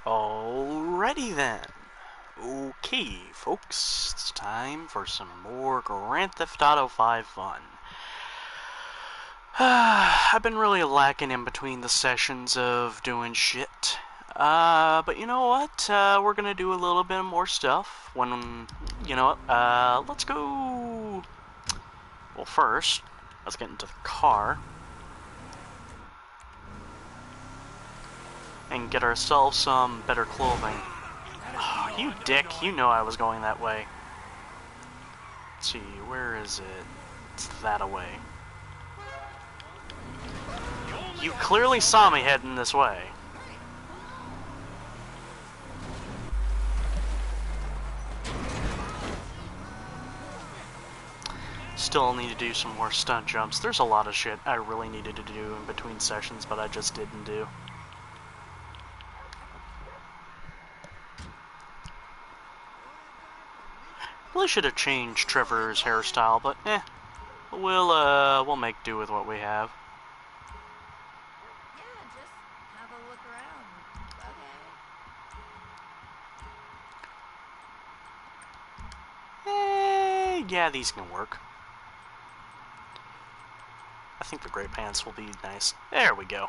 Alrighty then. Okay, folks, it's time for some more Grand Theft Auto 5 fun. I've been really lacking in between the sessions of doing shit. But you know what? We're gonna do a little bit more stuff when, you know what, let's go. Well, first, let's get into the car and get ourselves some better clothing. Oh, you dick, you know I was going that way. Let's see, where is it? It's that away. You clearly saw me heading this way. Still need to do some more stunt jumps. There's a lot of shit I really needed to do in between sessions, but I just didn't do. Really should have changed Trevor's hairstyle, but we'll make do with what we have. Yeah, just have a look around. Okay. Yeah, these can work. I think the gray pants will be nice. There we go.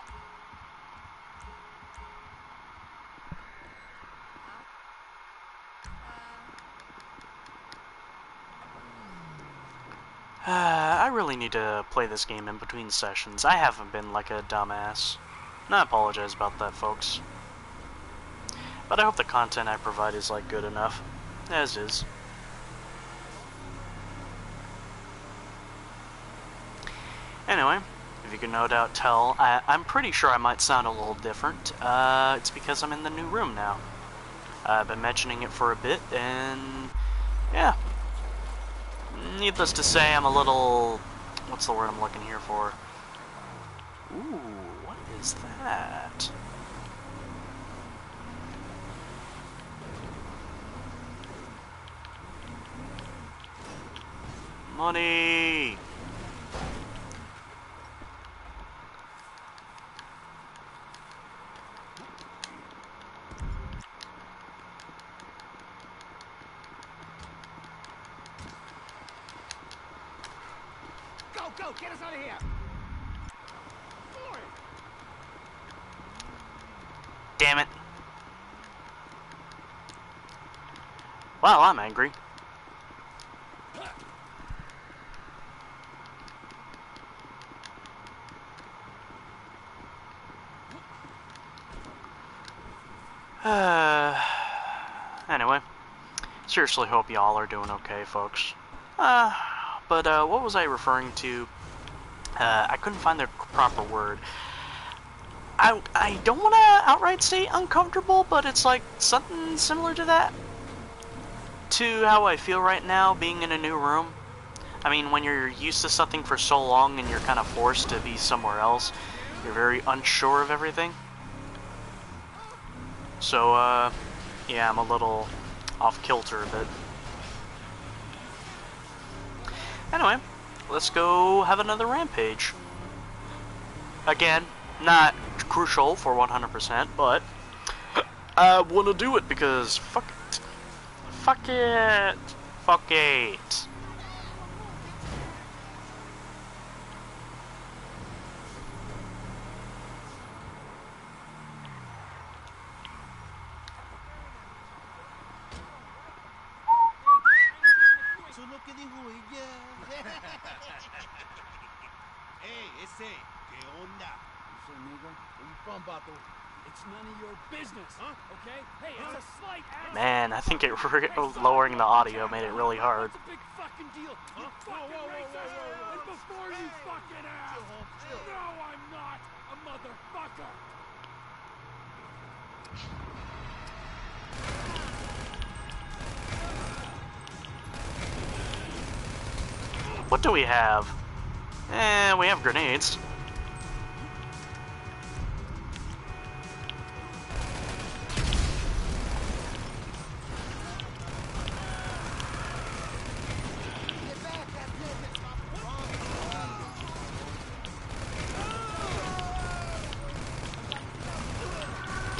I really need to play this game in between sessions. I haven't been like a dumbass. And I apologize about that, folks. But I hope the content I provide is, like, good enough. As is. Anyway, if you can no doubt tell, I'm pretty sure I might sound a little different. It's because I'm in the new room now. I've been mentioning it for a bit, and yeah. Needless to say, I'm a little... what's the word I'm looking here for? Ooh, what is that? Money! Go! Get us out of here! Damn it. Well, I'm angry. Anyway, seriously hope y'all are doing okay, folks. But what was I referring to? I couldn't find the proper word. I don't want to outright say uncomfortable, but it's like something similar to that. To how I feel right now, being in a new room. I mean, when you're used to something for so long and you're kind of forced to be somewhere else, you're very unsure of everything. So, yeah, I'm a little off kilter a bit. Anyway, let's go have another rampage. Again, not crucial for 100%, but I want to do it because fuck it. Fuck it. Fuck it. Hey, ese, ¿qué onda? Listen, nigga, where you from, Bato? It's none of your business, huh? Okay? Hey, it's a slight ass. Man, I think lowering the audio made it really hard. What's the big fucking deal? You fucking racist! And before you fucking ass! No, I'm not a motherfucker! What do we have? We have grenades.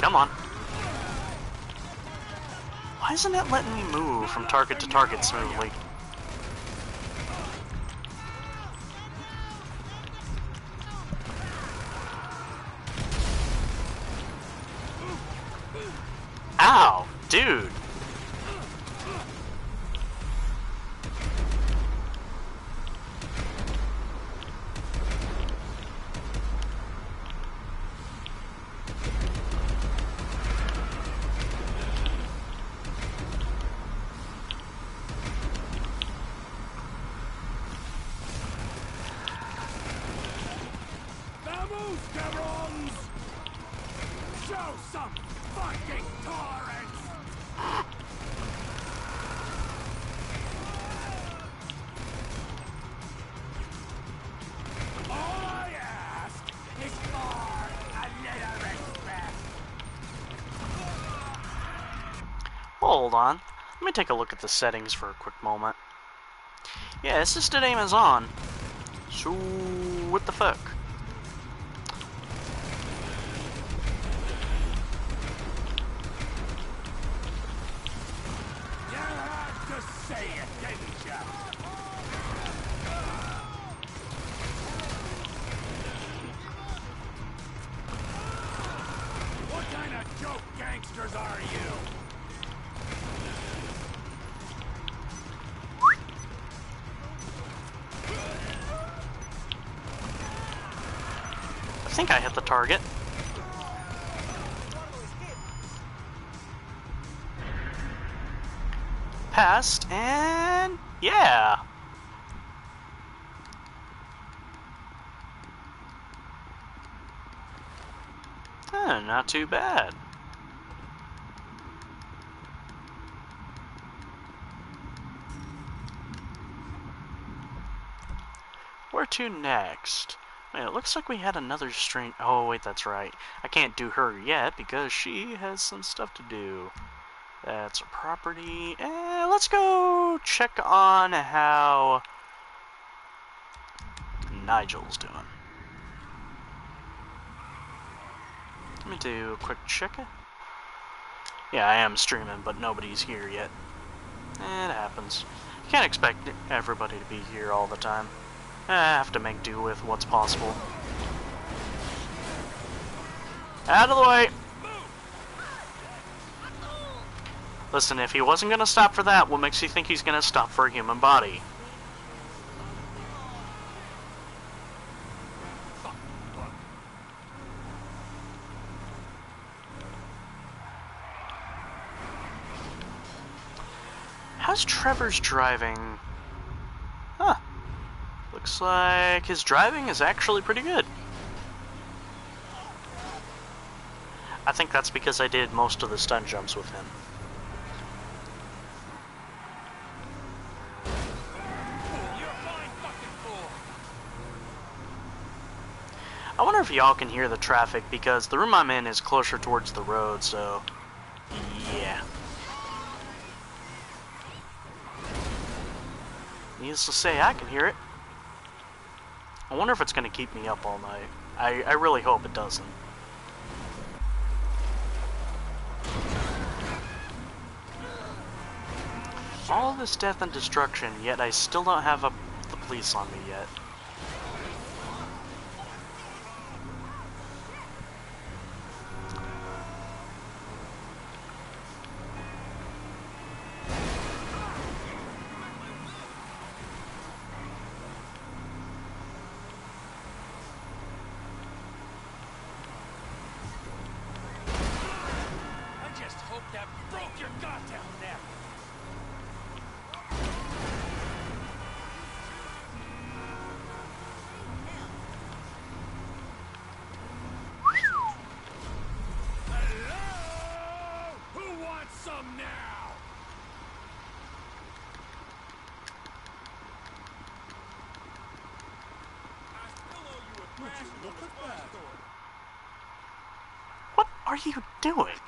Come on. Why isn't it letting me move from target to target smoothly? Ow, dude. Vamos, cabrons! Show some fucking tolerance! All I ask is for a little respect. Hold on. Let me take a look at the settings for a quick moment. Yeah, assisted aim is on. So, what the fuck? You had to say it, didn't ya? What kind of joke gangsters are you? I think I hit the target. Passed, and yeah. Not too bad. Where to next? Man, it looks like we had another string. Oh, wait, that's right. I can't do her yet because she has some stuff to do. That's a property. Let's go check on how Nigel's doing. Let me do a quick check. Yeah, I am streaming, but nobody's here yet. It happens. You can't expect everybody to be here all the time. I have to make do with what's possible. Out of the way! Listen, if he wasn't gonna stop for that, what makes you think he's gonna stop for a human body? How's Trevor's driving? Huh. Looks like his driving is actually pretty good. I think that's because I did most of the stunt jumps with him. I wonder if y'all can hear the traffic because the room I'm in is closer towards the road, so yeah. Needless to say, I can hear it. I wonder if it's going to keep me up all night. I really hope it doesn't. All this death and destruction, yet I still don't have the police on me yet. That broke your goddamn neck! Hello? Who wants some now? I still owe you a crash. Look at that. What are you doing?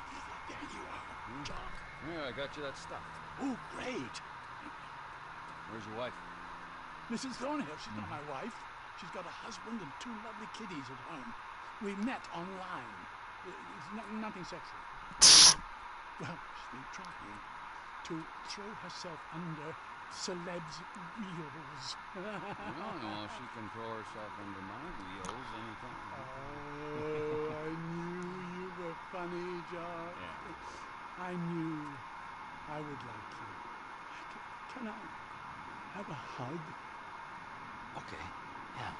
There you are, John. Yeah, I got you that stuff. Oh, great. Where's your wife? Mrs. Thornhill, she's not my wife. She's got a husband and two lovely kiddies at home. We met online. It's nothing sexual. Well, she's been trying. to throw herself under celebs' wheels. Well, she can throw herself under my wheels anytime. Oh, I knew you were funny, Jock. Yeah. I knew I would like you. Can I have a hug? Okay. Yeah.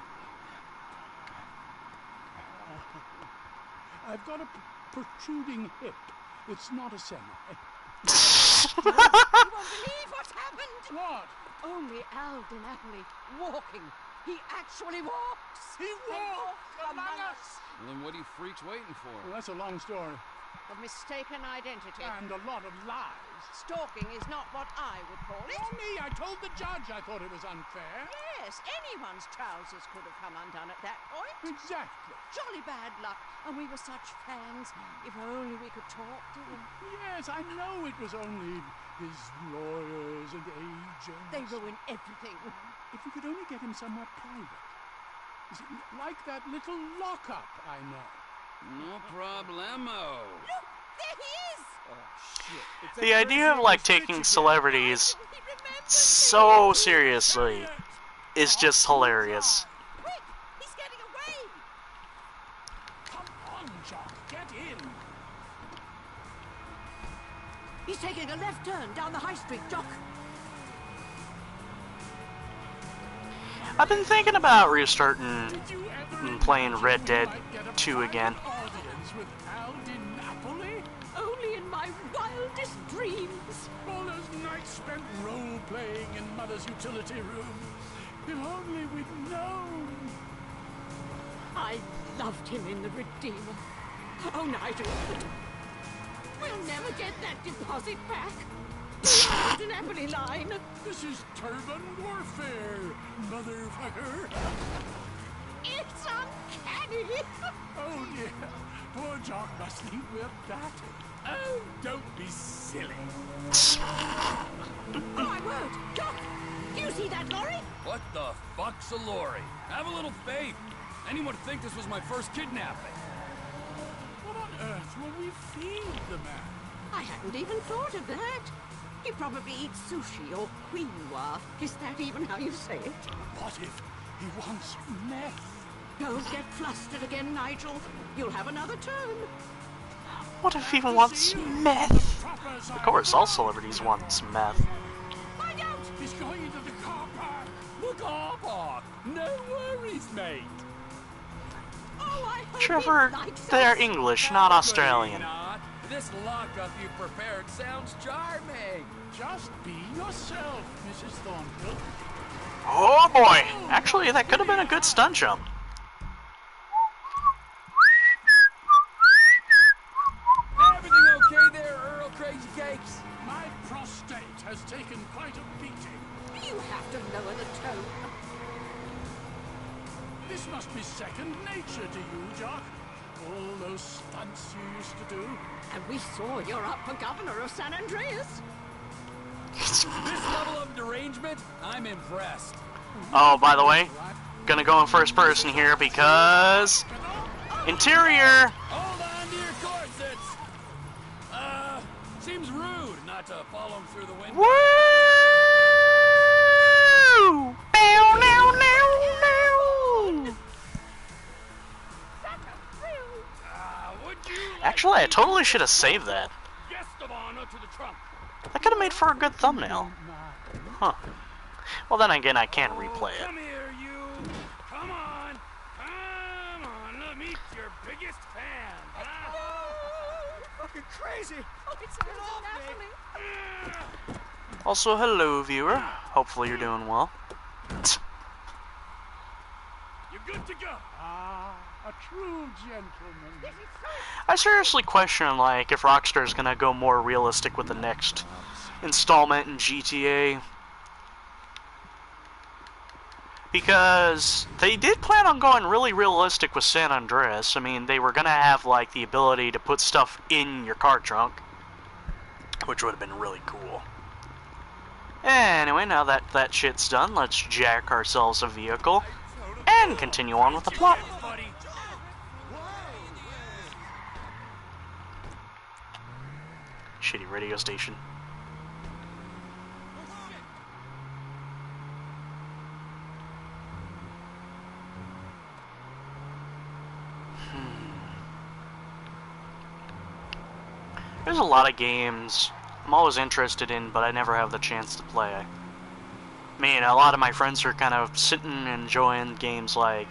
I've got a protruding hip. It's not a semi. You won't believe what's happened. What? Only Al DiNapoli walking. He actually walks. He walked among us! Well, then what are you freaks waiting for? Well, that's a long story. Of mistaken identity. And a lot of lies. Stalking is not what I would call it. Not me. I told the judge I thought it was unfair. Yes, anyone's trousers could have come undone at that point. Exactly. Jolly bad luck, and we were such fans. If only we could talk to him. Yes, I know it was only his lawyers and agents. They ruin everything. If we could only get him somewhere private. You see, like that little lockup I know. No problemo. Look, there he is. Shit. The idea of like taking celebrities He remembers so seriously is just hilarious. Quick, he's getting away. Come on, Jock, get in. He's taking a left turn down the high street, Doc. I've been thinking about restarting Did you ever and playing imagine Red we Dead might get a 2 again. private audience with Al DiNapoli? Only in my wildest dreams. All those nights spent role-playing in Mother's utility room. If only we'd known. I loved him in The Redeemer. Oh, Nigel. We'll never get that deposit back. The Napoli line. This is turban warfare, motherfucker. It's uncanny. Oh dear, poor Jock must be whipped that. Oh, don't be silly. Oh, my word. Doc, do you see that lorry? What the fuck's a lorry? Have a little faith. Anyone would think this was my first kidnapping. What on earth will we feed the man? I hadn't even thought of that. He probably eats sushi or quinoa. Is that even how you say it? What if he wants meth? Don't get flustered again, Nigel. You'll have another turn. What if he wants meth? Of course, all celebrities want some meth. Find out! He's going into the car park. The car park. No worries, mate. Oh, I hope Trevor, he likes they're us. English, not Australian. Not. This lockup you prepared sounds charming. Just be yourself, Mrs. Thornhill. Oh boy! Actually, that could have been a good stunt jump. Everything okay there, Earl Crazy Cakes? My prostate has taken quite a beating. You have to lower the tone. This must be second nature to you, Jock. All those stunts you used to do. And we saw you're up for governor of San Andreas. This level of derangement, I'm impressed. Oh, by the way, gonna go in first person here because interior. Hold on to your corsets. Seems rude not to follow him through the window. Woo! Bow, now, now, now. Would you like Actually, I totally should have saved that. guest of honor to the trunk? That could have made for a good thumbnail. Huh. Well, then again, I can't replay it. Come here, you. Come on. Come on. Let me meet your biggest fan. Huh? Fucking crazy. Oh, it's Napoli. Also, hello, viewer. Hopefully you're doing well. You're good to go. Ah, a true gentleman. I seriously question, like, if Rockstar's gonna go more realistic with the next installment in GTA. Because they did plan on going really realistic with San Andreas. I mean, they were gonna have, like, the ability to put stuff in your car trunk, which would have been really cool. Anyway, now that that shit's done, let's jack ourselves a vehicle and continue on with the plot. Buddy. Shitty radio station. there's a lot of games I'm always interested in, but I never have the chance to play. I mean, a lot of my friends are kind of sitting and enjoying games like,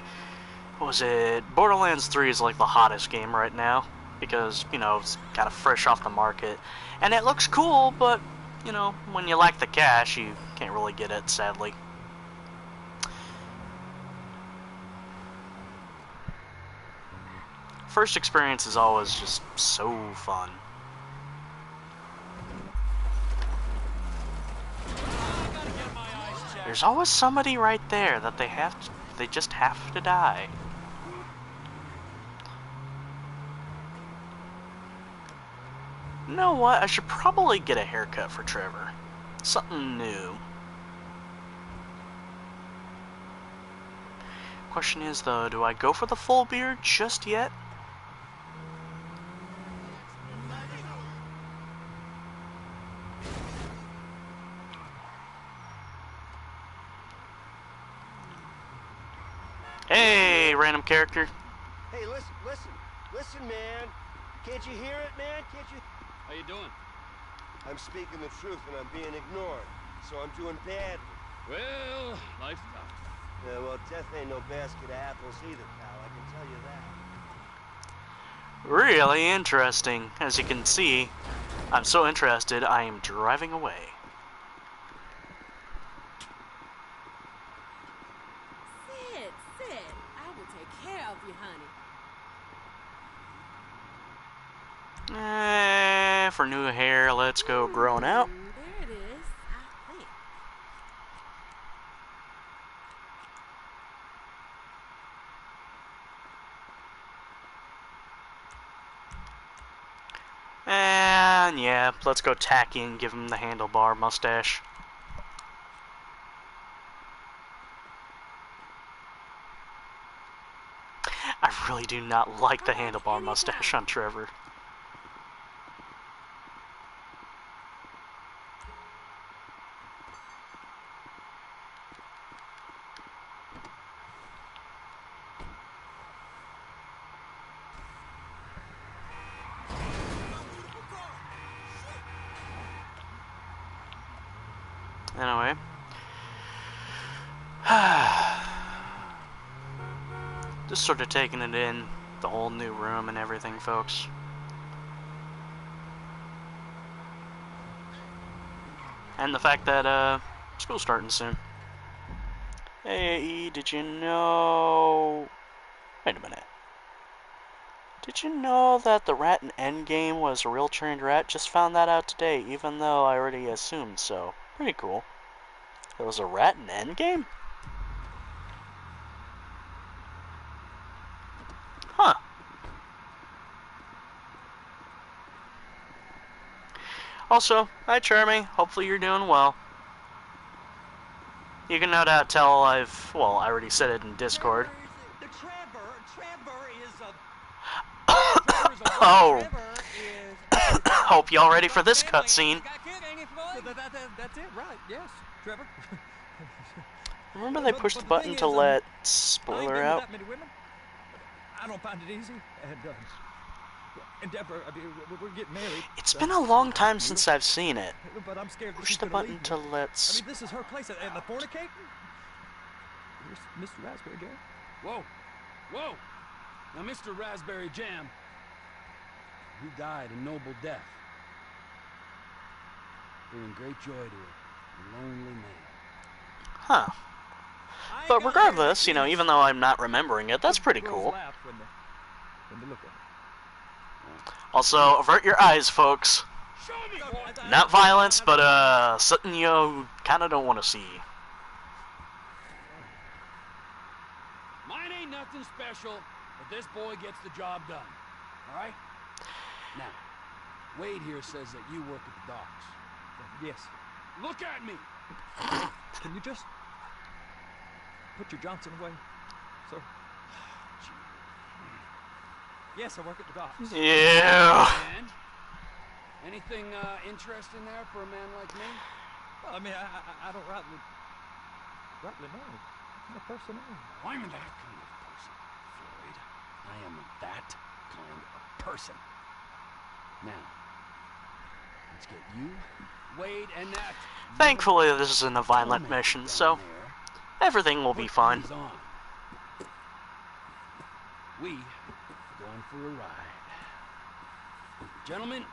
what was it? Borderlands 3 is like the hottest game right now, because, you know, it's kind of fresh off the market. And it looks cool, but, you know, when you lack the cash, you can't really get it, sadly. First experience is always just so fun. There's always somebody right there that they just have to die. You know what? I should probably get a haircut for Trevor. Something new. Question is, though, do I go for the full beard just yet? Hey, random character. Hey, listen, man. Can't you hear it, man? Can't you? How you doing? I'm speaking the truth and I'm being ignored, so I'm doing badly. Well, life's tough. Yeah, well, death ain't no basket of apples either, pal. I can tell you that. Really interesting. As you can see, I'm so interested, I am driving away. Sit. I will take care of you, honey. For new hair, let's go growing out. There it is, I think. And yeah, let's go tacky and give him the handlebar mustache. I really do not like the handlebar mustache on Trevor. Anyway. Just sort of taking it in, the whole new room and everything, folks. And the fact that, school's starting soon. Hey, did you know... Wait a minute. Did you know that the rat in Endgame was a real trained rat? Just found that out today, even though I already assumed so. Pretty cool. There was a rat in Endgame? Huh. Also, hi Charmy, hopefully you're doing well. You can no doubt tell I already said it in Discord. Trevor is a... Oh. Hope y'all ready for this cutscene. That's it, right, yes, Trevor. Remember they pushed the button to let spoiler out? I don't find it easy, and Deborah, I mean, we're getting married. It's been a long time since I've seen it. But I'm scared that Push she's the gonna button leave to me. let... I mean, this is her place, and the fornicating? Here's Mr. Raspberry Jam. Whoa! Now, Mr. Raspberry Jam, who died a noble death, bringing great joy to a lonely man. Huh. But regardless, you know, even though I'm not remembering it, that's pretty cool. Also, avert your eyes, folks. Not violence, but something you kind of don't want to see. Mine ain't nothing special, but this boy gets the job done. All right? Now, Wade here says that you work at the docks. Yes. Look at me! Can you just put your Johnson away, sir? Yes, I work at the docks. Yeah. And anything interesting there for a man like me? Well, I mean, I don't rightly know. I'm a person. I'm that kind of person, Floyd. I am that kind of person. Now, let's get you, Wade, and that. Thankfully, this isn't a violent mission, so everything will be fine. On. We are going for a ride. Gentlemen,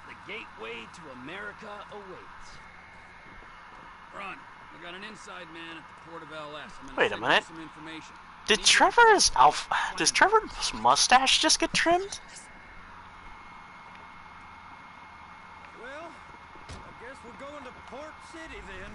the gateway to America awaits. Ron, we got an inside man at the port of LS. Wait a minute. Some information. Does Trevor's mustache just get trimmed? Well, I guess we're going to Port City then.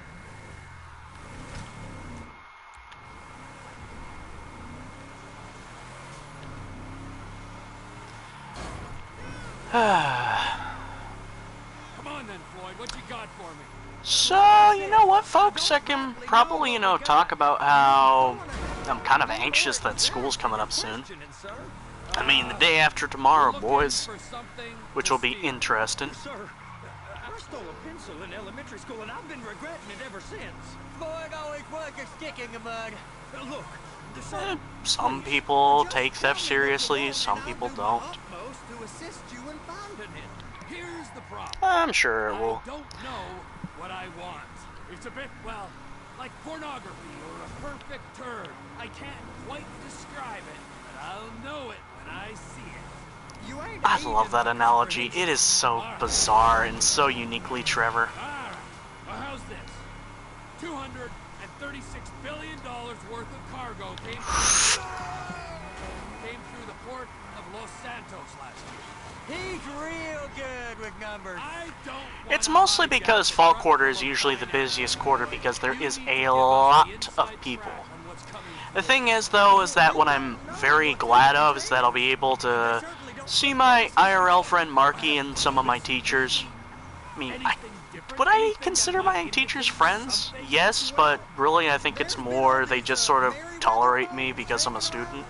Come on then, Floyd. What you got for me? So, you know what, folks? I can probably, talk about how I'm kind of anxious that school's coming up soon. I mean, the day after tomorrow, boys. Which will be interesting. Sir, I stole a pencil in elementary school and I've been regretting it ever since. Floyd always was a stick in the mud. Look, Some people take theft seriously, some people don't. to assist you in finding it. Here's the problem. I'm sure it will. I don't know what I want. It's a bit, well, like pornography or a perfect turd. I can't quite describe it, but I'll know it when I see it. You ain't I love that analogy. It is so bizarre and so uniquely Trevor. Alright, well how's this? $236 billion worth of cargo came through the port of Los Santos last year. He's real good with numbers. I don't It's mostly because fall quarter is usually the busiest quarter because there is a lot of people. The thing is, though, is that what I'm very glad of is that I'll be able to see my IRL friend Marky and some of my teachers. I mean, would I consider my teachers friends? Yes, but really I think it's more they just sort of tolerate me because I'm a student.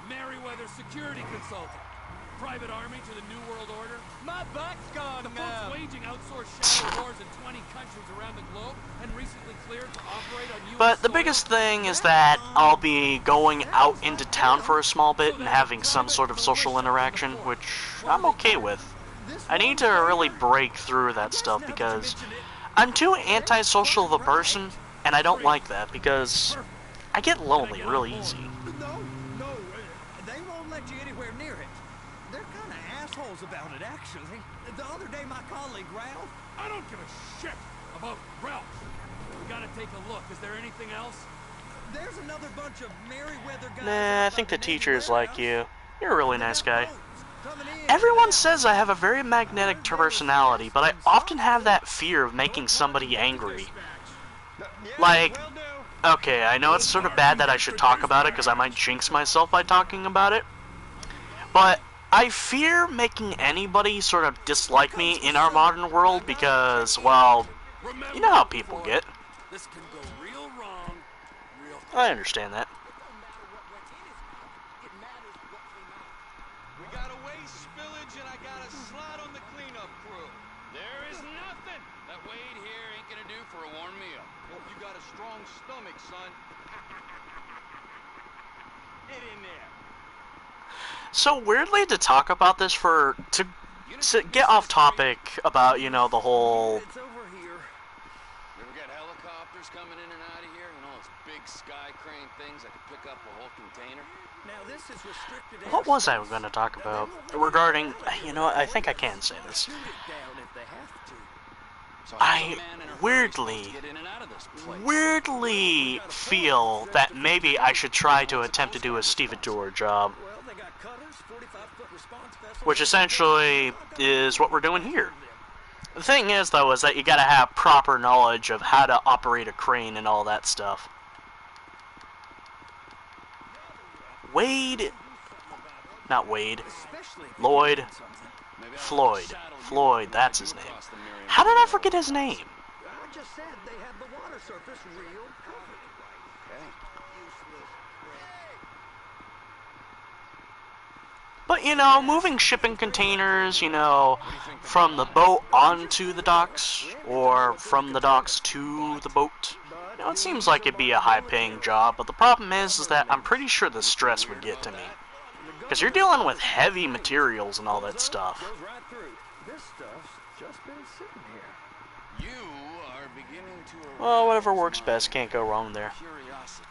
Merriweather security consultant. Private army to the New World Order. My butt's gone The now. folks waging outsourced shadow wars in 20 countries around the globe and recently cleared to operate on U.S. But the soil. biggest thing is that I'll be going out into town for a small bit and having some sort of social interaction, which I'm okay with. I need to really break through that stuff because I'm too antisocial of a person, and I don't like that because I get lonely real easy. No, they won't let you anywhere near it. They're kind of assholes about it, actually. The other day, my colleague Ralph. I don't give a shit about Ralph. We gotta take a look. Is there anything else? There's another bunch of Merriweather guys. Nah, I think the teachers like you. You're a really nice guy. Everyone says I have a very magnetic personality, but I often have that fear of making somebody angry. Like, okay, I know it's sort of bad that I should talk about it because I might jinx myself by talking about it, but I fear making anybody sort of dislike me in our modern world because, well, you know how people get. This can go real wrong, real I understand that. We got a waste spillage and I got a slot on the cleanup crew. There is nothing that Wade here ain't gonna do for a warm meal. Hope you got a strong stomach, son. Get in there. So weirdly to talk about this to get off topic about, the whole It's over here. You ever got helicopters coming in and out of here? You know, those big sky crane things that could pick up a whole container? Now this is restricted. what was I going to talk about regarding, I think I can say this. Shoot it down if they have to. So I how's a man in a hurry weirdly supposed to get in and out of this place? Weirdly feel that maybe I should try to attempt to do a stevedore job, Well, they got cutters, 45-foot response vessels. which essentially is what we're doing here. The thing is, though, is that you gotta have proper knowledge of how to operate a crane and all that stuff. Lloyd, Maybe I Floyd. ought to saddle you Floyd, that's his you name. across the Merriweather How did I Road. forget his name? I just said they had the water surface real covered. Okay. But, moving shipping containers, from the boat onto the docks, or from the docks to the boat, it seems like it'd be a high-paying job, but the problem is that I'm pretty sure the stress would get to me. Because you're dealing with heavy materials and all that stuff. Goes right through. This stuff's just been sitting here. You are beginning to Well, whatever arouse works my best, can't go wrong there. curiosity.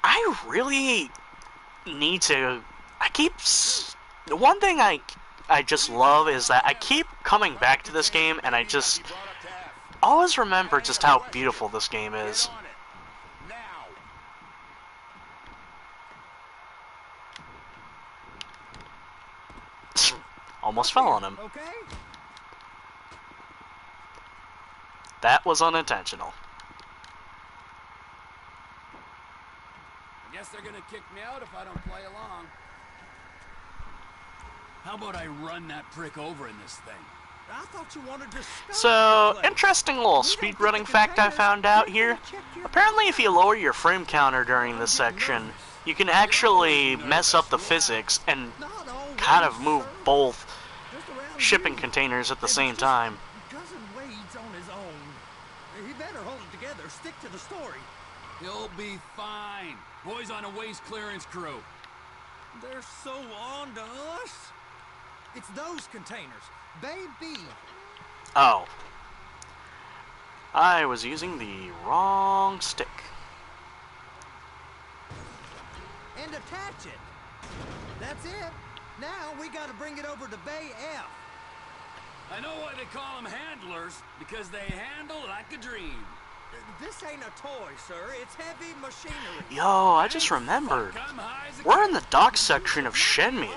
I really need to. The one thing I just love is that I keep coming back to this game, and I just always remember just how beautiful this game is. Get on it. Now. Almost fell on him. Okay? That was unintentional. I guess they're gonna kick me out if I don't play along. How about I run that prick over in this thing? I thought you wanted to stop So, the place. interesting little speedrunning fact I found out here. Apparently, if you lower your frame counter during this section, you can actually mess up the physics and Not always, kind of move sir. both Just around shipping here. containers at the It was same just time. Cousin Wade's on his own. He better hold it together. Stick to the story. He'll be fine. Boys on a waste clearance crew. They're so on to us. It's those containers. Baby. Oh. I was using the wrong stick. And attach it. That's it. Now we gotta bring it over to Bay F. I know why they call them handlers, because they handle like a dream. This ain't a toy, sir. It's heavy machinery. Yo, I just remembered. Fuck, I'm high as a We're in the dock section of Shenmue,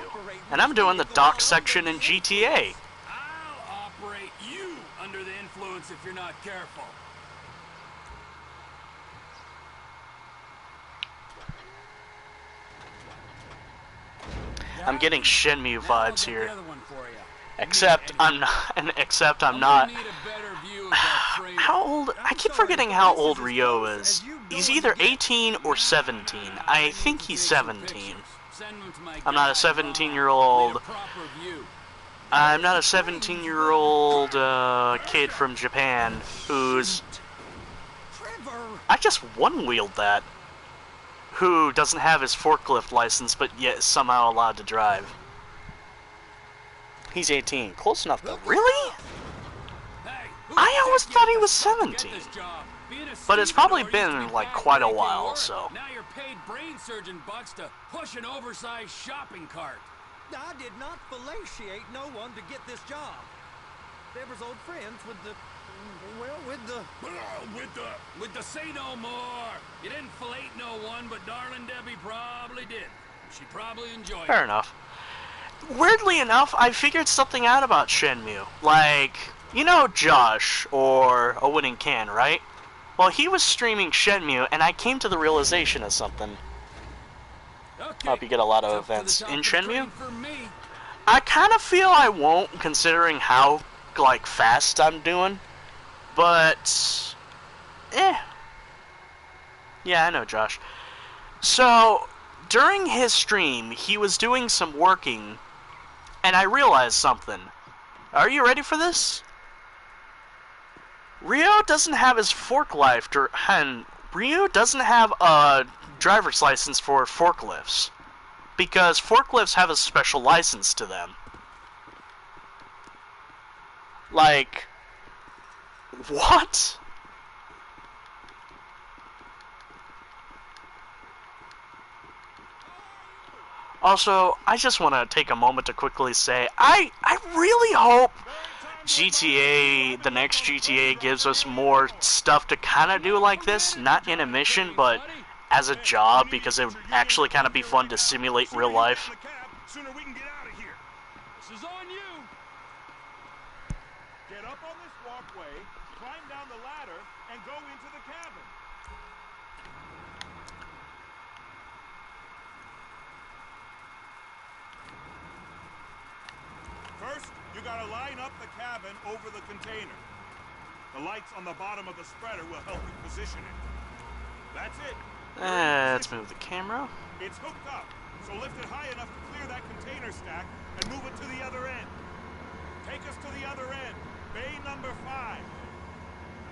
and I'm doing the dock section in GTA. I'll operate you under the influence if you're not careful. I'm getting Shenmue Now I'll vibes get here. the other one for you. Except I'm not. Except I'm not. gonna need a better view of that trailer. How old? I keep forgetting how old Ryo is. He's either 18 or 17. I think he's 17. Send them to my I'm not a guy, 17-year-old. Rob. Need a proper view. I'm not a 17-year-old kid from Japan who's. Trevor. I just one-wheeled that. Who doesn't have his forklift license but yet is somehow allowed to drive. He's 18. Close enough though. Really? Hey, who I the always heck thought he gave was the fuck to 17. get this job? Being a But it's probably stevedore used to been, be like, quite a backbreaking while, work. so. Now you're paid brain surgeon bucks to push an oversized shopping cart. I did not fellatiate no one to get this job. They was old friends with the, well, with the... With the say no more. You didn't fillet no one, but darling Debbie probably did. She probably enjoyed Fair it. enough. Weirdly enough, I figured something out about Shenmue. Like, you know Josh, or A Winning Can, right? Well, he was streaming Shenmue, and I came to the realization of something. Okay. Hope you get a lot of Tough to the events top in of the Shenmue. train for me. I kind of feel I won't, considering how, like, fast I'm doing. But, yeah, I know Josh. So, during his stream, he was doing some working, and I realized something. Are you ready for this? Ryo doesn't have his forklift, and Ryo doesn't have a driver's license for forklifts. Because forklifts have a special license to them. Like, what? Also, I just want to take a moment to quickly say, I really hope GTA, the next GTA, gives us more stuff to kind of do like this, not in a mission, but as a job, because it would actually kind of be fun to simulate real life. Sooner we can get out of here. This is on you. Get up on this walkway, climb down the ladder, and go into the cabin. First, you gotta line up the cabin over the container. The lights on the bottom of the spreader will help you position it. That's it. Let's move the camera. It's hooked up, so lift it high enough to clear that container stack and move it to the other end. Take us to the other end, bay number 5.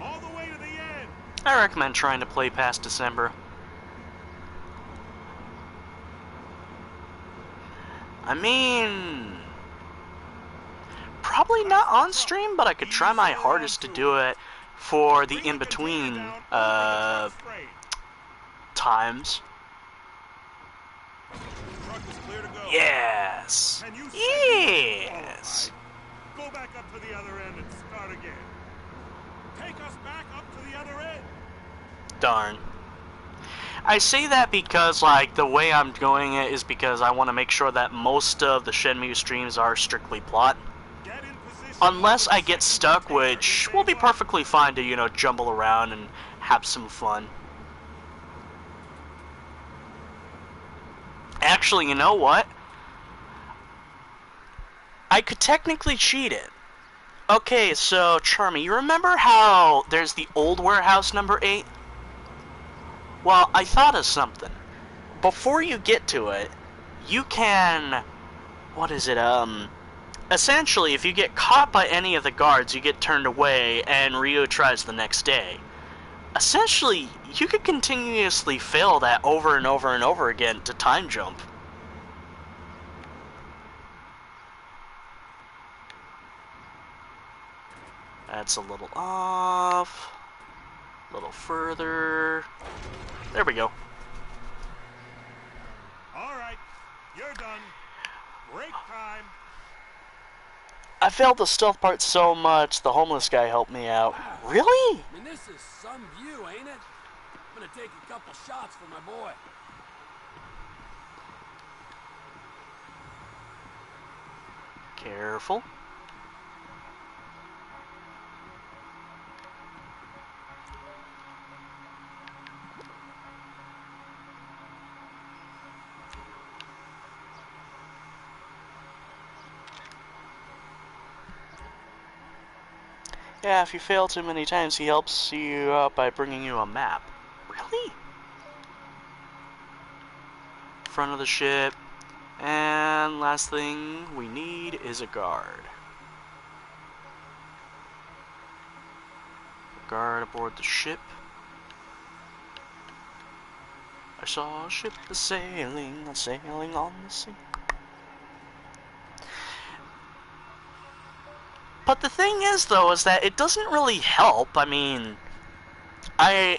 All the way to the end. I recommend trying to play past December. I mean, probably not on stream, but I could try my hardest to do it for the in-between times. Truck is clear to go. Yes. Can you Yes. go back up to the other end and start again. Take us back up to the other end. Darn. I say that because, like, the way I'm doing it is because I want to make sure that most of the Shenmue streams are strictly plot. Get in position. Unless I get stuck, which will be perfectly fine to, you know, jumble around and have some fun. Actually, you know what? I could technically cheat it. Okay, so, Charmy, you remember how there's the old warehouse number 8? Well, I thought of something. Before you get to it, you can... What is it, essentially, if you get caught by any of the guards, you get turned away, and Ryu tries the next day. Essentially, you could continuously fail that over and over and over again to time jump. That's a little off. A little further. There we go. Alright, you're done. Break time. I failed the stealth part so much, the homeless guy helped me out. Really? I mean, this is some view, ain't it? I'm gonna take a couple shots for my boy. Careful. Yeah, if you fail too many times, he helps you out by bringing you a map. Really? Front of the ship. And last thing we need is a guard. Guard aboard the ship. I saw a ship sailing on the sea. But the thing is, though, is that it doesn't really help. I mean, I'm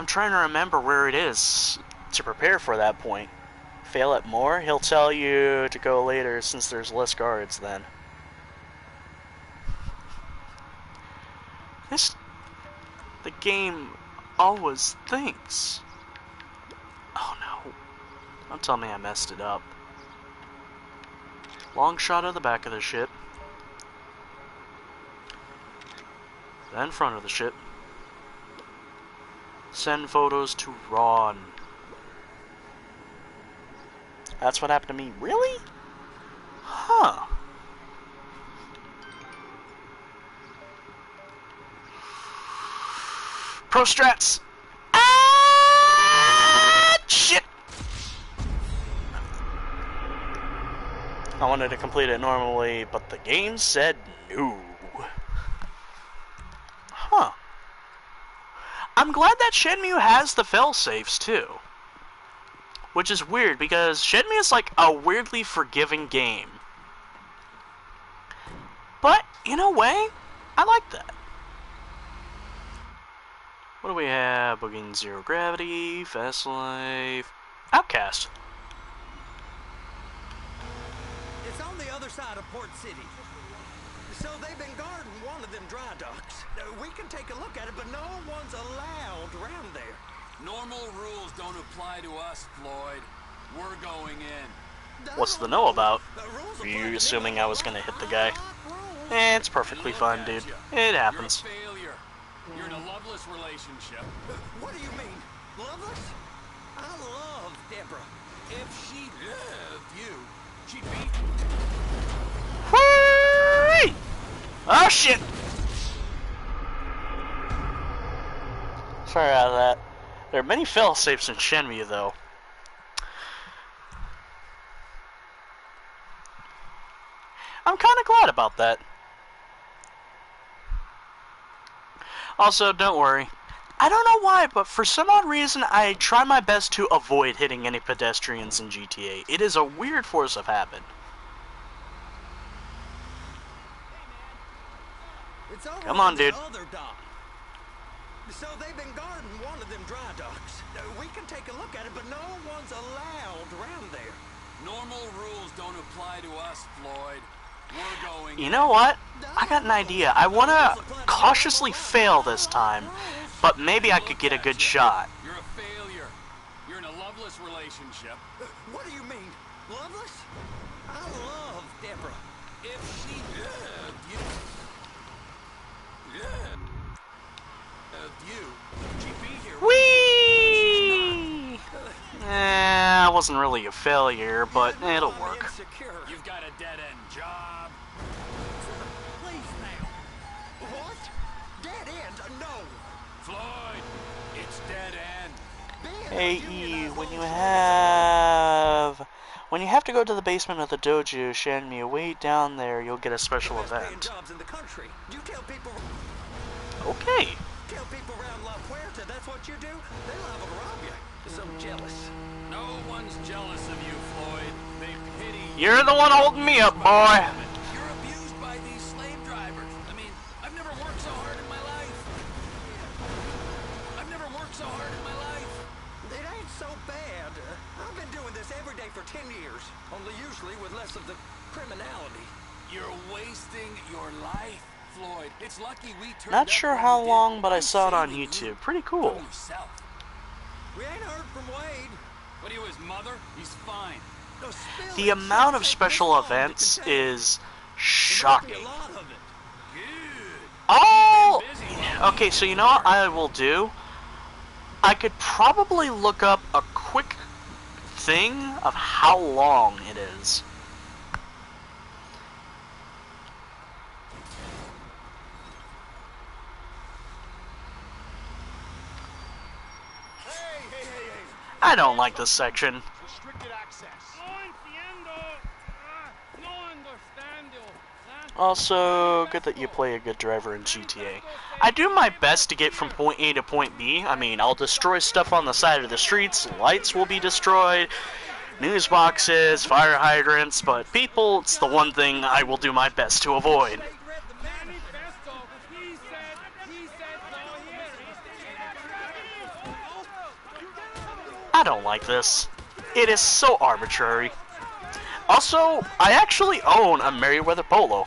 trying to remember where it is to prepare for that point. Fail at more? He'll tell you to go later since there's less guards then. The game always thinks. Oh no. Don't tell me I messed it up. Long shot of the back of the ship. Then front of the ship. Send photos to Ron. That's what happened to me. Really? Huh. Pro strats. Ah, shit. I wanted to complete it normally, but the game said no. Huh. I'm glad that Shenmue has the fail-safes, too. Which is weird, because Shenmue is like a weirdly forgiving game. But, in a way, I like that. What do we have? Booking Zero Gravity, Fast Life, Outcast. It's on the other side of Port City. So they've been guarding one of them dry docks. We can take a look at it, but no one's allowed around there. Normal rules don't apply to us, Floyd. We're going in. What's the no about? Were you assuming I was gonna hit the guy? It's perfectly fine, dude. It happens. You're a failure. You're in a loveless relationship. What do you mean? Loveless? I love Deborah. If she loved you, she'd be... Whee! Oh shit! Sorry about that. There are many fail-safes in Shenmue, though. I'm kind of glad about that. Also, don't worry. I don't know why, but for some odd reason, I try my best to avoid hitting any pedestrians in GTA. It is a weird force of habit. It's over Come on, the dude. other dock. So they've been guarding one of them dry docks. We can take a look at it, but no one's allowed around there. Normal rules don't apply to us, Floyd. We're going. You know what? I got an idea. I want to cautiously fail this time, but maybe I could get a good shot. You're a failure. You're in a loveless relationship. What do you mean? Loveless? I love Deborah. If she loved you, she'd be here. Whee! I wasn't really a failure, but it'll work. Insecure. You've got a dead-end job. Please now. What? Dead end? No. Floyd, it's dead end. Hey, E, when you have to go to the basement of the dojo, Shanmue, wait down there, you'll get a special event. Jobs in the country. You tell people. Okay. Tell people around La Puerta that's what you do. They're liable to rob you. They're so jealous. No one's jealous of you, Floyd. They pity you. You're the one holding me up, boy. You're abused by these slave drivers. I mean, I've never worked so hard in my life. I've never worked so hard in my life. It ain't so bad. I've been doing this every day for 10 years. Only usually with less of the criminality. You're wasting your life, Floyd. It's lucky we turned Not up sure when how we did. long, but I I'm saw it on saving you YouTube. Pretty from cool. yourself. We ain't heard from Wade. What are you, his mother? He's fine. No, spill The it. amount of Shouldn't take special this long to events contain. is There must be shocking. a lot of it. Good. Oh! Busy, huh? Okay, so you know what I will do? I could probably look up a quick thing of how long it is. I don't like this section. Restricted access. Also, good that you play a good driver in GTA. I do my best to get from point A to point B. I mean, I'll destroy stuff on the side of the streets, lights will be destroyed, news boxes, fire hydrants, but people, it's the one thing I will do my best to avoid. I don't like this. It is so arbitrary. Also, I actually own a Merriweather Polo.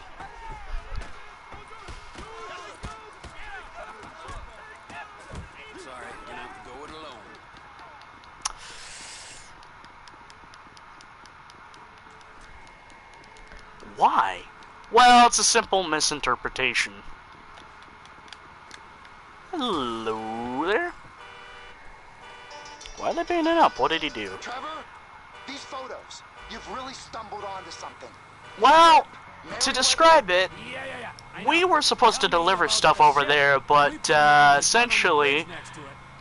Sorry, you're gonna have to go it alone. Why? Well, it's a simple misinterpretation. Hello there. Why are they painting up? What did he do? Trevor, these photos, you've really stumbled onto something. Well, to describe it, Yeah. we were supposed to deliver stuff over there, but essentially,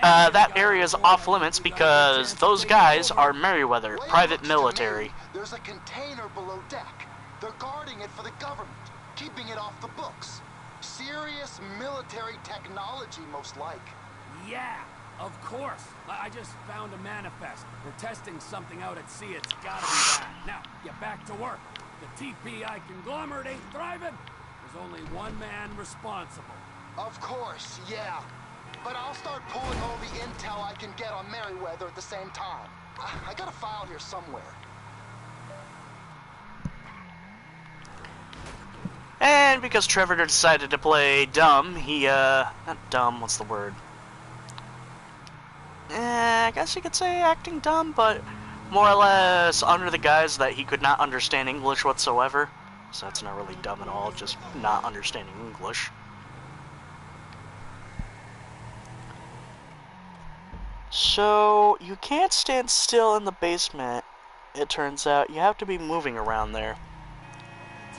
that area is off limits because those guys are Merriweather, Way it private looks to military. me, there's a container below deck. They're guarding it for the government, keeping it off the books. Serious military technology, most like. Yeah, of course. I just found a manifest. We're testing something out at sea. It's gotta be that. Now, get back to work. The TPI conglomerate ain't thriving. There's only one man responsible. Of course, yeah. But I'll start pulling all the intel I can get on Merriweather at the same time. I got a file here somewhere. And because Trevor decided to play dumb, he, not dumb, what's the word? I guess you could say acting dumb, but more or less under the guise that he could not understand English whatsoever. So that's not really dumb at all, just not understanding English. So, you can't stand still in the basement, it turns out. You have to be moving around there.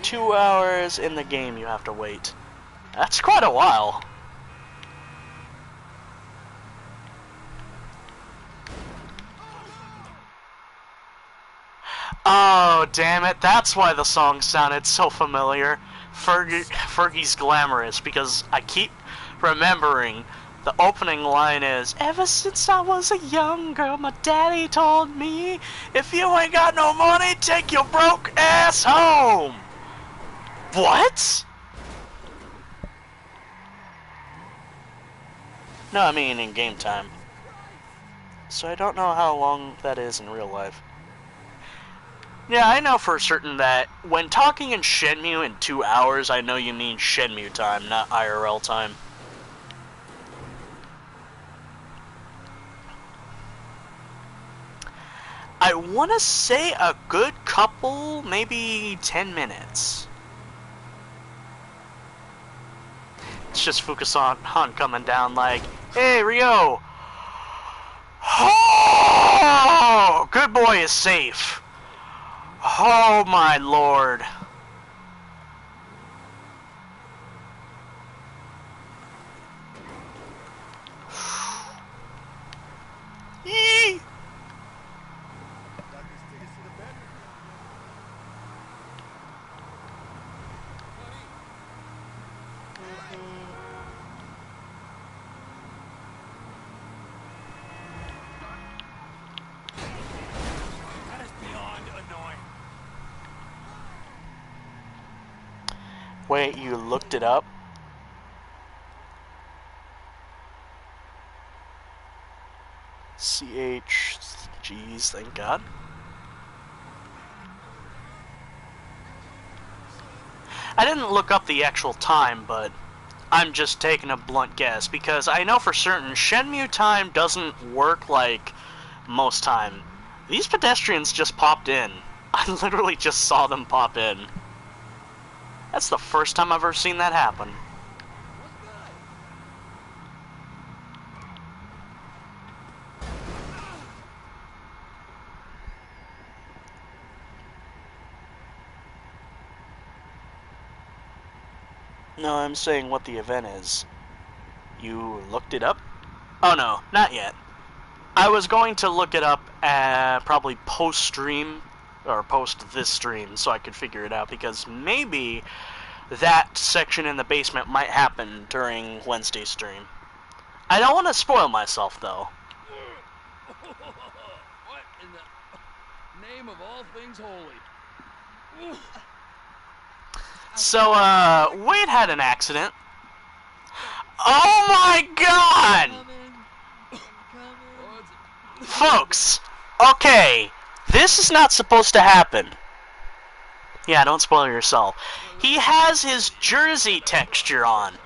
2 hours in the game you have to wait. That's quite a while. Oh, damn it. That's why the song sounded so familiar. Fergie's Glamorous, because I keep remembering The opening line is, "Ever since I was a young girl, my daddy told me, if you ain't got no money, take your broke ass home." What? No, I mean in game time. So I don't know how long that is in real life. Yeah, I know for certain that when talking in Shenmue in 2 hours, I know you mean Shenmue time, not IRL time. I want to say a good couple, maybe 10 minutes. It's just Fukusan Han coming down like, "Hey, Ryo! Oh, good boy is safe. Oh, my lord." Yee! That is beyond annoying. Wait, you looked it up? CH. Jeez, thank God. I didn't look up the actual time, but I'm just taking a blunt guess, because I know for certain Shenmue time doesn't work like most time. These pedestrians just popped in. I literally just saw them pop in. That's the first time I've ever seen that happen. No, I'm saying what the event is. You looked it up? Oh no, not yet. I was going to look it up probably post-stream, or post this stream, so I could figure it out, because maybe that section in the basement might happen during Wednesday's stream. I don't want to spoil myself, though. What in the name of all things holy? So, Wade had an accident. Oh my god! Folks, okay, this is not supposed to happen. Yeah, don't spoil yourself. He has his jersey texture on.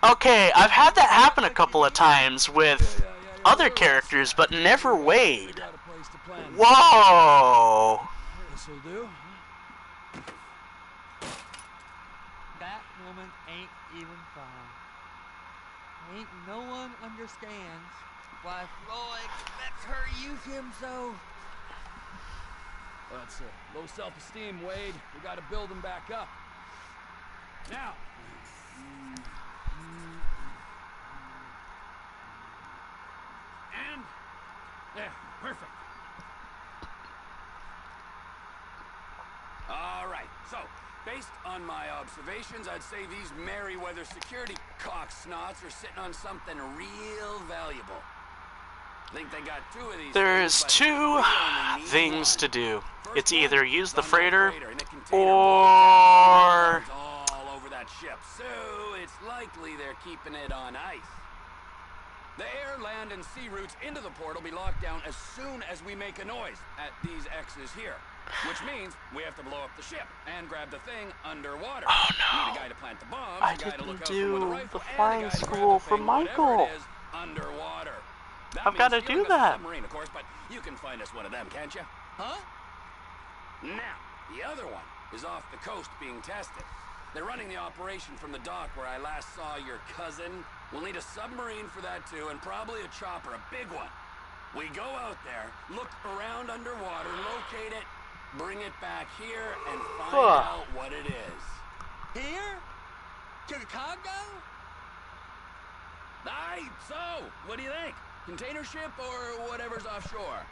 Okay, I've had that happen a couple of times with other characters, but never Wade. Whoa! This'll do. That woman ain't even fine. Ain't no one understands why Floyd lets her use him so. That's low self-esteem, Wade. We gotta build him back up. Now. And there, perfect. All right, so based on my observations, I'd say these Merryweather security cocksnots are sitting on something real valuable. Think they got two of these. There's two things to do. It's either use the freighter or all over that ship, so it's likely they're keeping it on ice. The air, land, and sea routes into the port will be locked down as soon as we make a noise at these X's here. Which means we have to blow up the ship and grab the thing underwater. Oh no! Need a guy to plant the bomb, I a guy to didn't look out for with a do rifle, the and a flying guy to grab school the for thing, whatever Michael. it is, underwater. That I've got to means do you don't have a that. submarine, of course, but you can find us one of them, can't you? Huh? Now, the other one is off the coast being tested. They're running the operation from the dock where I last saw your cousin. We'll need a submarine for that too, and probably a chopper, a big one. We go out there, look around underwater, locate it, bring it back here, and find out what it is. Here? To the Congo? Aye, so, what do you think? Container ship or whatever's offshore?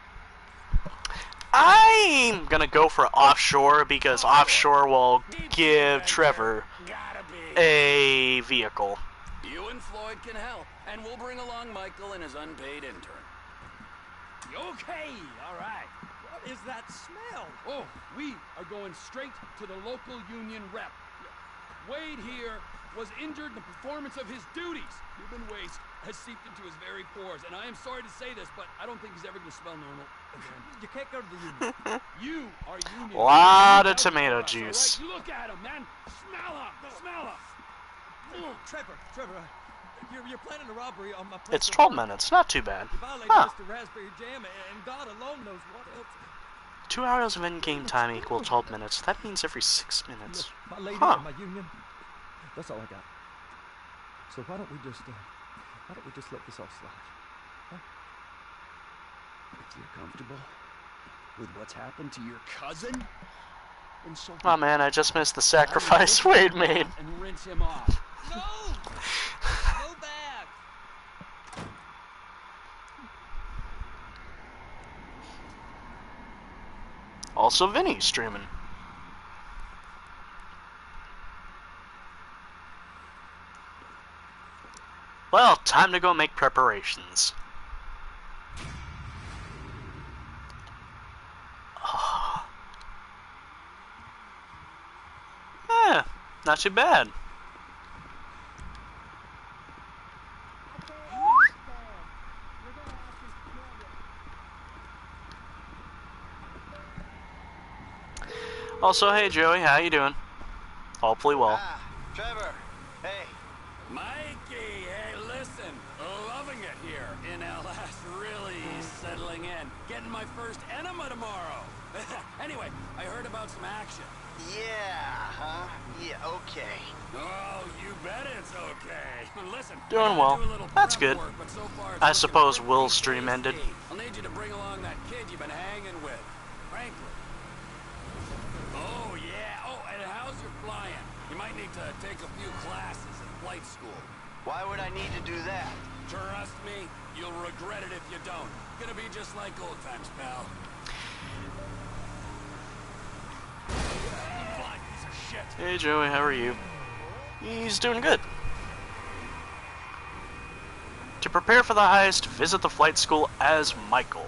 I'm gonna go for offshore, because offshore will give Trevor Gotta be. a vehicle. You and Floyd can help, and we'll bring along Michael and his unpaid intern. Okay, all right. What is that smell? Oh, we are going straight to the local union rep. Wade here was injured in the performance of his duties. Human waste has seeped into his very pores, and I am sorry to say this, but I don't think he's ever going to smell normal again. You can't go to the union. You are union. Lot of You tomato help us, juice. all right? You look at him, man. Smell him. Smell him. Trevor, you're planning a robbery on my place. It's 12 minutes, not too bad. You violated Huh. Mr. Raspberry Jam, and God alone knows what else. 2 hours of in-game time equal 12 minutes. That means every 6 minutes. My lady Huh. and my union. That's all I got. So why don't we just let this all slide? Huh? If you're comfortable with what's happened to your cousin, then so Oh man, I just missed the sacrifice Wade made. And rinse him off. No! Go back! Also, Vinny's streaming. Well, time to go make preparations. Yeah, not too bad. Also, hey Joey, how you doing? Hopefully well. Ah, Trevor. Hey. Mikey, hey, listen. Loving it here in LS. Really settling in. Getting my first enema tomorrow. Anyway, I heard about some action. Yeah, huh? Yeah, okay. Oh, you bet it's okay. Listen, I Doing gotta well. do a little That's prep good. work, but so far it's I looking suppose pretty Will's stream tasty. ended. I'll need you to bring along that kid you've been hanging with, Franklin. Oh, yeah. Oh, and how's your flying? You might need to take a few classes at flight school. Why would I need to do that? Trust me, you'll regret it if you don't. Gonna be just like old times, pal. Fly piece of shit. Hey Joey, how are you? He's doing good. To prepare for the heist, visit the flight school as Michael.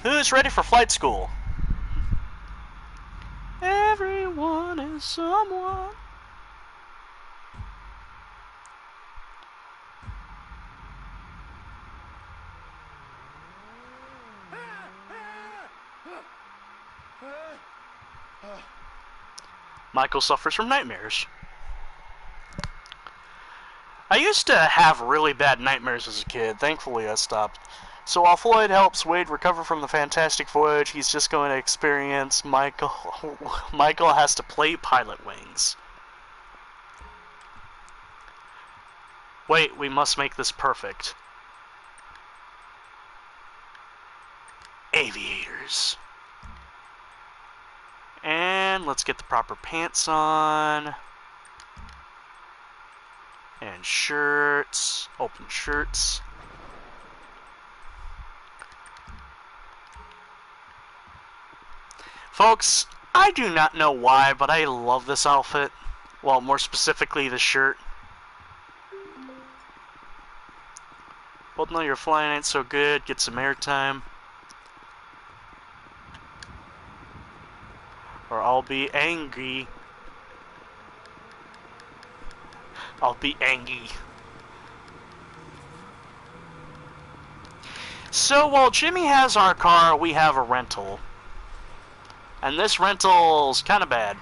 Who's ready for flight school? Everyone is someone. Michael suffers from nightmares. I used to have really bad nightmares as a kid. Thankfully, I stopped. So while Floyd helps Wade recover from the fantastic voyage, he's just going to experience Michael has to play pilot wings. Wait, we must make this perfect. Aviators. And let's get the proper pants on. And shirts. Open shirts. Folks, I do not know why, but I love this outfit. Well, more specifically, the shirt. Both know your flying ain't so good. Get some airtime. Or I'll be angry. I'll be angry. So while Jimmy has our car, we have a rental. And this rental's kind of bad.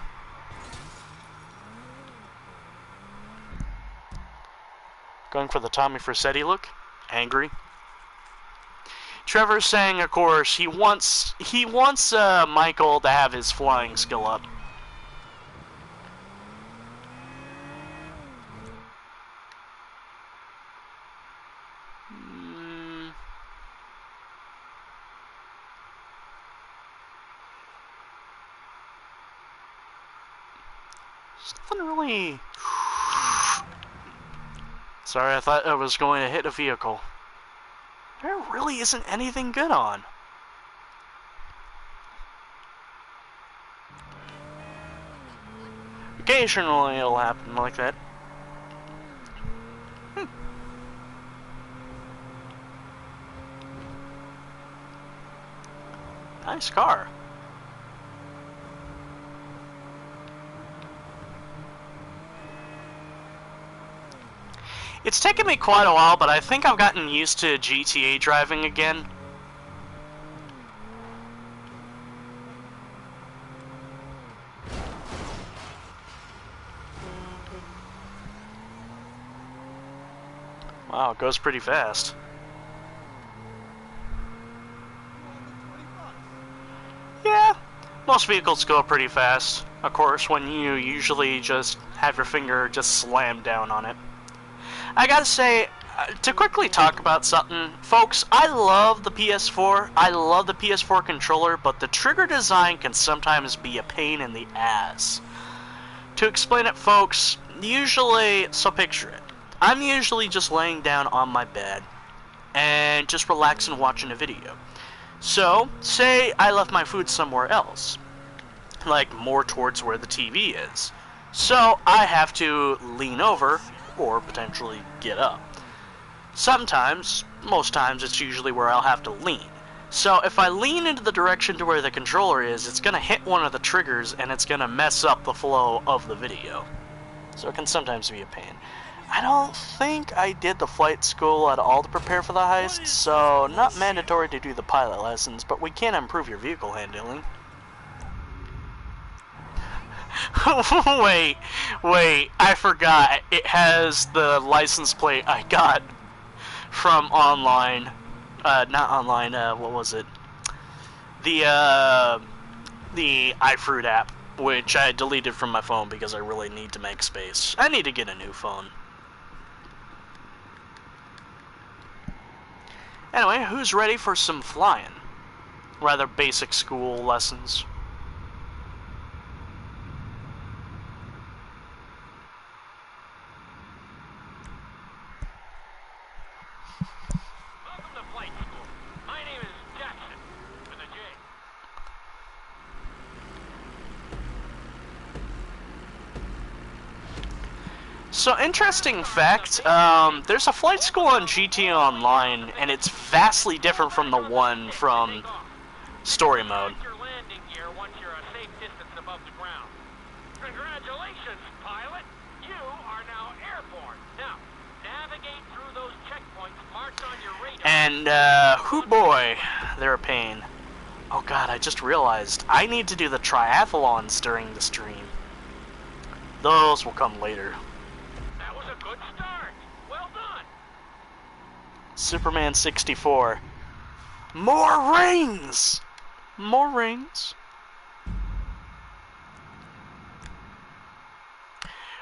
Going for the Tommy Frassetti look. Angry. Trevor's saying, of course, he wants Michael to have his flying skill up. There's nothing really... Sorry, I thought I was going to hit a vehicle. There really isn't anything good on. Occasionally it'll happen like that. Nice car. It's taken me quite a while, but I think I've gotten used to GTA driving again. Wow, it goes pretty fast. Yeah, most vehicles go pretty fast. Of course, when you usually just have your finger just slammed down on it. I gotta say, to quickly talk about something, folks, I love the PS4. I love the PS4 controller, but the trigger design can sometimes be a pain in the ass. To explain it, folks, usually, so picture it. I'm usually just laying down on my bed and just relaxing watching a video. So, say I left my food somewhere else, like more towards where the TV is. So, I have to lean over or potentially get up. Sometimes, most times, it's usually where I'll have to lean. So, if I lean into the direction to where the controller is, it's going to hit one of the triggers and it's going to mess up the flow of the video. So, it can sometimes be a pain. I don't think I did the flight school at all to prepare for the heist, so not mandatory to do the pilot lessons, but we can improve your vehicle handling. wait, I forgot. It has the license plate I got from online. Not online, what was it? The iFruit app, which I deleted from my phone because I really need to make space. I need to get a new phone. Anyway, who's ready for some flying? Rather basic school lessons. Welcome to flight school. My name is Jackson, with a J. So, interesting fact, there's a flight school on GTA Online, and it's vastly different from the one from story mode. Your landing gear once you're a safe distance above the ground. Congratulations, pilot. You are now airborne. Now, navigate through those checkpoints marked on your radar. And, hoo boy, they're a pain. Oh god, I just realized, I need to do the triathlons during the stream. Those will come later. That was a good start. Well done. Superman 64. More rings! More rings.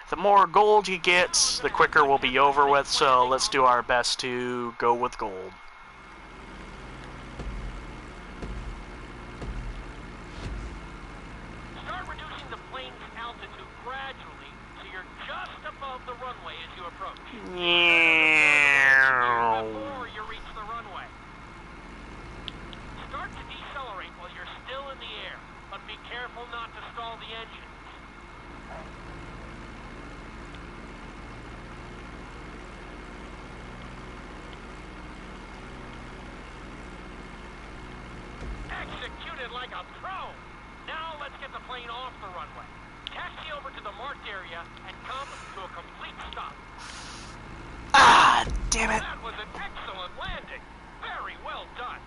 The more gold you get, the quicker we'll be over with, so let's do our best to go with gold. Start reducing the plane's altitude gradually so you're just above the runway as you approach. Before you reach the runway. Start to decelerate while you're still in the air, but be careful not to stall the engines. Executed like a pro! Now let's get the plane off the runway. Taxi over to the marked area and come to a complete stop. Ah, damn it. That was an excellent landing. Very well done.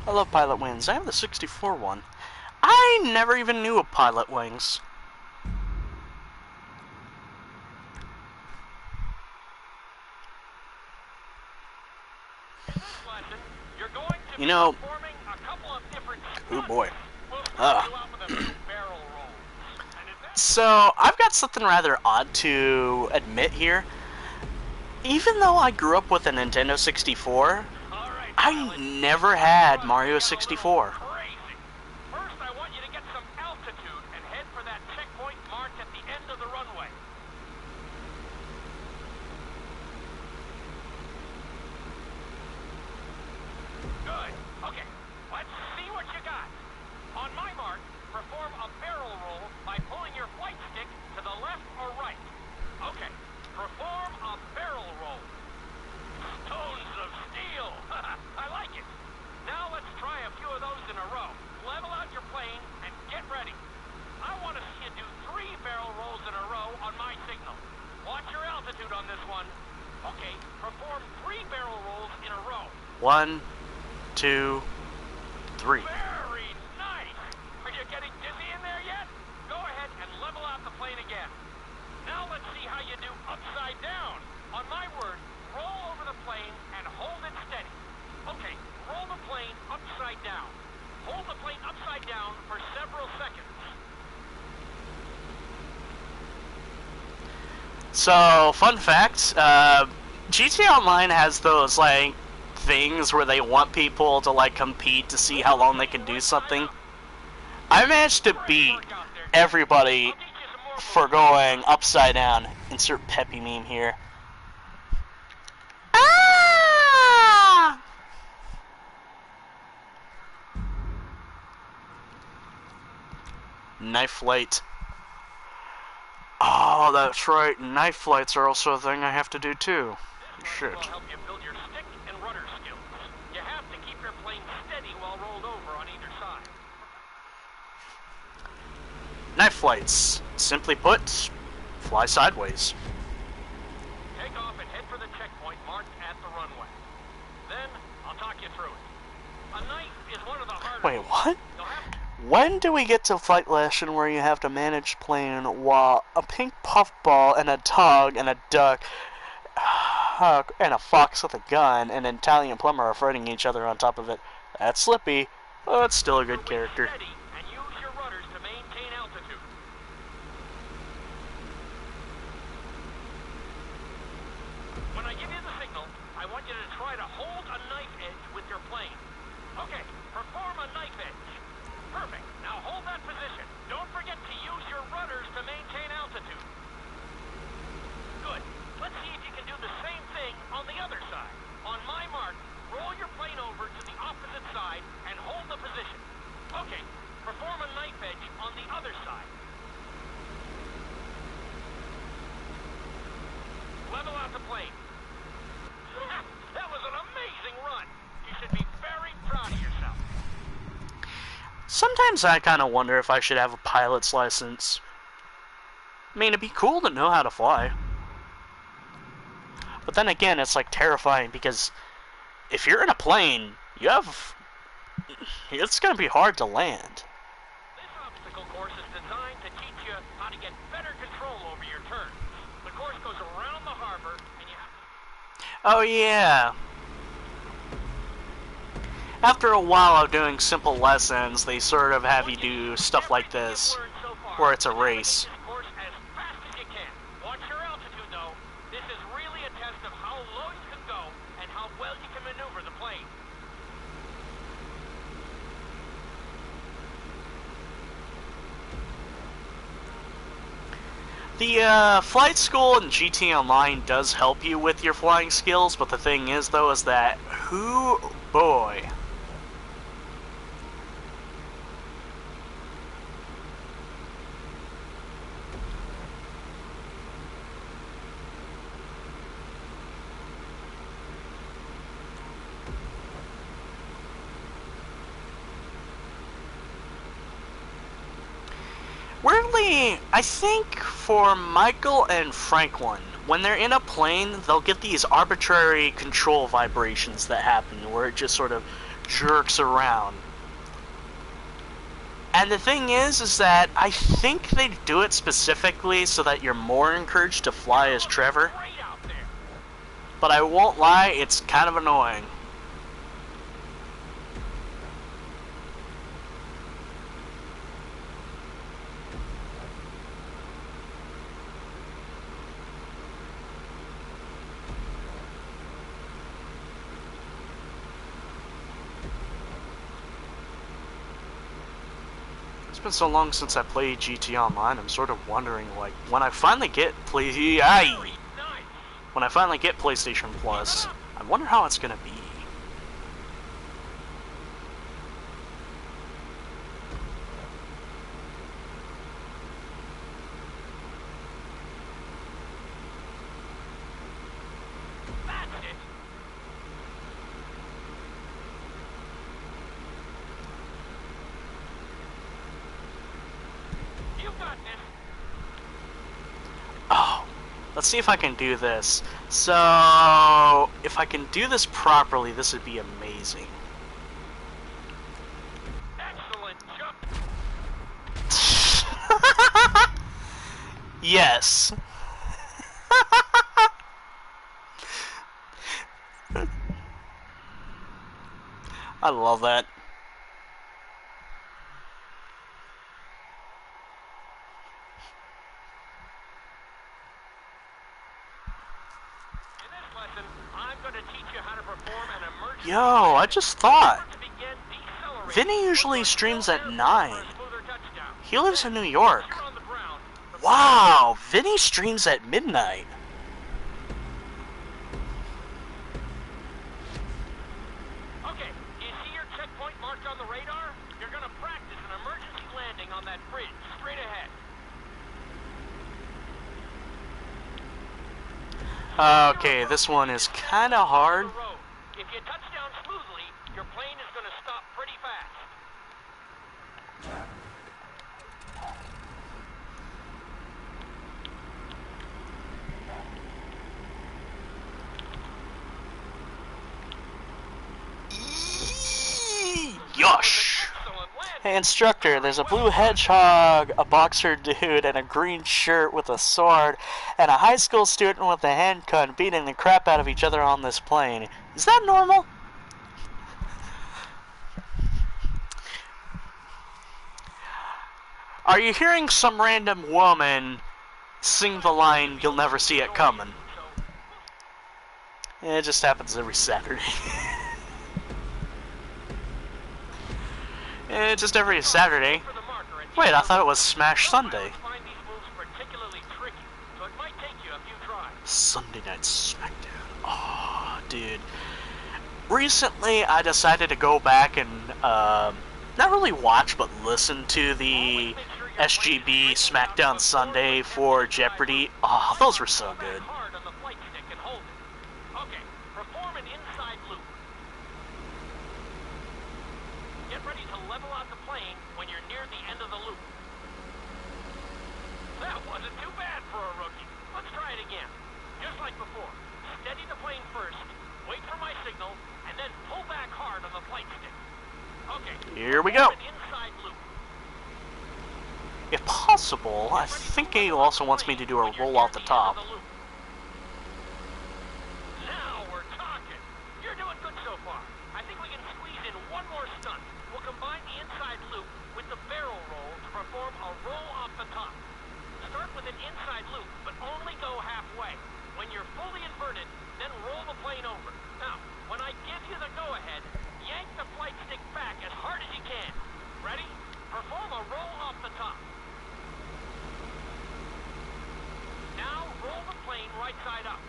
I love Pilot Wings. I have the 64 one. I never even knew of Pilot Wings. In this lesson, you're going to You be know, performing a couple of different oh stunts. boy. We'll start you out with a few barrel rolls. And if that So, I've got something rather odd to admit here. Even though I grew up with a Nintendo 64, all right, I pilot, never had Mario get a little 64. Crazy. First, I want you to get some altitude and head for that checkpoint marked at the end of the runway. Good. Okay, let's see what you got. On my mark, perform a barrel roll by pulling your flight stick to the left or right. Okay, perform a barrel roll. Stones of steel. I like it. Now let's try a few of those in a 1, 2, 3. Very nice! Are you getting dizzy in there yet? Go ahead and level out the plane again. Now let's see how you do upside down. On my word, roll over the plane and hold it steady. Okay, roll the plane upside down. Hold the plane upside down for several seconds. So, fun fact, GTA Online has those, like, things where they want people to, like, compete to see how long they can do something. I managed to beat everybody for going upside down. Insert peppy meme here. Ah! Knife flight. Oh, that's right. Knife flights are also a thing I have to do too. Shit. This will help you build your stick and rudder skills. You have to keep your plane steady while rolled over on either side. Knife flights. Simply put, fly sideways. Take off and head for the checkpoint marked at the runway. Then, I'll talk you through it. A knife is one of the harder... Wait, what? You'll have to... When do we get to flight lesson where you have to manage plane while a pink puffball and a dog and a duck and a fox with a gun and an Italian plumber are fighting each other on top of it? That's Slippy, but it's still a good character. Steady and use your rudders to maintain altitude. When I give you the signal, I want you to try to hold a knife edge with your plane. Okay, perform a knife edge. Perfect. Now hold that position. Don't forget to use your rudders to maintain altitude. Good. Let's see if you can do the same thing on the other side. On my mark, roll your plane over to the opposite side and hold the position. Okay, perform a knife edge on the other side. Level out the plane. That was an amazing run. You should be very proud of yourself. Sometimes I kind of wonder if I should have a pilot's license. I mean, it'd be cool to know how to fly. But then again, it's like terrifying because if you're in a plane, it's going to be hard to land. This obstacle course is designed to teach you how to get better control over your turns. The course goes around the harbor and you have to... Oh yeah. After a while of doing simple lessons, they sort of have you do stuff like this, where it's a race. Course as fast as you can. Watch your altitude though. This is really a test of how low you can go and how well you can maneuver the plane. The flight school in GT Online does help you with your flying skills, but the thing is though is that, boy. Weirdly, I think for Michael and Franklin, when they're in a plane, they'll get these arbitrary control vibrations that happen, where it just sort of jerks around. And the thing is that I think they do it specifically so that you're more encouraged to fly as Trevor. But I won't lie, it's kind of annoying. It's been so long since I played GT Online, I'm sort of wondering, like, when I finally get PlayStation Plus, I wonder how it's gonna be. Oh, let's see if I can do this. So, if I can do this properly, this would be amazing. Excellent jump. Yes. I love that. In this lesson, I'm going to teach you how to perform an emergency. Yo, I just thought. To begin decelerating. Vinny usually streams at 9. For a smoother touchdown. He lives in New York. You're on the ground. Wow, Vinny streams at midnight. Okay, do you see your checkpoint marked on the radar? You're going to practice an emergency landing on that bridge straight ahead. Okay, this one is kind of hard. If you touch down smoothly, your plane is going to stop pretty fast. Yosh! Hey instructor, there's a blue hedgehog, a boxer dude, and a green shirt with a sword, and a high school student with a handgun beating the crap out of each other on this plane. Is that normal? Are you hearing some random woman sing the line, "You'll never see it coming"? It just happens every Saturday. Just every Saturday. Wait, I thought it was Smash Sunday. Sunday Night Smackdown. Oh, dude. Recently, I decided to go back and, not really watch, but listen to the SGB Smackdown Sunday for Jeopardy. Oh, those were so good. Here we go. If possible, I think he also wants me to do a roll off the top. Now we're talking. You're doing good so far. I think we can squeeze in one more stunt. We'll combine the inside loop with the barrel roll to perform a roll off the top. Start with an inside loop, but only go halfway. When you're fully inverted, then roll the plane over. Now, when I give you the go-ahead, yank the flight stick back as hard as you can. Ready? Perform a roll off the top. Now roll the plane right side up.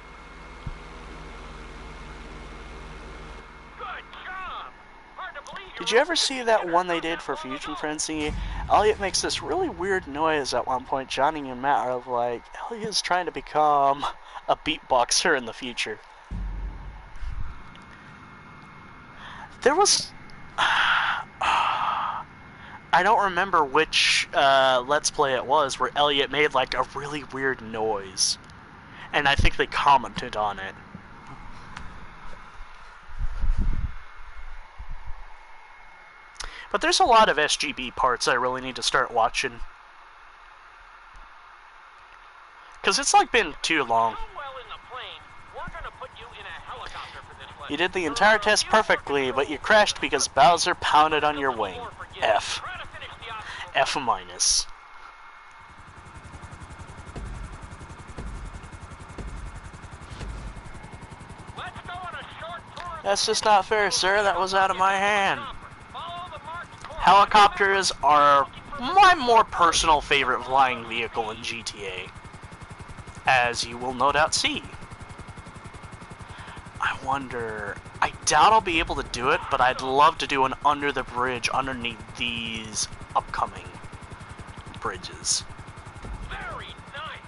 Good job! Hard to believe. Did you ever see that one they did for Fusion Frenzy? Elliot makes this really weird noise at one point. Johnny and Matt are like, Elliot's trying to become a beatboxer in the future. There was... I don't remember which Let's Play it was where Elliot made like a really weird noise. And I think they commented on it. But there's a lot of SGB parts I really need to start watching. Because it's like been too long. You did the entire test perfectly, but you crashed because Bowser pounded on your wing. F. F minus. That's just not fair, sir. That was out of my hand. Helicopters are my more personal favorite flying vehicle in GTA, as you will no doubt see. I wonder... I doubt I'll be able to do it, but I'd love to do an under the bridge underneath these upcoming bridges. Very nice.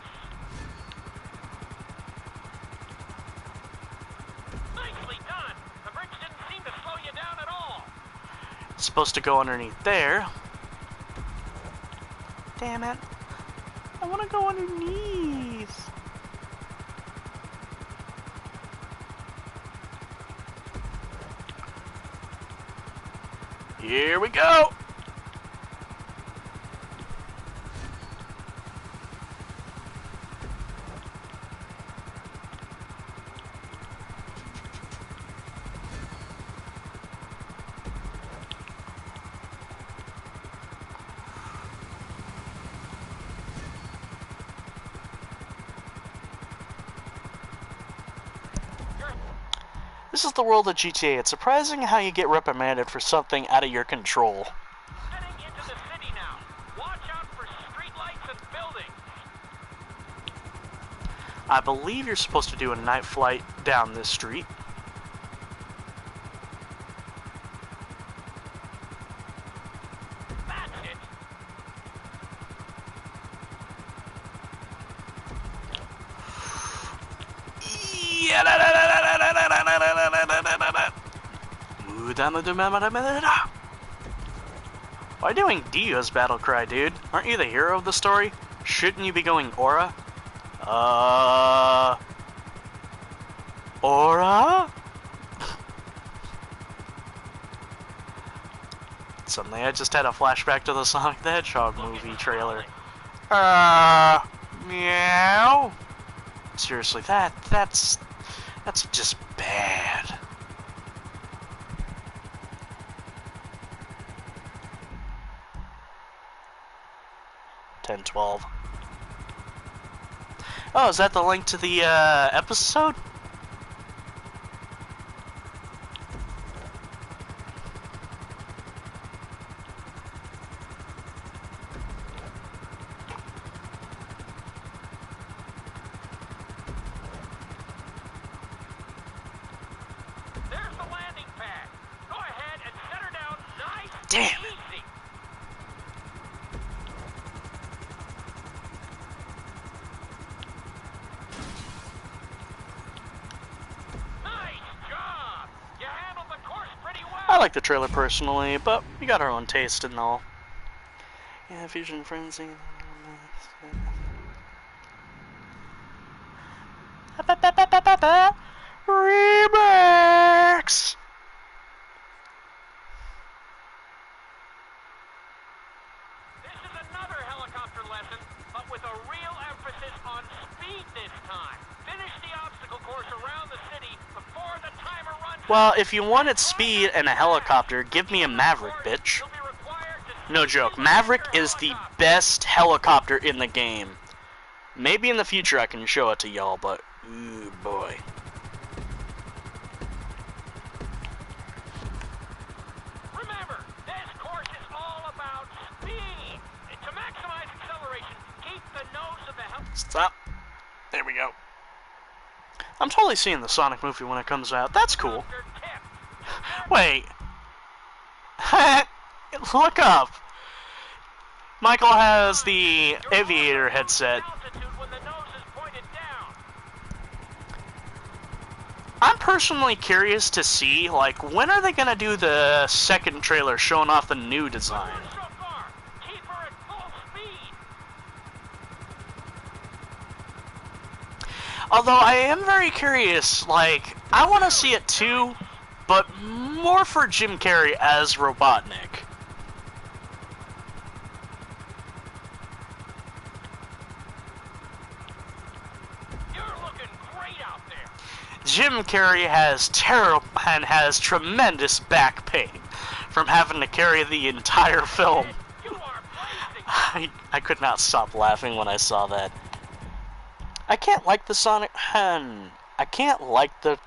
Nicely done. The bridge didn't seem to slow you down at all. It's supposed to go underneath there. Damn it. I want to go underneath. Here we go! This is the world of GTA. It's surprising how you get reprimanded for something out of your control. Heading into the city now. Watch out for streetlights and buildings. I believe you're supposed to do a night flight down this street. That's it. Why are you doing Dio's battle cry, dude? Aren't you the hero of the story? Shouldn't you be going Aura? Aura? Suddenly I just had a flashback to the Sonic the Hedgehog movie trailer. Meow? Seriously, that's just bad. $10.12. Oh, is that the link to the episode? There's the landing pad. Go ahead and set her down nice Damn and it. easy. Nice job. You handled the course pretty well. I like the trailer personally, but we got our own taste and all. Yeah, Fusion Frenzy. Remix! This is another helicopter lesson, but with a real emphasis on speed this time. Finish the obstacle course around the city before the timer runs out. Well, if you wanted speed and a helicopter, give me a Maverick, bitch. You'll be required to No joke, Maverick is the best helicopter in the game. Maybe in the future I can show it to y'all, but ooh boy. Remember, this course is all about speed. And to maximize acceleration, keep the nose of the Stop. There we go. I'm totally seeing the Sonic movie when it comes out. That's cool. tip. Wait. Look up. Michael has the aviator headset. Altitude when the nose is pointed down. I'm personally curious to see, like, when are they gonna do the second trailer showing off the new design? So far, keep her at full speed. Although I am very curious, like, I want to see it too, but more for Jim Carrey as Robotnik. You're looking great out there. Jim Carrey has tremendous back pain from having to carry the entire film. You are blazing. I could not stop laughing when I saw that. I can't like the Sonic. I can't like the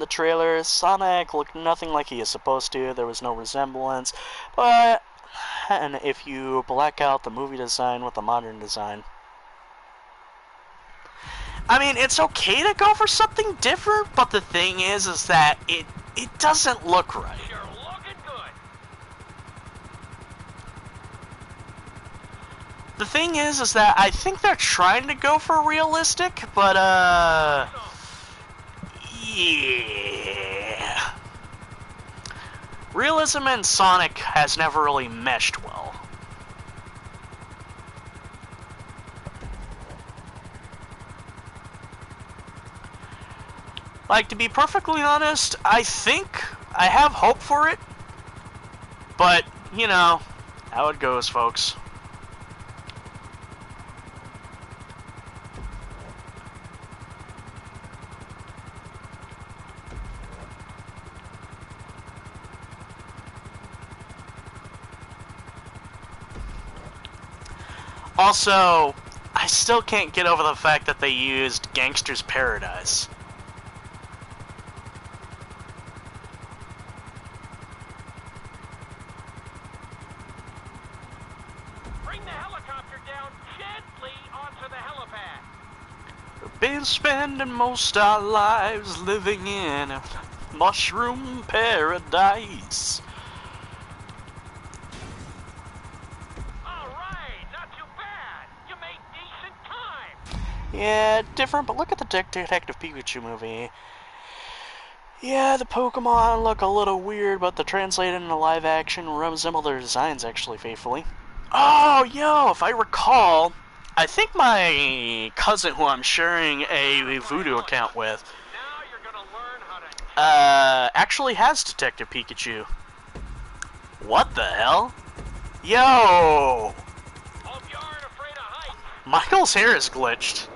trailer. Sonic looked nothing like he is supposed to. There was no resemblance. But if you black out the movie design with the modern design, I mean, it's okay to go for something different. But the thing is that it doesn't look right. You're looking good. The thing is that I think they're trying to go for realistic, but yeah. Realism and Sonic has never really meshed well. Like, to be perfectly honest, I think I have hope for it. But, you know, how it goes, folks. Also, I still can't get over the fact that they used Gangster's Paradise. Bring the helicopter down gently onto the helipad. We've been spending most our lives living in a mushroom paradise. Alright, not too bad. You made decent time. Yeah, different, but look at the Detective Pikachu movie. Yeah, the Pokemon look a little weird, but the translated into live action resemble their designs actually faithfully. Oh, yo, if I recall, I think my cousin who I'm sharing a Voodoo account with Now you're gonna learn how to... actually has Detective Pikachu. What the hell? Yo! Hope you aren't afraid of heights. Michael's hair is glitched.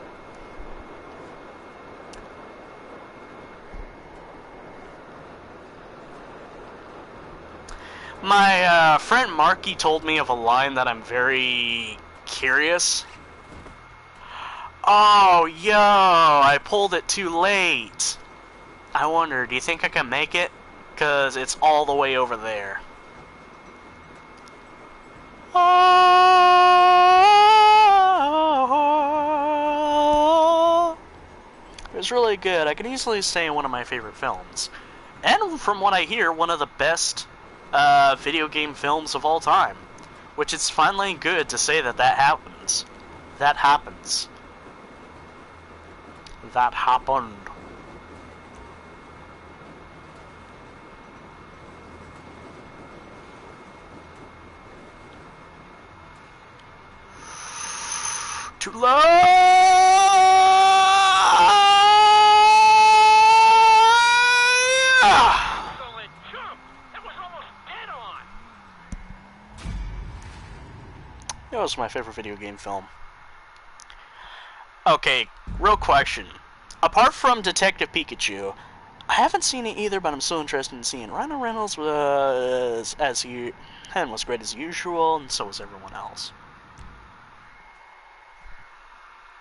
My friend Marky told me of a line that I'm very curious. Oh, yo, I pulled it too late. I wonder, do you think I can make it? 'Cause it's all the way over there. Oh, it was really good. I could easily say one of my favorite films. And from what I hear, one of the best video game films of all time. Which it's finally good to say that that happens. That happens. That happened. Too low! Excellent jump. That was almost dead on. It was my favorite video game film. Okay, real question. Apart from Detective Pikachu, I haven't seen it either, but I'm so interested in seeing it. Ryan Reynolds was was great as usual, and so was everyone else.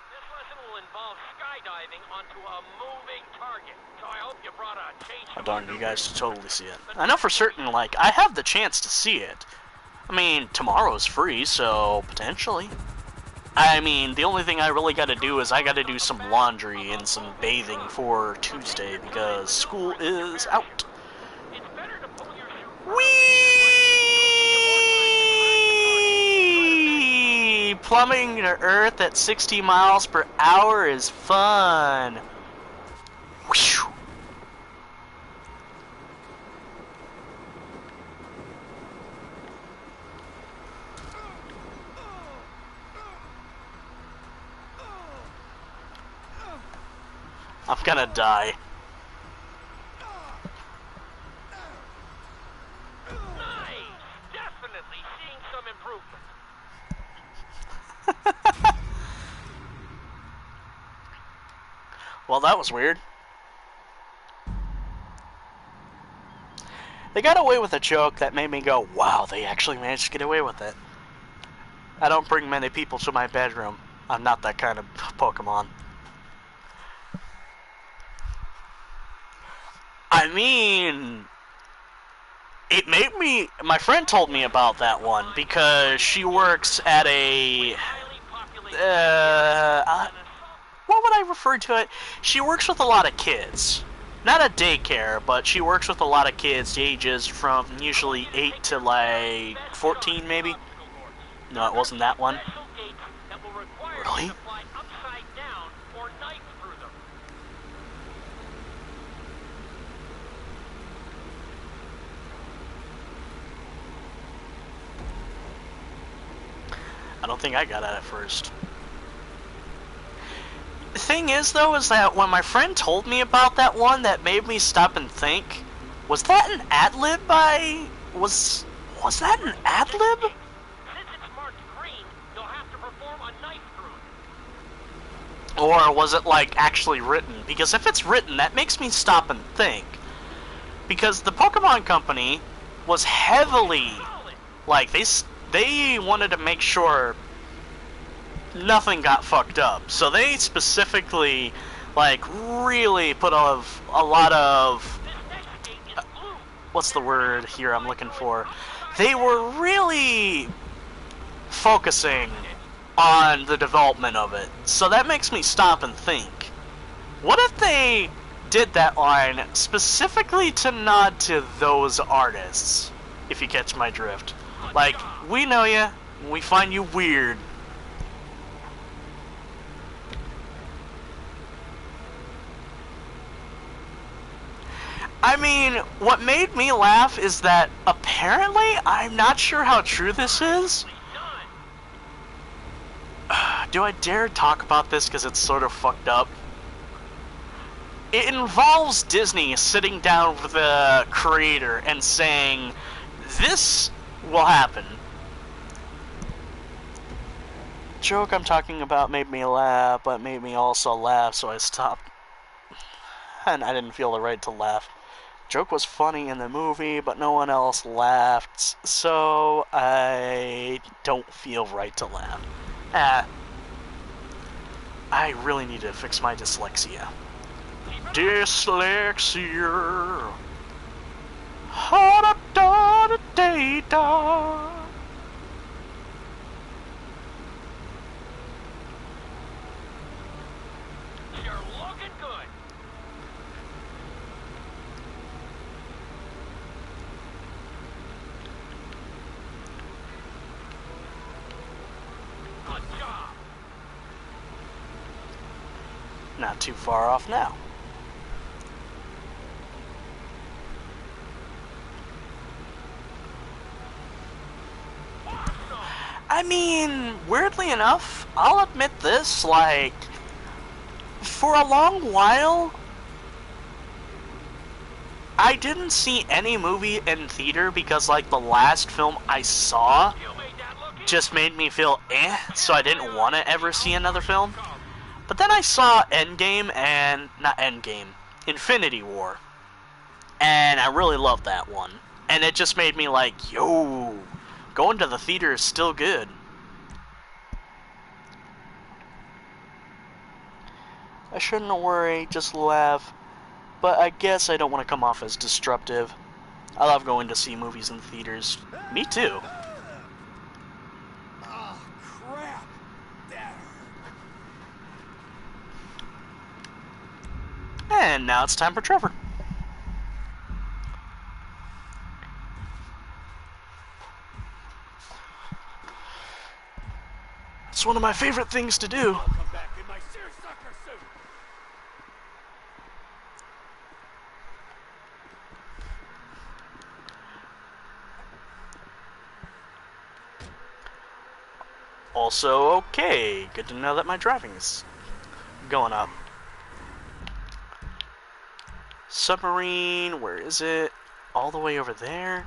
This lesson will involve skydiving onto a moving target. So I hope you brought a change. Oh darn, you guys totally see it. I know for certain, like, I have the chance to see it. I mean, tomorrow's free, so potentially. I mean, the only thing I really gotta do is I gotta do some laundry and some bathing for Tuesday because school is out. It's better to pull your chute. Whee! Plumbing to Earth at 60 miles per hour is fun. Whew. I'm gonna die. Nice! Definitely seeing some improvement. Well, that was weird. They got away with a joke that made me go, wow, they actually managed to get away with it. I don't bring many people to my bedroom. I'm not that kind of Pokemon. I mean, it made me... My friend told me about that one because she works at a... what would I refer to it? She works with a lot of kids. Not a daycare, but she works with a lot of kids ages from usually 8 to like 14 maybe. No, it wasn't that one. Really? I don't think I got it at first. The thing is, though, is that when my friend told me about that one, that made me stop and think, was that an ad-lib by... Was that an ad-lib? Since it's marked green, you'll have to perform a knife through it. Or was it, like, actually written? Because if it's written, that makes me stop and think. Because the Pokemon Company was heavily, like, they wanted to make sure nothing got fucked up. So they specifically, like, really put a lot of, what's the word here I'm looking for? They were really focusing on the development of it. So that makes me stop and think. What if they did that line specifically to nod to those artists? If you catch my drift. Like, we know you, we find you weird. I mean, what made me laugh is that apparently, I'm not sure how true this is. Do I dare talk about this because it's sort of fucked up? It involves Disney sitting down with the creator and saying, this will happen. Joke I'm talking about made me laugh, but made me also laugh, so I stopped. And I didn't feel the right to laugh. Joke was funny in the movie, but no one else laughed, so I don't feel right to laugh. I really need to fix my dyslexia. Dyslexia. Ha-da-da-da-da-da. You're looking good. Good job. Not too far off now. I mean, weirdly enough, I'll admit this, like, for a long while, I didn't see any movie in theater because, like, the last film I saw just made me feel so I didn't want to ever see another film. But then I saw Infinity War, and I really loved that one. And it just made me like, yo, going to the theater is still good. I shouldn't worry, just laugh. But I guess I don't want to come off as disruptive. I love going to see movies in theaters. Me too. Oh, crap. That hurt. And now it's time for Trevor. It's one of my favorite things to do. I'll come back in my seersucker suit. Also, okay. Good to know that my driving's going up. Submarine, where is it? All the way over there?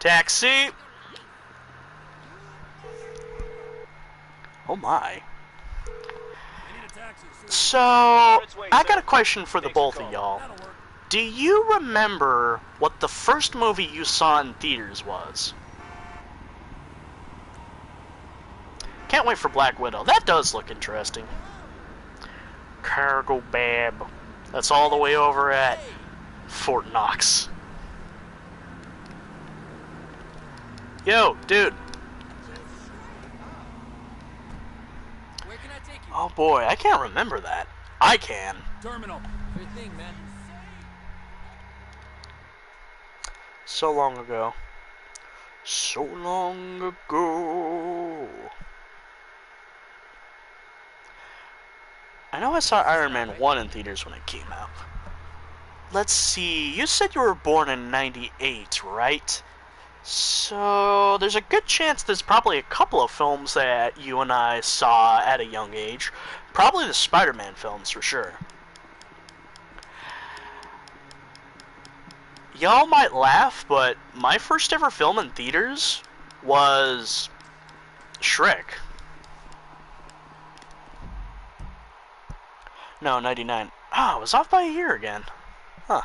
Taxi! Oh my. So, I got a question for the both of y'all. Do you remember what the first movie you saw in theaters was? Can't wait for Black Widow. That does look interesting. Cargo Bab. That's all the way over at Fort Knox. Yo, dude. Where can I take you? Oh boy, I can't remember that. I can. Terminal. Sure thing, man. So long ago. So long ago. I know I saw Iron Man 1 in theaters when it came out. Let's see, you said you were born in '98, right? So, there's a good chance there's probably a couple of films that you and I saw at a young age. Probably the Spider-Man films, for sure. Y'all might laugh, but my first ever film in theaters was Shrek. No, 99. Ah, I was off by a year again. Huh.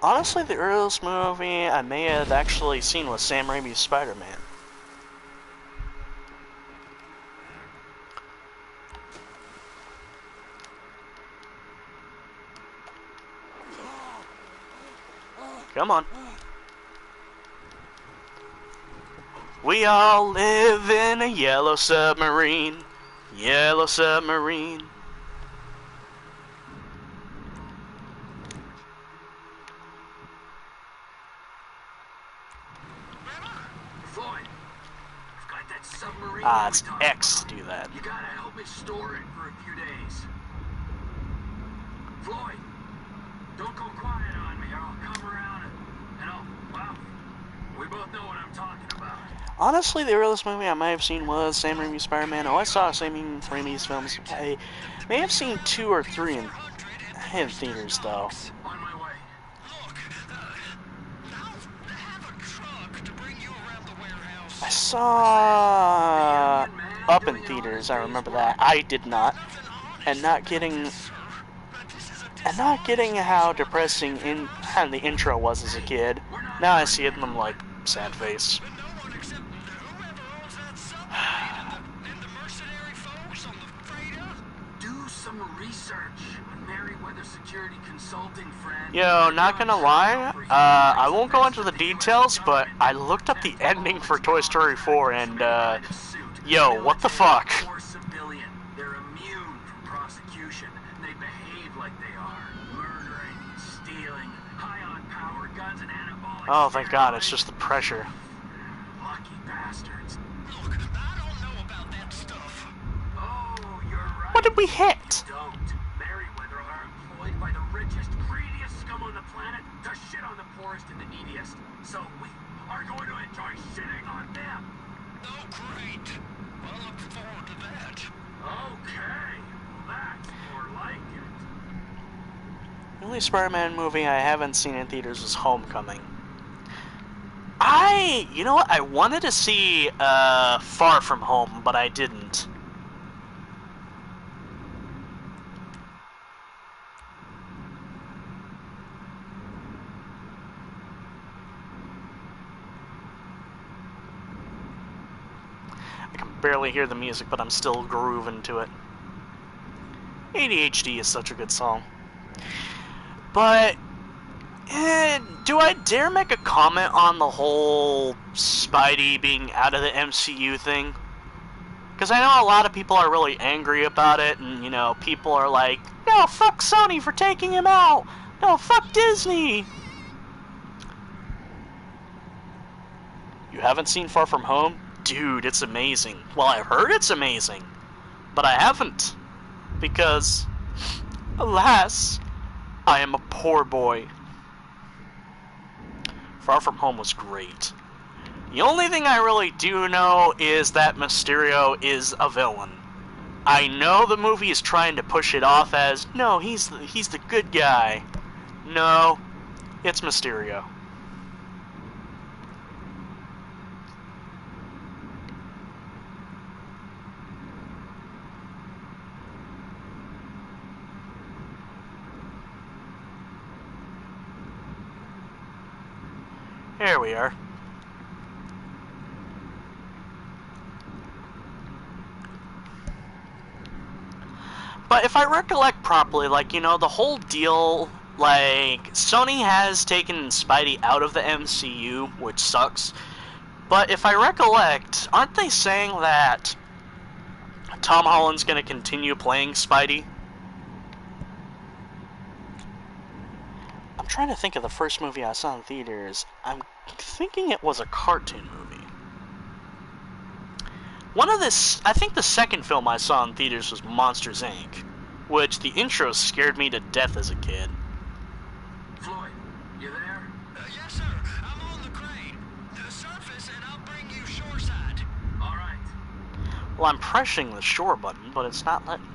Honestly, the earliest movie I may have actually seen was Sam Raimi's Spider-Man. Come on. We all live in a yellow submarine. Yellow submarine. Floyd, I've got that submarine. Ah, it's X to do that. You gotta help me store it for a few days. Floyd, don't go quiet on me or I'll come around and well, we both know what I'm talking about. Honestly, the earliest movie I might have seen was Sam Raimi's Spider-Man. Oh, I saw Sam Raimi's films. I may have seen 2 or 3 in theaters, though. On my way. I saw Up in theaters. I remember that. I did not, and not getting how depressing the intro was as a kid. Now I see it and I'm like, sad face. Do some research on Merryweather Security Consulting, friend. Yo, not gonna lie, I won't go into the details, but I looked up the ending for Toy Story 4 and, yo, what the fuck? They're immune from prosecution. They behave like they are. Murdering, stealing, high on power, guns and anabolic. Oh, thank God, it's just the pressure. Lucky bastards. Look, I don't know about that stuff. Oh, you're right. What did we hit? Don't. Merryweather are employed by the richest, greediest scum on the planet to shit on the poorest and the neediest. So we are going to enjoy shitting on them. Oh, great. Well, look forward to that. Okay. That's more like it. The only Spider-Man movie I haven't seen in theaters was Homecoming. You know what? I wanted to see Far From Home, but I didn't. I can barely hear the music, but I'm still grooving to it. ADHD is such a good song. But do I dare make a comment on the whole Spidey being out of the MCU thing? Because I know a lot of people are really angry about it, and, you know, people are like, no, fuck Sony for taking him out! No, fuck Disney! You haven't seen Far From Home? Dude, it's amazing. Well, I've heard it's amazing, but I haven't. Because, alas, I am a poor boy. Far From Home was great. The only thing I really do know is that Mysterio is a villain. I know the movie is trying to push it off as, no, he's the good guy. No, it's Mysterio. There we are. But if I recollect properly, like, you know, the whole deal, like, Sony has taken Spidey out of the MCU, which sucks. But if I recollect, aren't they saying that Tom Holland's going to continue playing Spidey? I'm trying to think of the first movie I saw in theaters. I'm thinking it was a cartoon movie. I think the second film I saw in theaters was Monsters, Inc., which the intro scared me to death as a kid. Floyd, you there? Yes, sir. I'm on the crane. Surface, and I'll bring you shoreside. All right. Well, I'm pressing the shore button, but it's not letting me.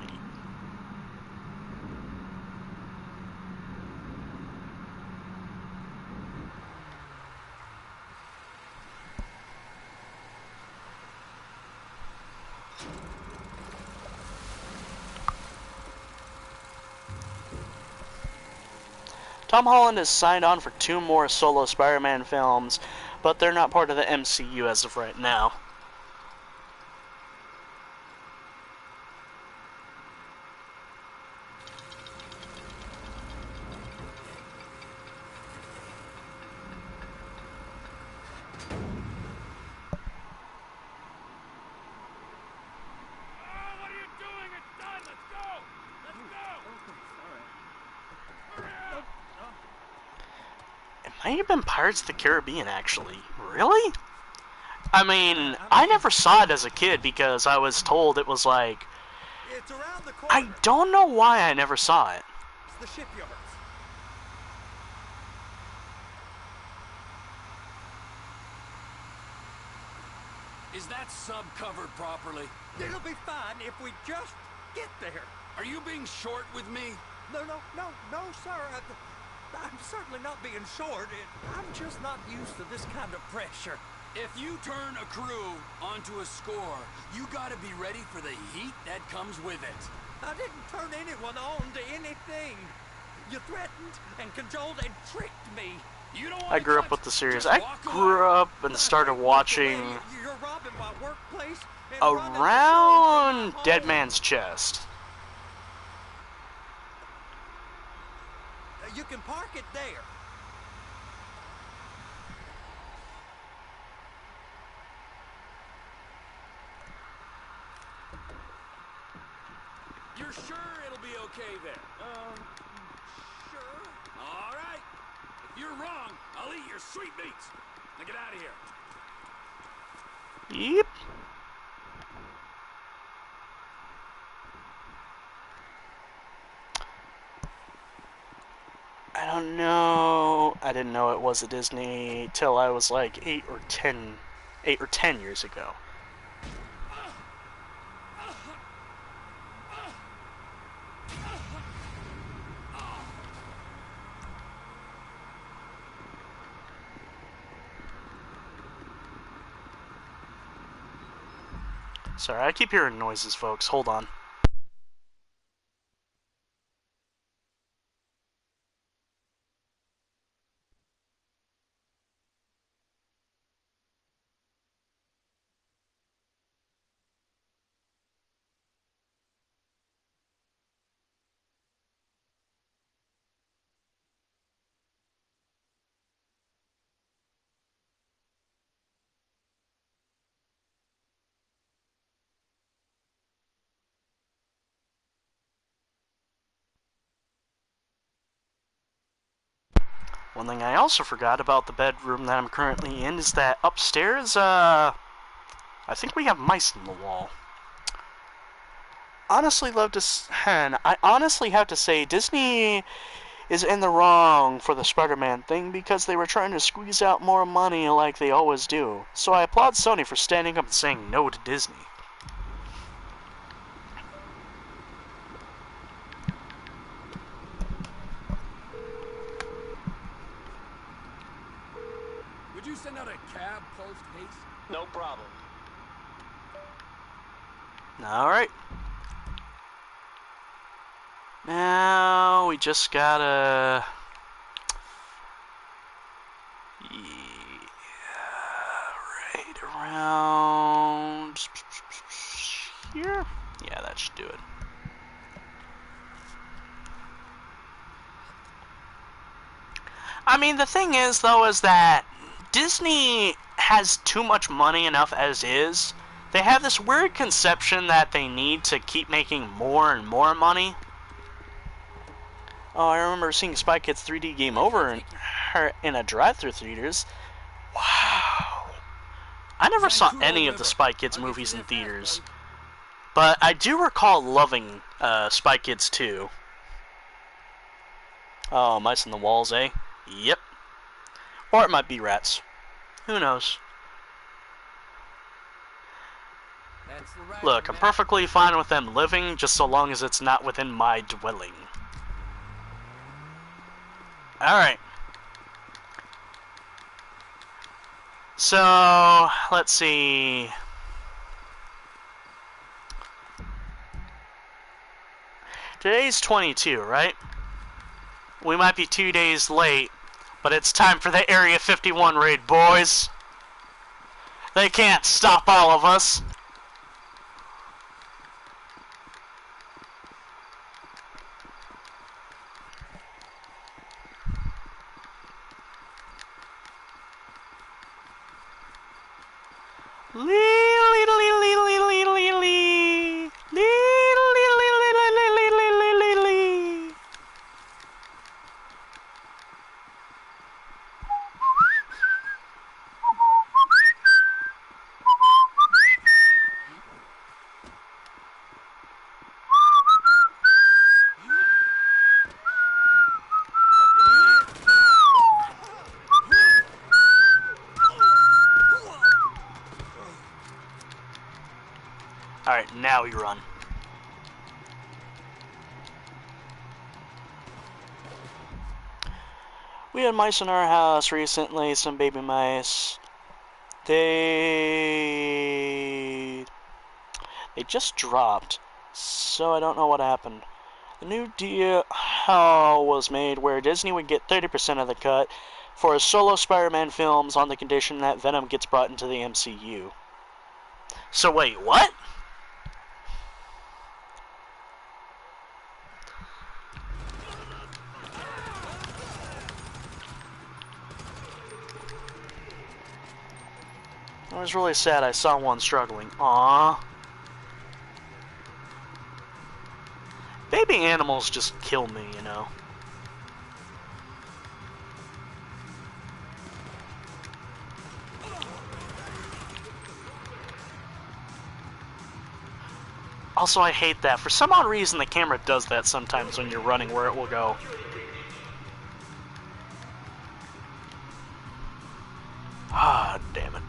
Tom Holland has signed on for 2 more solo Spider-Man films, but they're not part of the MCU as of right now. What are you doing? It's done. Let's go. Let's go. It might have been Pirates of the Caribbean, actually. Really? I mean, I never saw it as a kid because I was told it was like... It's around the corner. I don't know why I never saw it. It's the shipyards. Is that sub covered properly? It'll be fine if we just get there. Are you being short with me? No, sir. I'm certainly not being short. I'm just not used to this kind of pressure. If you turn a crew onto a score, you gotta be ready for the heat that comes with it. I didn't turn anyone on to anything. You threatened and cajoled and tricked me. You don't I grew up with the series. I grew up and started watching You're robbing my workplace and running the show around from my Dead home. Man's Chest. You can park it there. You're sure it'll be okay there? Sure. All right. If you're wrong, I'll eat your sweetmeats. Now get out of here. Yep. I don't know. I didn't know it was a Disney till I was like 8 or 10 years ago. Sorry, I keep hearing noises, folks. Hold on. One thing I also forgot about the bedroom that I'm currently in is that upstairs, I think we have mice in the wall. Honestly, I honestly have to say Disney is in the wrong for the Spider-Man thing because they were trying to squeeze out more money like they always do. So I applaud Sony for standing up and saying no to Disney. Would you send out a cab post-haste? No problem. Alright. Now we just gotta... right around here? Yeah, that should do it. I mean, the thing is, though, is that Disney has too much money enough as is. They have this weird conception that they need to keep making more and more money. Oh, I remember seeing Spy Kids 3D Game Over in a drive-thru theaters. Wow. I never saw any of the Spy Kids movies in theaters. But I do recall loving Spy Kids 2. Oh, mice on the walls, eh? Yep. Or it might be rats. Who knows? Look, I'm perfectly fine with them living, just so long as it's not within my dwelling. Alright. So, let's see. Today's 22, right? We might be 2 days late, but it's time for the Area 51 raid, boys. They can't stop all of us. Alright, now we run. We had mice in our house recently, some baby mice. They just dropped, so I don't know what happened. The new deal was made where Disney would get 30% of the cut for his solo Spider-Man films on the condition that Venom gets brought into the MCU. So wait, what? I was really sad I saw one struggling. Aww. Baby animals just kill me, you know. Also, I hate that. For some odd reason, the camera does that sometimes when you're running, where it will go. Ah, damn it.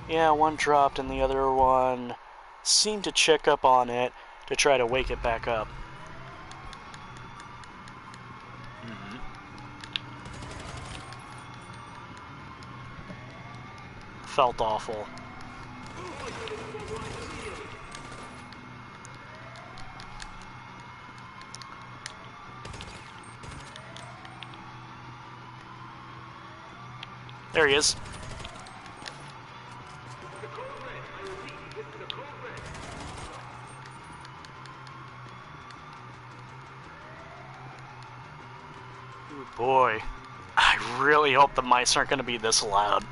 Yeah, one dropped and the other one seemed to check up on it to try to wake it back up. Felt awful. There he is. Ooh, boy. I really hope the mice aren't going to be this loud.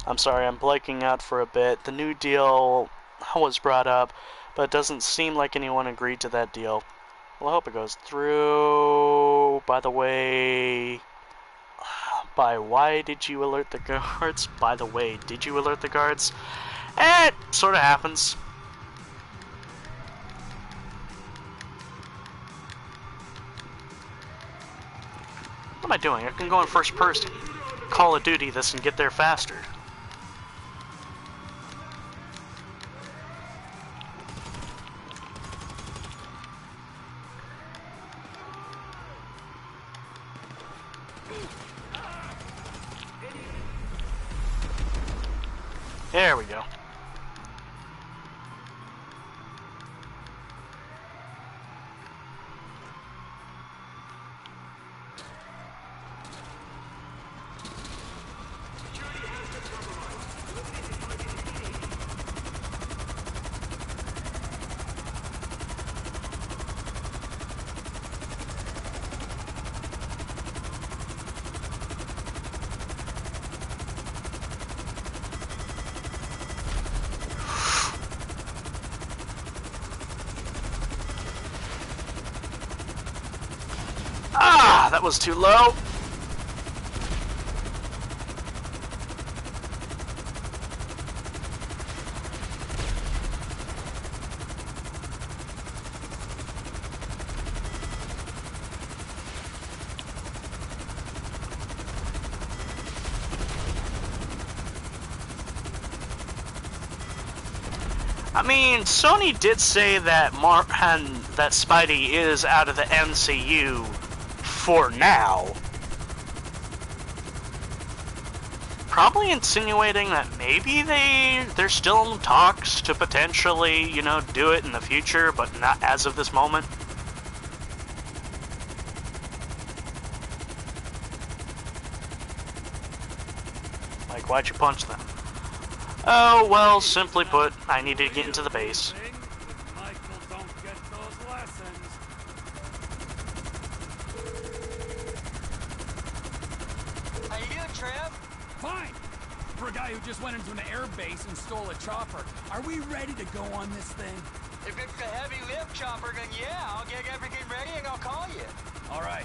I'm sorry, I'm blanking out for a bit. The new deal was brought up, but it doesn't seem like anyone agreed to that deal. Well, I hope it goes through. By the way... why did you alert the guards? By the way, did you alert the guards? It sort of happens. What am I doing? I can go in first person. Call of Duty this and get there faster. There we go. that was too low. I mean, Sony did say that that Spidey is out of the MCU for now. Probably insinuating that maybe they're still in talks to potentially, you know, do it in the future, but not as of this moment. Like, why'd you punch them? Oh, well, simply put, I needed to get into the base. Michael don't get those lessons. How you doing, Trev? Fine. For a guy who just went into an air base and stole a chopper, are we ready to go on this thing? If it's a heavy lift chopper, then yeah, I'll get everything ready and I'll call you. All right.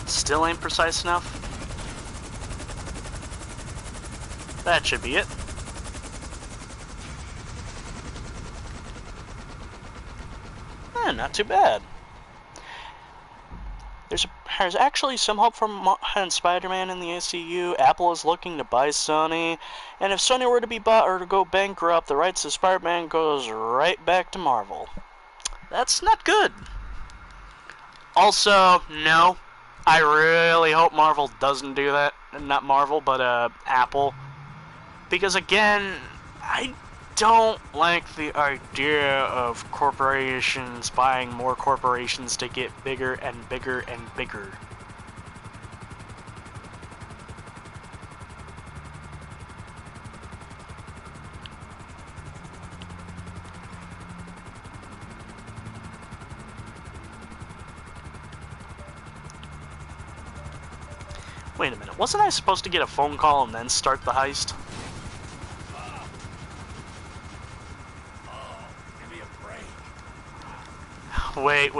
Still ain't precise enough? That should be it. Not too bad. There's actually some hope for Spider-Man in the ACU. Apple is looking to buy Sony, and if Sony were to be bought or to go bankrupt, the rights to Spider-Man goes right back to Marvel. That's not good. Also, no, I really hope Marvel doesn't do that. Not Marvel, but Apple. Because again, I don't like the idea of corporations buying more corporations to get bigger and bigger and bigger. Wait a minute, wasn't I supposed to get a phone call and then start the heist? Wait.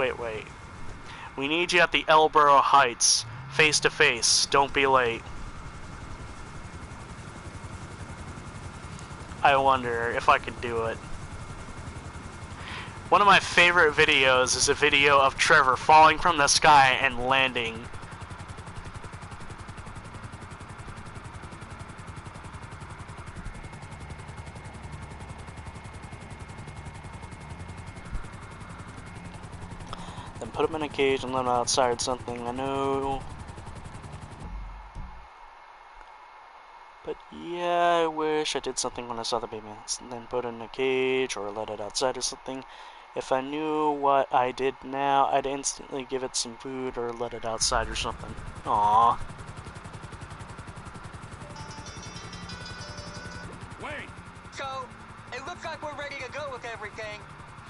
We need you at the Elborough Heights, face to face. Don't be late. I wonder if I could do it. One of my favorite videos is a video of Trevor falling from the sky and landing. Put him in a cage and let him outside something, I know. But yeah, I wish I did something when I saw the baby. And then put it in a cage or let it outside or something. If I knew what I did now, I'd instantly give it some food or let it outside or something. Aww. Wait! So, it looks like we're ready to go with everything.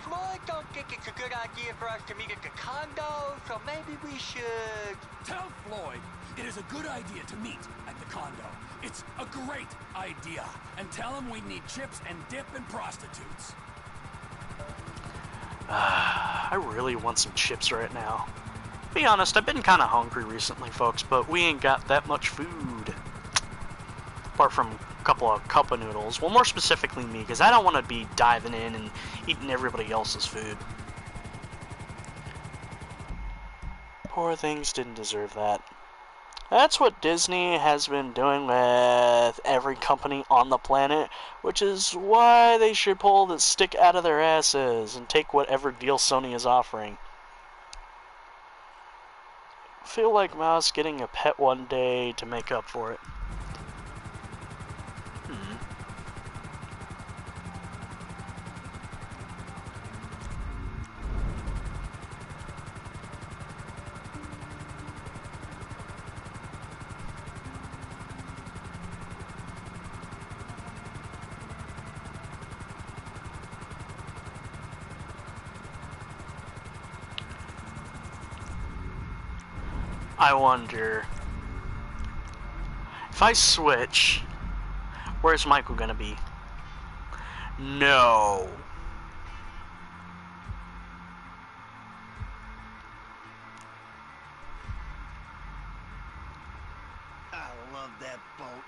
Floyd don't think it's a good idea for us to meet at the condo, so maybe we should... Tell Floyd it is a good idea to meet at the condo. It's a great idea. And tell him we need chips and dip and prostitutes. I really want some chips right now. Be honest, I've been kind of hungry recently, folks, but we ain't got that much food. Apart from a couple of cup of noodles. Well, more specifically me, because I don't want to be diving in and eating everybody else's food. Poor things didn't deserve that. That's what Disney has been doing with every company on the planet, which is why they should pull the stick out of their asses and take whatever deal Sony is offering. I feel like Mouse getting a pet one day to make up for it. I wonder if I switch, where's Michael gonna be? No. I love that boat.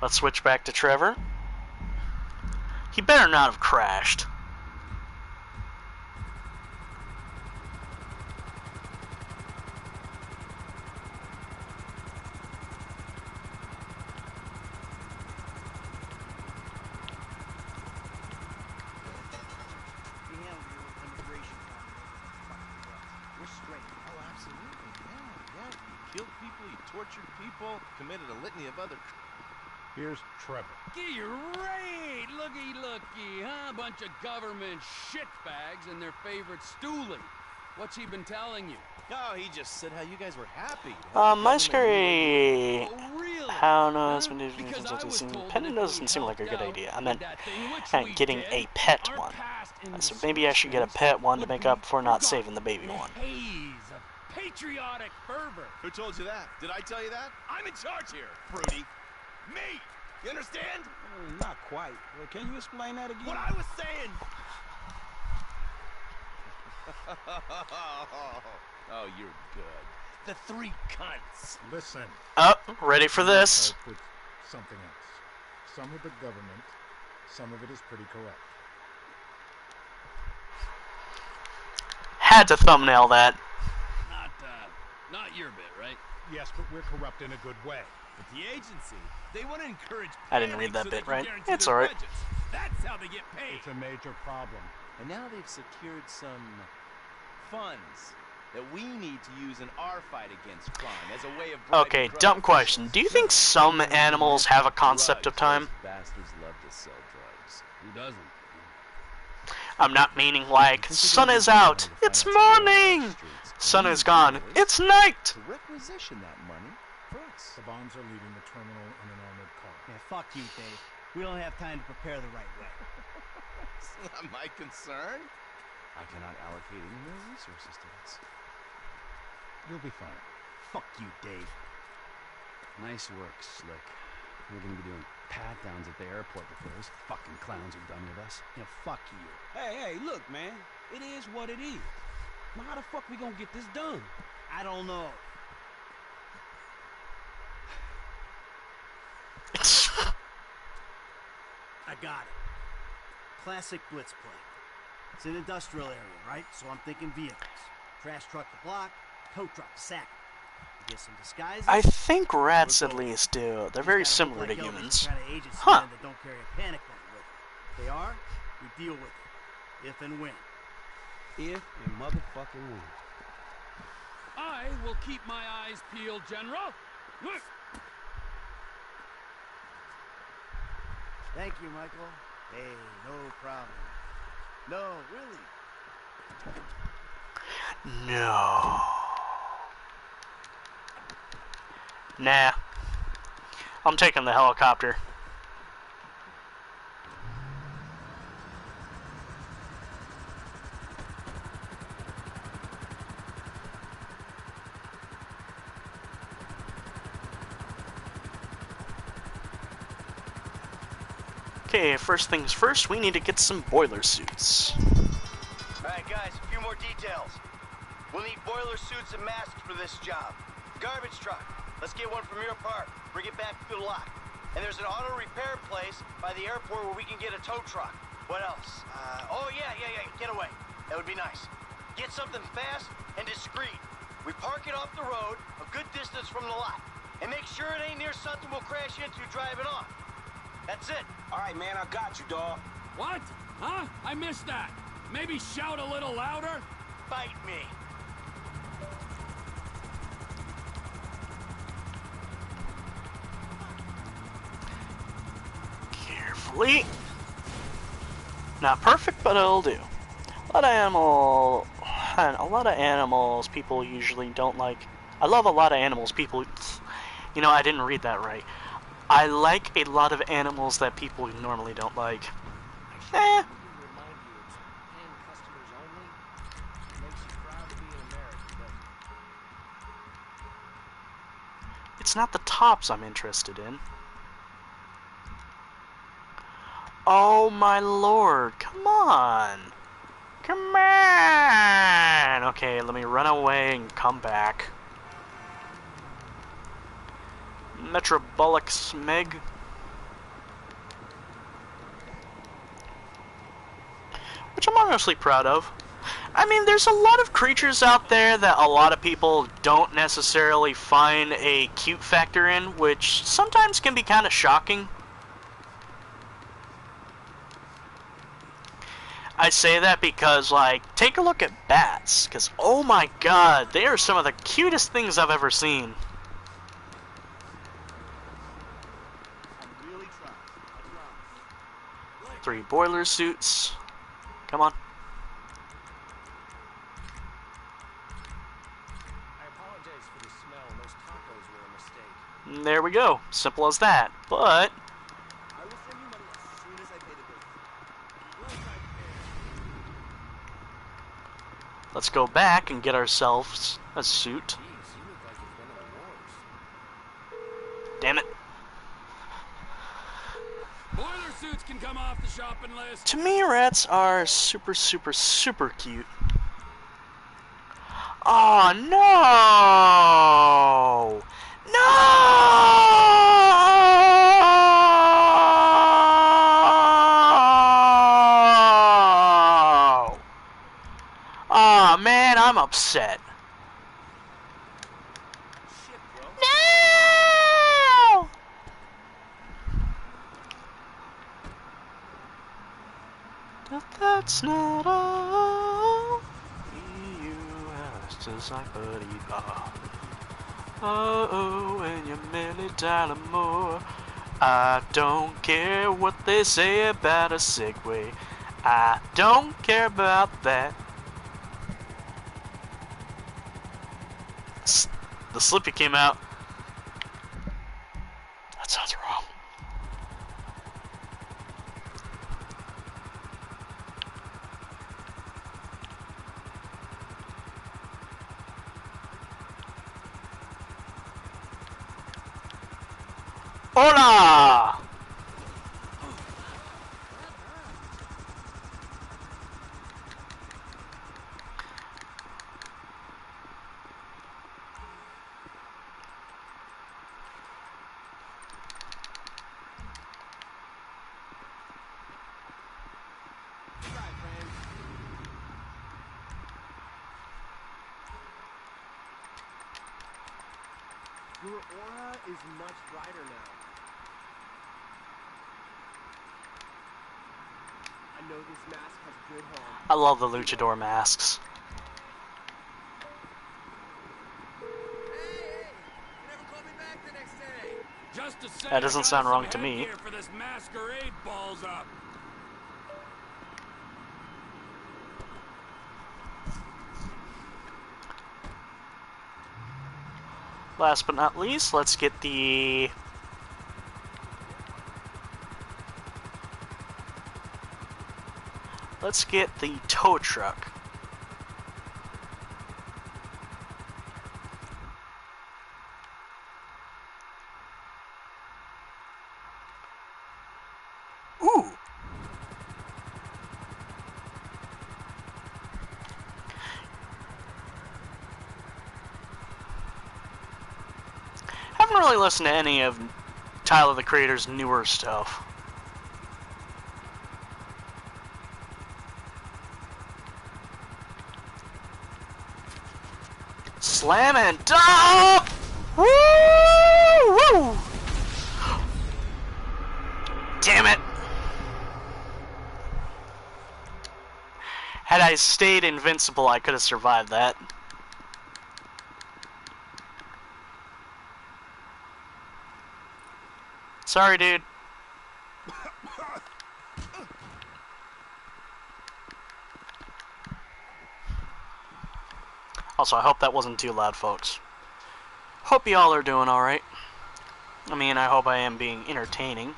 Let's switch back to Trevor. He better not have crashed. Killed people, you tortured people, committed a litany of other... Here's Trevor. Great! Looky, huh? Bunch of government shitbags and their favorite stoolie. What's he been telling you? Oh, he just said how you guys were happy. My scary... Oh, really? How no, Huh? it's been Because I was told Penny that if doesn't we seem like a good helped idea. I out meant with that thing, which we getting did, a pet our one. past So maybe I should get a pet one to make up for not forgotten. saving the baby one. Haze of patriotic fervor. Who told you that? Did I tell you that? I'm in charge here, Fruity. Me! You understand? Not quite. Well, can you explain that again? What I was saying! Oh, you're good. The three cunts. Listen. Up, ready for this. With something else. Some of the government, some of it is pretty corrupt. Had to thumbnail that. Not your bit, right? Yes, but we're corrupt in a good way. But the agency, they want to encourage I didn't read panic that so bit, they can right? guarantee It's their alright. budgets. That's how they get paid. It's a major problem. And now they've secured some funds that we need to use in our fight against crime as a way of bribing Okay, drug dumb officials. question. Do you think some animals have a concept of time? Those bastards love to sell drugs. Who doesn't? I'm not meaning like, sun is out, it's morning! Sun is gone, it's night! To requisition that money for us. The bonds are leaving the terminal in an armored car. Yeah, fuck you, Dave. We don't have time to prepare the right way. It's not my concern. I cannot allocate any more resources to this. You'll be fine. Fuck you, Dave. Nice work, Slick. We're gonna be doing pat-downs at the airport before those fucking clowns are done with us. Yeah, fuck you. Hey, look, man. It is what it is. Now, how the fuck we gonna get this done? I don't know. I got it. Classic blitz play. It's an industrial area, right? So I'm thinking vehicles. Trash truck to block, tow truck to sack. You get some disguises. I think rats at least do. They're very similar to humans. Huh. That don't carry a panic button with them. If they are, we deal with it. If and when. If and motherfucking when. I will keep my eyes peeled, General. Look. Thank you, Michael. Hey, no problem. No, really. No. Nah. I'm taking the helicopter. Okay, first things first, we need to get some boiler suits. Alright, guys, a few more details. We'll need boiler suits and masks for this job. Garbage truck. Let's get one from your park. Bring it back through the lot. And there's an auto repair place by the airport where we can get a tow truck. What else? Oh, yeah. Get away. That would be nice. Get something fast and discreet. We park it off the road, a good distance from the lot. And make sure it ain't near something we'll crash into driving on. That's it. All right, man, I got you, dawg. What? Huh? I missed that. Maybe shout a little louder? Fight me. Carefully. Not perfect, but it'll do. A lot of animals people usually don't like. I love a lot of animals people... You know, I didn't read that right. I like a lot of animals that people normally don't like. Eh. It's not the tops I'm interested in. Oh my lord, come on! Come on! Okay, let me run away and come back. Metrobolic Smeg. Which I'm honestly proud of. I mean, there's a lot of creatures out there that a lot of people don't necessarily find a cute factor in, which sometimes can be kind of shocking. I say that because, like, take a look at bats, because, oh my god, they are some of the cutest things I've ever seen. I'm really trying. I promise. 3 boiler suits. Come on. I apologize for the smell. Those tacos were a mistake. There we go. Simple as that. But I will send you money as soon as I pay the bill. let's go back and get ourselves a suit. Jeez, you look like you've been to the wars. Damn it. Boiler suits can come off the shopping list. To me, rats are super, super, super cute. Oh no! No! Oh man, I'm upset. Shit, bro. No! But that's not all. You asked us like buddy bar. Oh, and you $1 million more. I don't care what they say about a Segway. I don't care about that. The Slippy came out. That sounds wrong. Hola! Your aura is much brighter now. I know this mask has good home. I love the luchador masks. Just to say, That doesn't I got sound some wrong to me. headgear for this masquerade balls up. Last but not least, let's get the tow truck. Ooh. Haven't really listened to any of Tyler the Creator's newer stuff. Slam and dump! Woo! Woo! Damn it! Had I stayed invincible, I could have survived that. Sorry, dude. Also, I hope that wasn't too loud, folks. Hope y'all are doing alright. I mean, I hope I am being entertaining.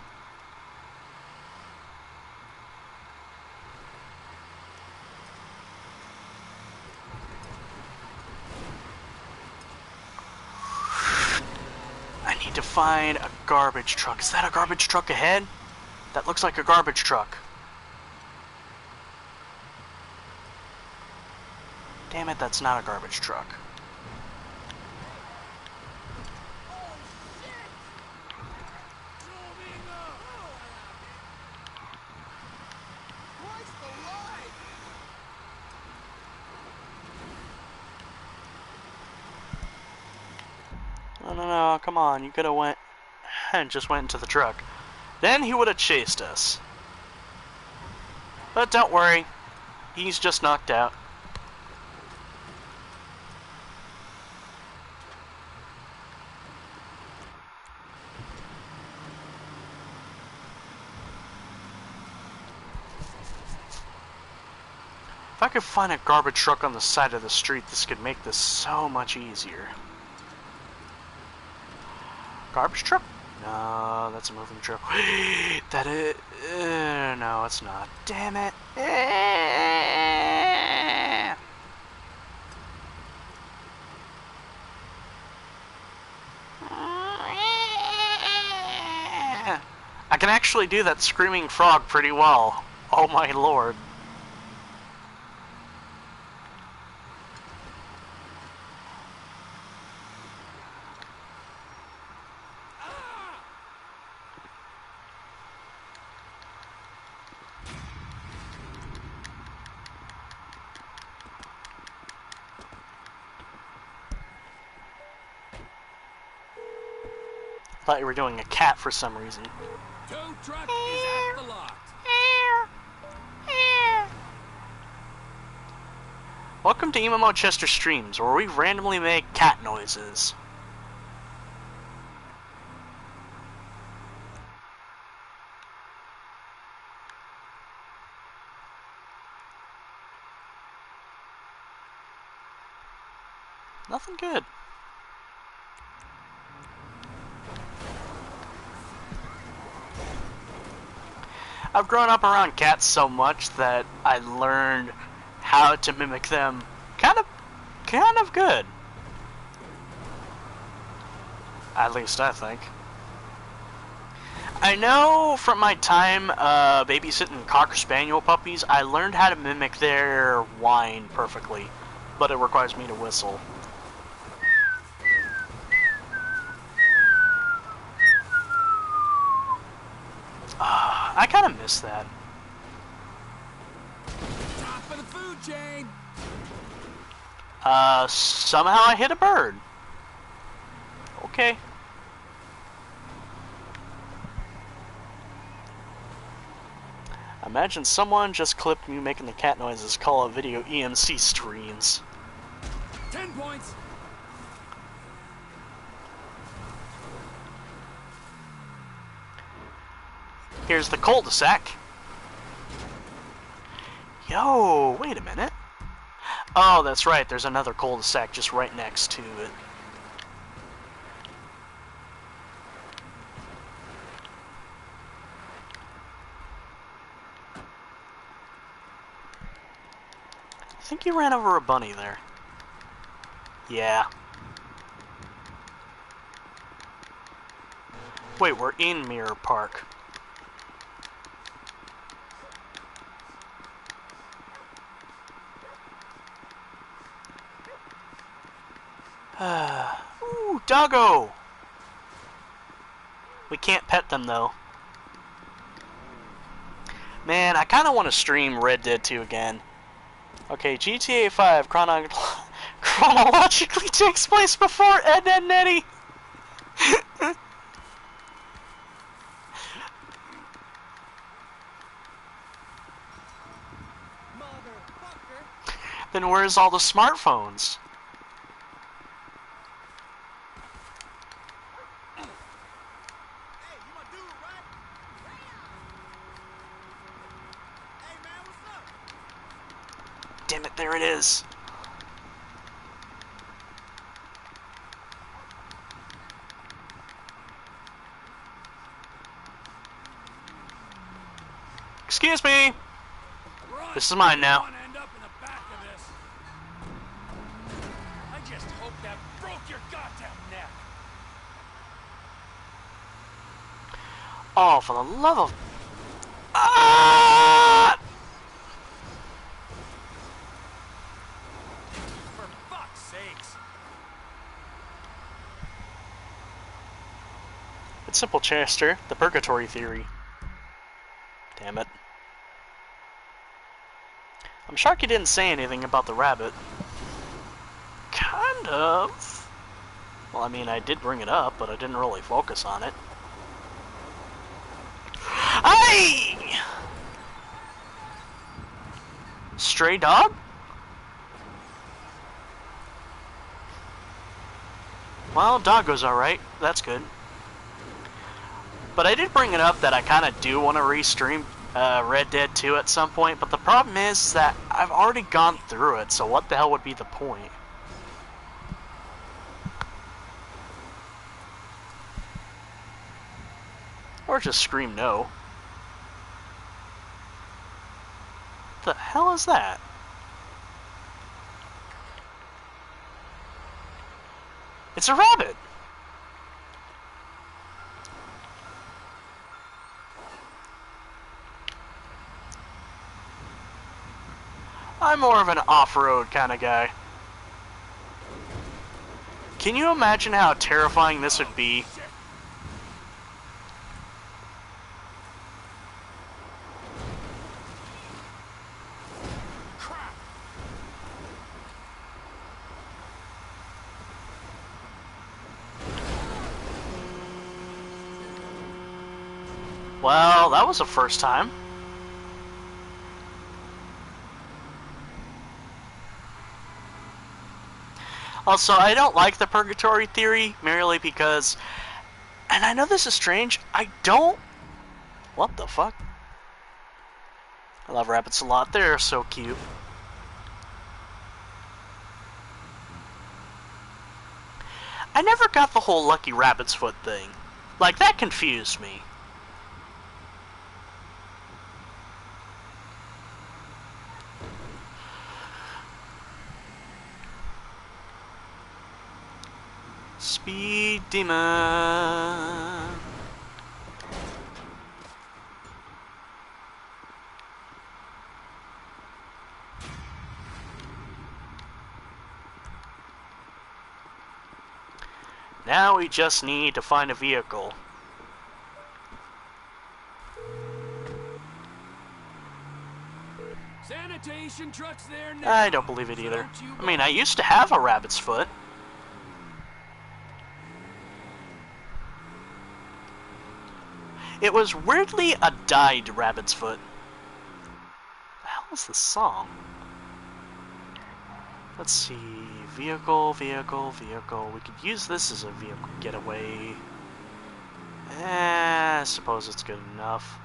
I need to find a garbage truck. Is that a garbage truck ahead? That looks like a garbage truck. Damn it, that's not a garbage truck. No, come on, you could have went and just went into the truck. Then he would have chased us. But don't worry, he's just knocked out. If I could find a garbage truck on the side of the street, this could make this so much easier. Garbage truck? No, that's a moving truck. That is... no, it's not. Damn it. I can actually do that screaming frog pretty well. Oh my lord. Thought you were doing a cat for some reason. Tow truck is at the lot. Welcome to emomodechester Streams, where we randomly make cat noises. Nothing good. I've grown up around cats so much that I learned how to mimic them kind of good. At least I think. I know from my time babysitting Cocker Spaniel puppies, I learned how to mimic their whine perfectly, but it requires me to whistle. I kind of miss that. Top of the food chain. Somehow I hit a bird. Okay. Imagine someone just clipped me making the cat noises Call of Video EMC streams. 10 points. Here's the cul-de-sac. Yo, wait a minute. Oh, that's right, there's another cul-de-sac just right next to it. I think you ran over a bunny there. Yeah. Wait, we're in Mirror Park. Ooh, doggo! We can't pet them, though. Man, I kind of want to stream Red Dead 2 again. Okay, GTA 5 chronologically takes place before Ed, Edd n Eddy. Then where's all the smartphones? Damn it, there it is. Excuse me. This is mine now. I just hope that broke your goddamn neck. Oh, for the love of... Ah! For fuck's sakes. It's simple, Chester. The purgatory theory. Damn it. I'm shocked you didn't say anything about the rabbit. Kind of. Well, I mean, I did bring it up, but I didn't really focus on it. Aye! Stray dog? Well, doggo's alright. That's good. But I did bring it up that I kind of do want to restream Red Dead 2 at some point, but the problem is that I've already gone through it, so what the hell would be the point? Or just scream no. What the hell is that? It's a rabbit! I'm more of an off-road kind of guy. Can you imagine how terrifying this would be? Well, that was a first time. Also, I don't like the purgatory theory merely because, and I know this is strange, I don't... What the fuck? I love rabbits a lot. They're so cute. I never got the whole lucky rabbit's foot thing. Like, that confused me. Speed demon. Now we just need to find a vehicle. Sanitation truck's there now. I don't believe it either. I mean, I used to have a rabbit's foot. It was weirdly a dyed rabbit's foot. What the hell is this song? Let's see. Vehicle, vehicle, vehicle. We could use this as a vehicle getaway. I suppose it's good enough.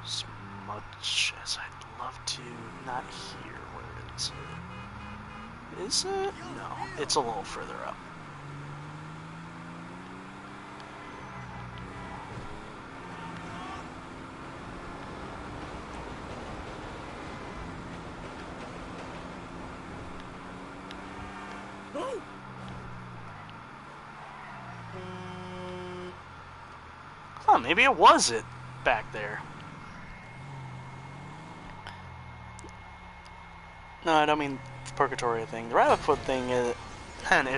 As much as I'd love to. Not here. Where is it? Is it? No. It's a little further up. Huh, maybe it was it back there. No, I don't mean the purgatory thing. The rabbit foot thing is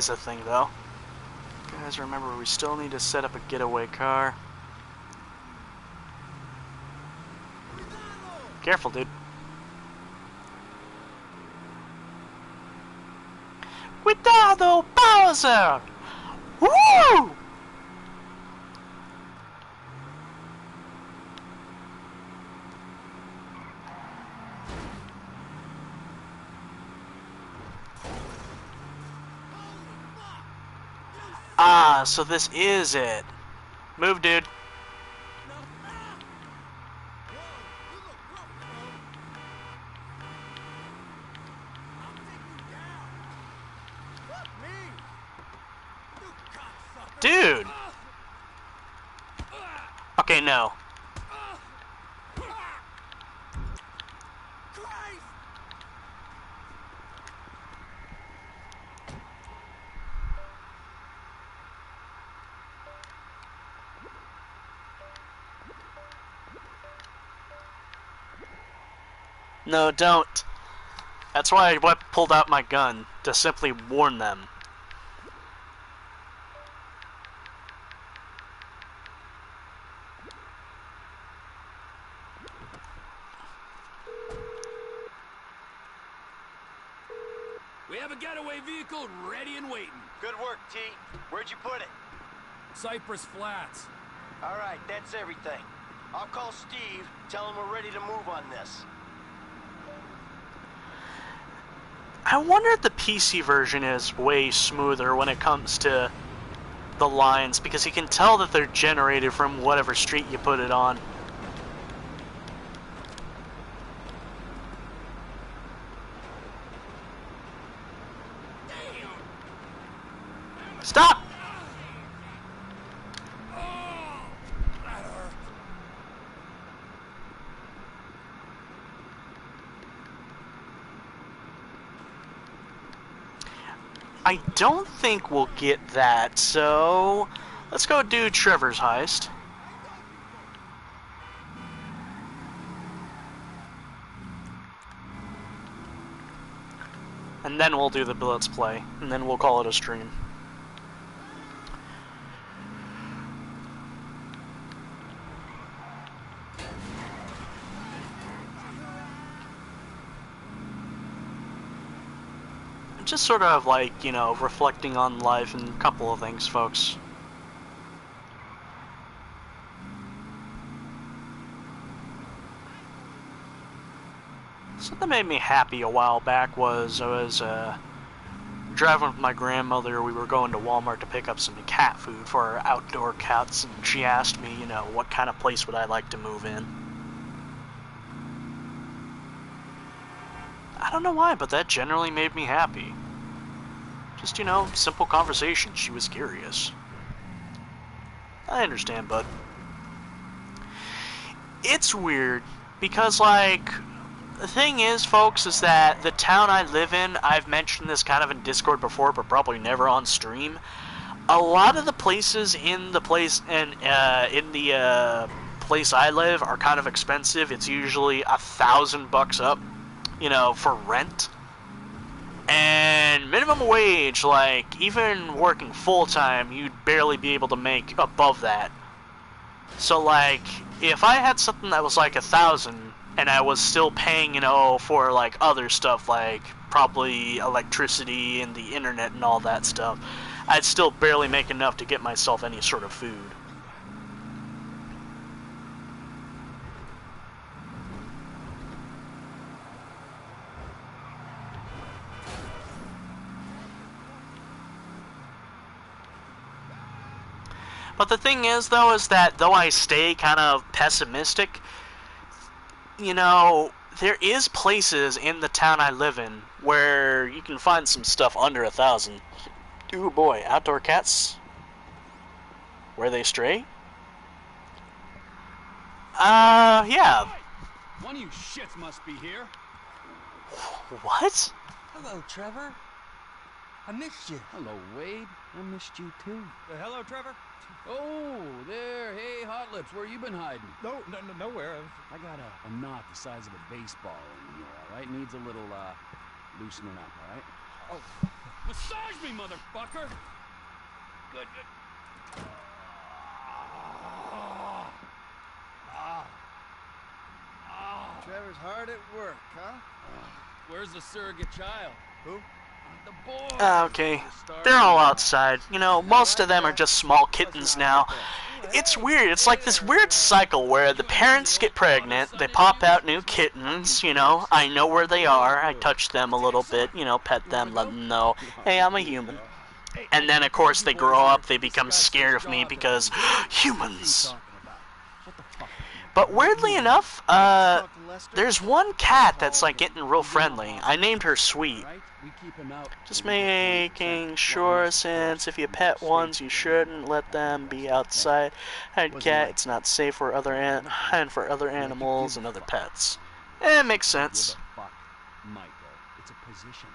a thing, though. Guys, remember, we still need to set up a getaway car. Careful, dude. Cuidado, Bowser! Woo! Ah, so this is it. Move, dude. Dude! Okay, no. No, don't. That's why I pulled out my gun, to simply warn them. We have a getaway vehicle ready and waiting. Good work, T. Where'd you put it? Cypress Flats. All right, that's everything. I'll call Steve, tell him we're ready to move on this. I wonder if the PC version is way smoother when it comes to the lines, because you can tell that they're generated from whatever street you put it on. Stop! I don't think we'll get that, so let's go do Trevor's heist. And then we'll do the Let's Play, and then we'll call it a stream. Just sort of like, you know, reflecting on life and a couple of things, folks. Something that made me happy a while back was I was driving with my grandmother. We were going to Walmart to pick up some cat food for our outdoor cats, and she asked me, you know, what kind of place would I like to move in. I don't know why, but that generally made me happy. Just, you know, simple conversation. She was curious. I understand, bud. It's weird, because, like, the thing is, folks, is that the town I live in, I've mentioned this kind of in Discord before, but probably never on stream. A lot of the places in the place, and in the place I live are kind of expensive. It's usually $1,000 up, you know, for rent. And minimum wage, like, even working full-time, you'd barely be able to make above that. So, like, if I had something that was like 1,000, and I was still paying, you know, for, like, other stuff, like, probably electricity and the internet and all that stuff, I'd still barely make enough to get myself any sort of food. But the thing is, though, is that though I stay kind of pessimistic, you know, there is places in the town I live in where you can find some stuff under 1,000. Ooh boy, outdoor cats? Where they stray? Yeah. One of you shits must be here. What? Hello, Trevor. I missed you. Hello, Wade. I missed you too. Hello, Trevor. Oh, there. Hey, Hot Lips, where you been hiding? Nowhere. I got a knot the size of a baseball in here, all right? Needs a little, loosening up, all right? Oh, massage me, motherfucker! Good. Trevor's hard at work, huh? Where's the surrogate child? Who? The boy! Okay, they're all outside. You know, most of them are just small kittens now. It's weird. It's like this weird cycle where the parents get pregnant, they pop out new kittens, you know, I know where they are, I touch them a little bit, you know, pet them, let them know, hey, I'm a human. And then, of course, they grow up, they become scared of me because humans. But weirdly enough, there's one cat that's like getting real friendly. I named her Sweet. Just making sure, since if you pet ones, you shouldn't let them be outside. Hide cat, it's not safe for other animals and other pets. It makes sense. Michael, it's a position,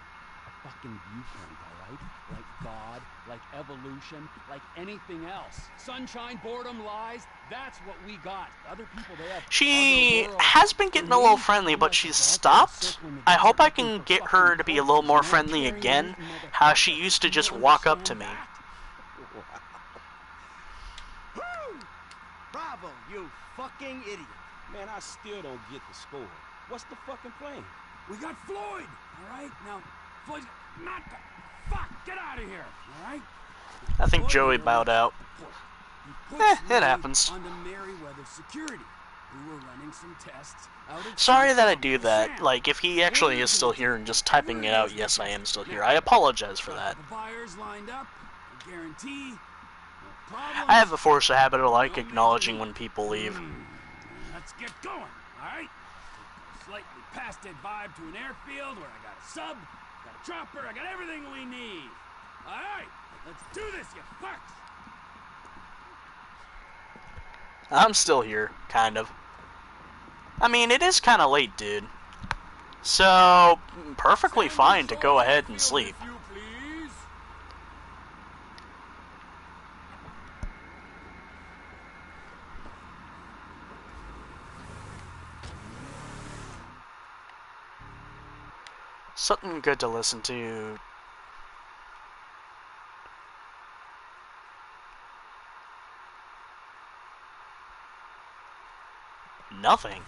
a fucking viewpoint, all right? Like God, like evolution, like anything else. Sunshine, boredom, lies, that's what we got. Other people, they have She other worlds. has been getting a little friendly, I'm but like she's a dog stopped. circling the I desert hope I looking can for get fucking her to be a little corpses, more you know? friendly Carrying again, meat and how she motherfucker. used to You just walk up to understand me. that? Woo! Bravo, you fucking idiot. Man, I still don't get the score. What's the fucking plan? We got Floyd, all right? Now, Floyd's not the... Fuck, get out of here, all right? I think Floyd Joey here bowed out. he puts It Ray happens. onto Merryweather Security, who were running some tests out at Sorry that I Uncle do that. Sam. Like, if he actually is still here and just typing it out, yes, I am still here. I apologize for that. The buyers lined up, I guarantee. No problems. I have the force of habit of, like, acknowledging when people leave. Let's get going, all right? Slightly past that vibe to an airfield where I got a sub, got a chopper, I got everything we need. All right, let's do this, you fucks. I'm still here, kind of. I mean, it is kind of late, dude. So, perfectly fine to go ahead and sleep. If you please. Something good to listen to. Nothing.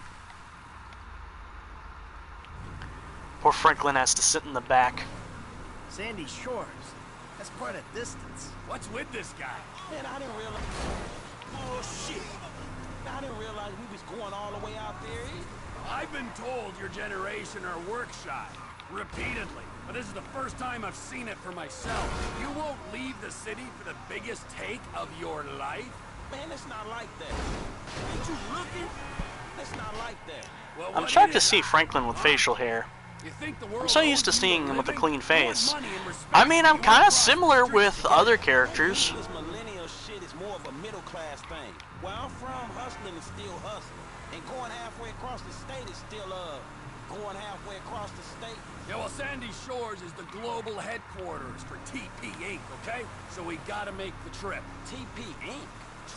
Poor Franklin has to sit in the back. Sandy Shores. That's quite a distance. What's with this guy? Man, I didn't realize... Oh, shit. I didn't realize we was going all the way out there. I've been told your generation are work shy, repeatedly. But this is the first time I've seen it for myself. You won't leave the city for the biggest take of your life? Man, it's not like that. Ain't you looking? It's not like that. Well, I'm what shocked to is see that? Franklin with facial hair. You think the world I'm so used to owes you seeing him with a living? clean You want face. money and respect, I mean, I'm you kind wanna of cross the similar street with to get other it. characters. This millennial shit is more of a middle class thing. Where I'm from, hustling is still hustling. And going halfway across the state is still, going halfway across the state. Yeah, well, Sandy Shores is the global headquarters for TP Inc., okay? So we gotta make the trip. TP Inc.?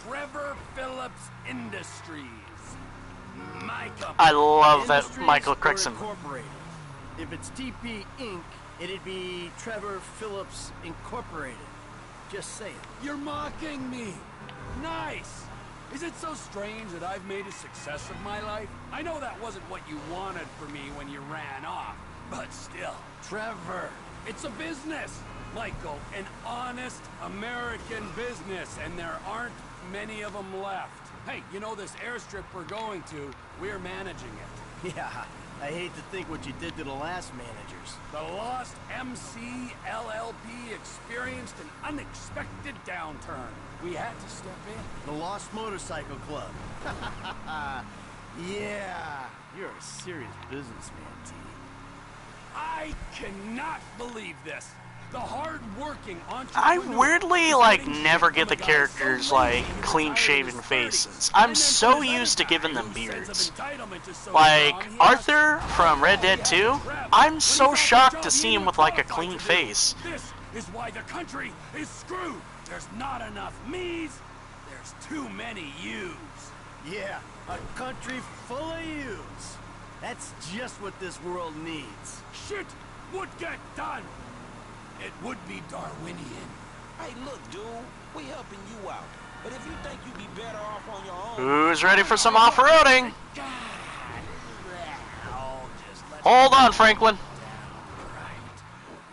Trevor Phillips Industries. My company. I love that Industries Michael or corrects him. Incorporated. If it's TP Inc., it'd be Trevor Phillips Incorporated. Just saying. You're mocking me. Nice. Is it so strange that I've made a success of my life? I know that wasn't what you wanted for me when you ran off, but still. Trevor, it's a business. Michael, an honest American business, and there aren't many of them left. Hey, you know this airstrip we're going to, we're managing it. Yeah, I hate to think what you did to the last managers. The Lost MC LLP experienced an unexpected downturn. We had to step in. The Lost Motorcycle Club. Yeah, you're a serious businessman, T. I cannot believe this. The hard-working entrepreneur. I weirdly, like, never get the characters, like, clean-shaven faces. I'm so used to giving them beards. Like, Arthur from Red Dead 2, I'm so shocked to see him with, like, a clean face. This is why the country is screwed. There's not enough me's. There's too many you's. Yeah, a country full of yous. That's just what this world needs. Shit would get done. It would be Darwinian. Hey, look, dude. We helping you out. But if you think you'd be better off on your own... Who's ready for some off-roading? Hold on, Franklin.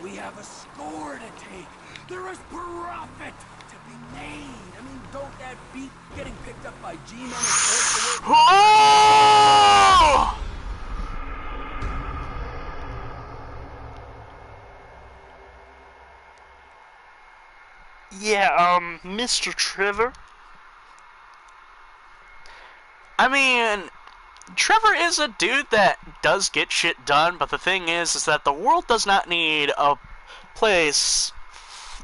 We have a score to take. There is profit to be made. I mean, don't that beat getting picked up by G-Men and forced away? Oh! Yeah, Mr. Trevor. I mean, Trevor is a dude that does get shit done, but the thing is that the world does not need a place.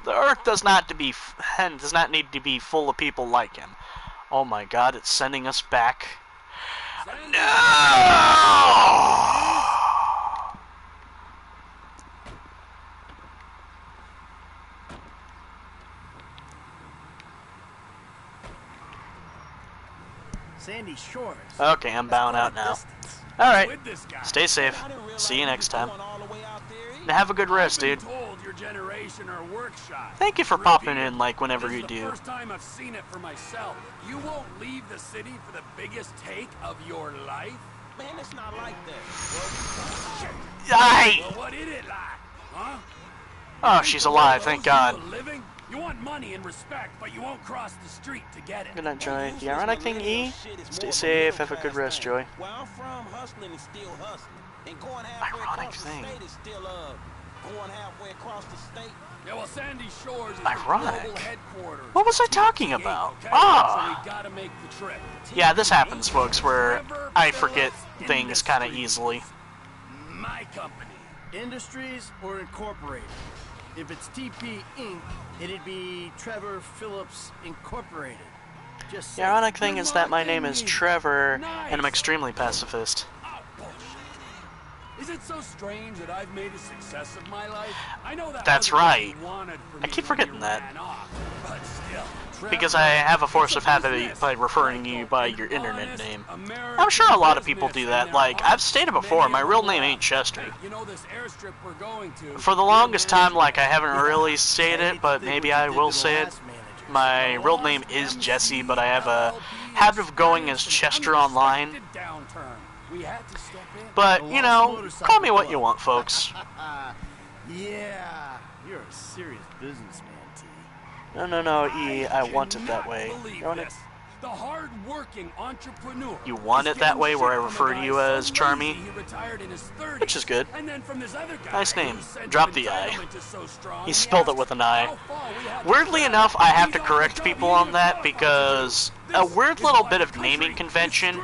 The Earth does not need to be full of people like him. Oh my God, it's sending us back. No! Sandy Shores. Okay, I'm bowing out now. Alright, stay safe. See you next time. And have a good rest, dude. Told your generation are work shy. Thank you for popping in, like, whenever you This is do. the first time I've seen it for myself. You won't leave the city for the biggest take of your life? Man, it's not like that. Shit. Aye! Well, what is it like, huh? Oh, she's alive, thank God. You want money and respect, but you won't cross the street to get it. Good night, Joy. The ironic thing, E? Stay safe, have a good rest, Joy. Where I'm from, hustling is still hustling. And going halfway Ironic across thing. the state is still, going halfway across the state. Yeah, well, Sandy Shores is Ironic. the global headquarters. What was I talking about? Okay? Ah! So we gotta make the trip. Yeah, this happens, folks, where I forget things kind of easily. My company. Industries or Incorporated. If it's TP Inc., it'd be Trevor Phillips Incorporated. Just The ironic thing is that my name is Trevor, and I'm extremely pacifist. Oh, bullshit. Is it so strange that I've made a success of my life? I know that That's wasn't what right. you wanted for I me keep when you forgetting that. ran off, but still. Because I have a force of habit by referring to you by your internet name. I'm sure a lot of people do that. Like, I've stated before, my real name ain't Chester. You know this airstrip we're going to. For the longest time, like, I haven't really stated it, but maybe I will say it. My real name is Jesse, but I have a habit of going as Chester online. But, you know, call me what you want, folks. Yeah, you're a serious businessman, T. No, E, I want it that way. You want it? The hard-working entrepreneur. You want it that way, where I refer to you as Charmy? Which is good. Nice name. Drop the I. He spelled it with an I. Weirdly enough, I have to correct people on that because a weird little bit of naming convention.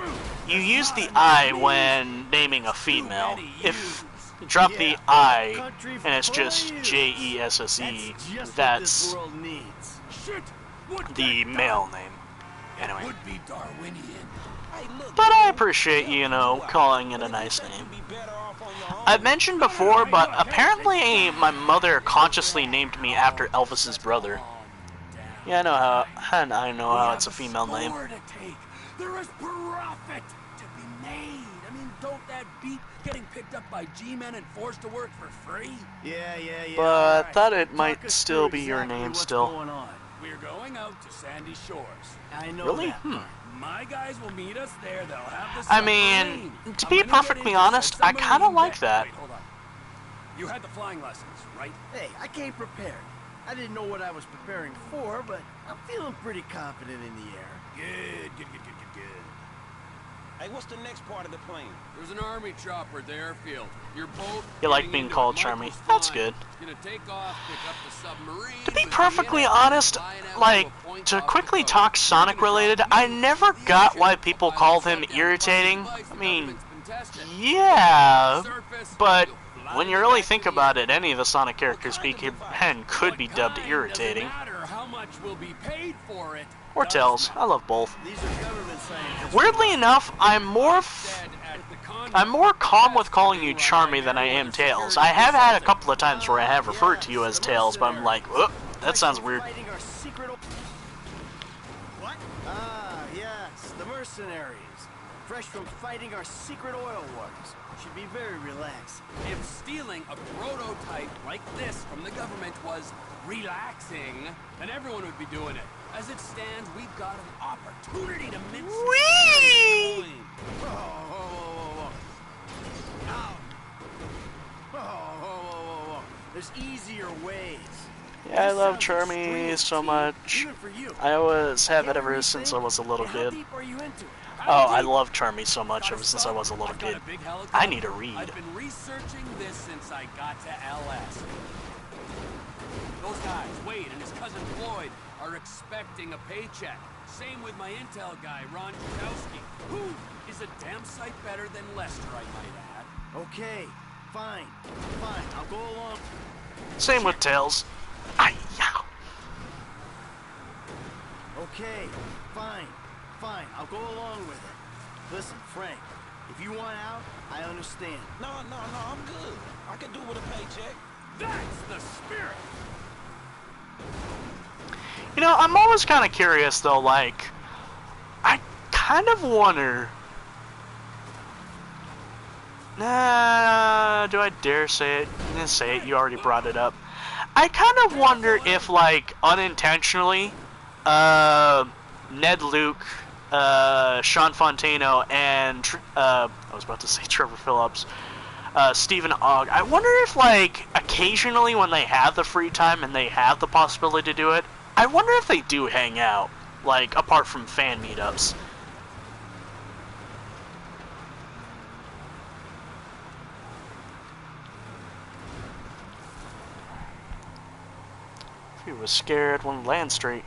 You use the I when naming a female. If you drop the I and it's just Jesse, that's the male name. Anyway. But I appreciate, you know, calling it a nice name. I've mentioned before, but apparently my mother consciously named me after Elvis's brother. Yeah, I know how it's a female name. There is profit to be made. I mean, don't that beat getting picked up by G-men and forced to work for free? Yeah. But I thought it might still be your name still. We're going out to Sandy Shores. I know Really? that. My guys will meet us there. They'll have the I mean, to be perfectly honest, I kind of like that. Wait, hold on. You had the flying lessons, right? Hey, I came prepared. I didn't know what I was preparing for, but I'm feeling pretty confident in the air. Good. Hey, what's the next part of the plane? There's an army chopper at the airfield. You're both. You like being called Charmy. That's good. Gonna take off, pick up the submarine. To be perfectly honest, like, to quickly talk Sonic related, I never got why people called him irritating. I mean, yeah, but when you really think about it, any of the Sonic characters could be dubbed irritating. Or Tails. I love both. Weirdly enough, I'm more calm with calling you Charmy than I am Tails. I have had a couple of times where I have referred to you as Tails, but I'm like, oh, that sounds weird. What? Ah, yes, the mercenaries. Fresh from fighting our secret oil wars. Should be very relaxed. If stealing a prototype like this from the government was relaxing, then everyone would be doing it. As it stands, we've got an opportunity to mince. Whee! Whoa. There's easier ways. Yeah, I love Charmy so much. I always have it ever since I was a little kid. Oh, I love Charmy so much ever since I was a little kid. I need to read. I've been researching this since I got to LS. Those guys, Wade and his cousin Floyd, are expecting a paycheck. Same with my intel guy, Ron Kutowski, who is a damn sight better than Lester, I might add. Okay, fine. I'll go along. Same with Tails. Okay, fine. I'll go along with it. Listen, Frank, if you want out, I understand. No, I'm good. I can do with a paycheck. That's the spirit! You know, I'm always kind of curious, though, like, I kind of wonder... Nah, do I dare say it? I'm gonna say it, you already brought it up. I kind of wonder if, like, unintentionally, Ned Luke, Sean Fontano, and, I was about to say Trevor Phillips, Stephen Ogg, I wonder if, like, occasionally when they have the free time and they have the possibility to do it, I wonder if they do hang out, like, apart from fan meetups. He was scared when land straight.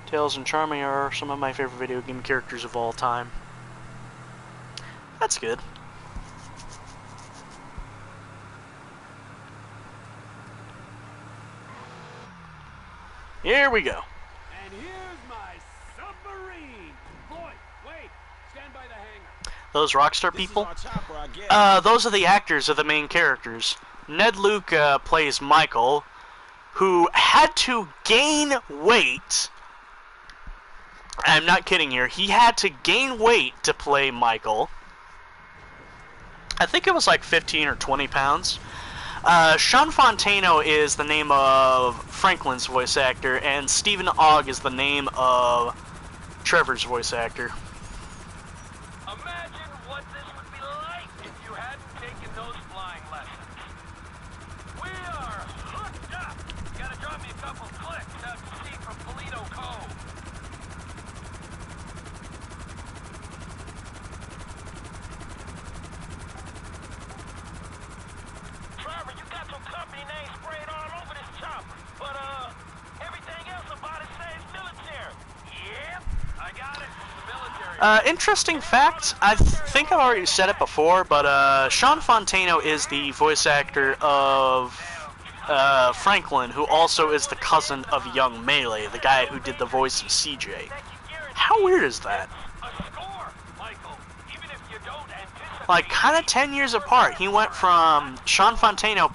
Tails and Charming are some of my favorite video game characters of all time. That's good. Here we go. And here's my submarine. Boy, wait. Stand by the hangar. Those Rockstar people? Chopper, I guess. Those are the actors of the main characters. Ned Luke plays Michael, who had to gain weight. I'm not kidding here. He had to gain weight to play Michael. I think it was like 15 or 20 pounds. Sean Fontano is the name of Franklin's voice actor, and Stephen Ogg is the name of Trevor's voice actor. Imagine what this would be like if you hadn't taken those flying lessons. We are hooked up. You gotta drop me a couple clicks out to sea from Polito Cove. Trevor, you got some company names sprayed all over this chopper, but everything else about it says military. Yep, I got it. The military. Interesting fact, I think I've already said it before, but Sean Fontano is the voice actor of Franklin, who also is the cousin of young Melee, the guy who did the voice of CJ. How weird is that? Like, kind of 10 years apart. He went from... Sean Fontano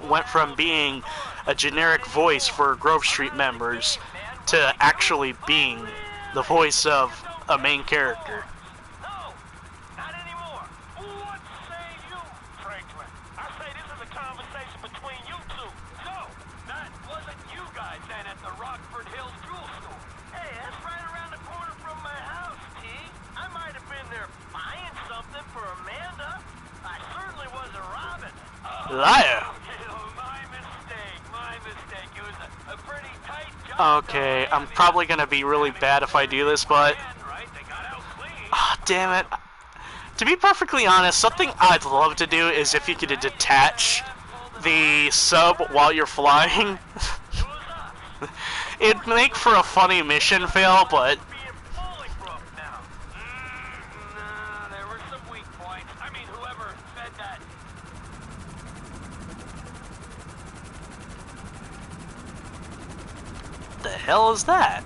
went from being a generic voice for Grove Street members to actually being the voice of a main character. No, not anymore. What say you, Franklin? I say this is a conversation between you two. So, that wasn't you guys then at the Rockford Hills Jewel Store. Hey, that's right around the corner from my house, T. I might have been there buying something for Amanda. I certainly wasn't robbing. Liar! My mistake. It was a pretty tight job. Okay, I'm probably gonna be really bad if I do this, but... Ah, damn it. To be perfectly honest, something I'd love to do is if you could detach the sub while you're flying. It'd make for a funny mission fail, but... There were some weak points. I mean, whoever said that. The hell is that?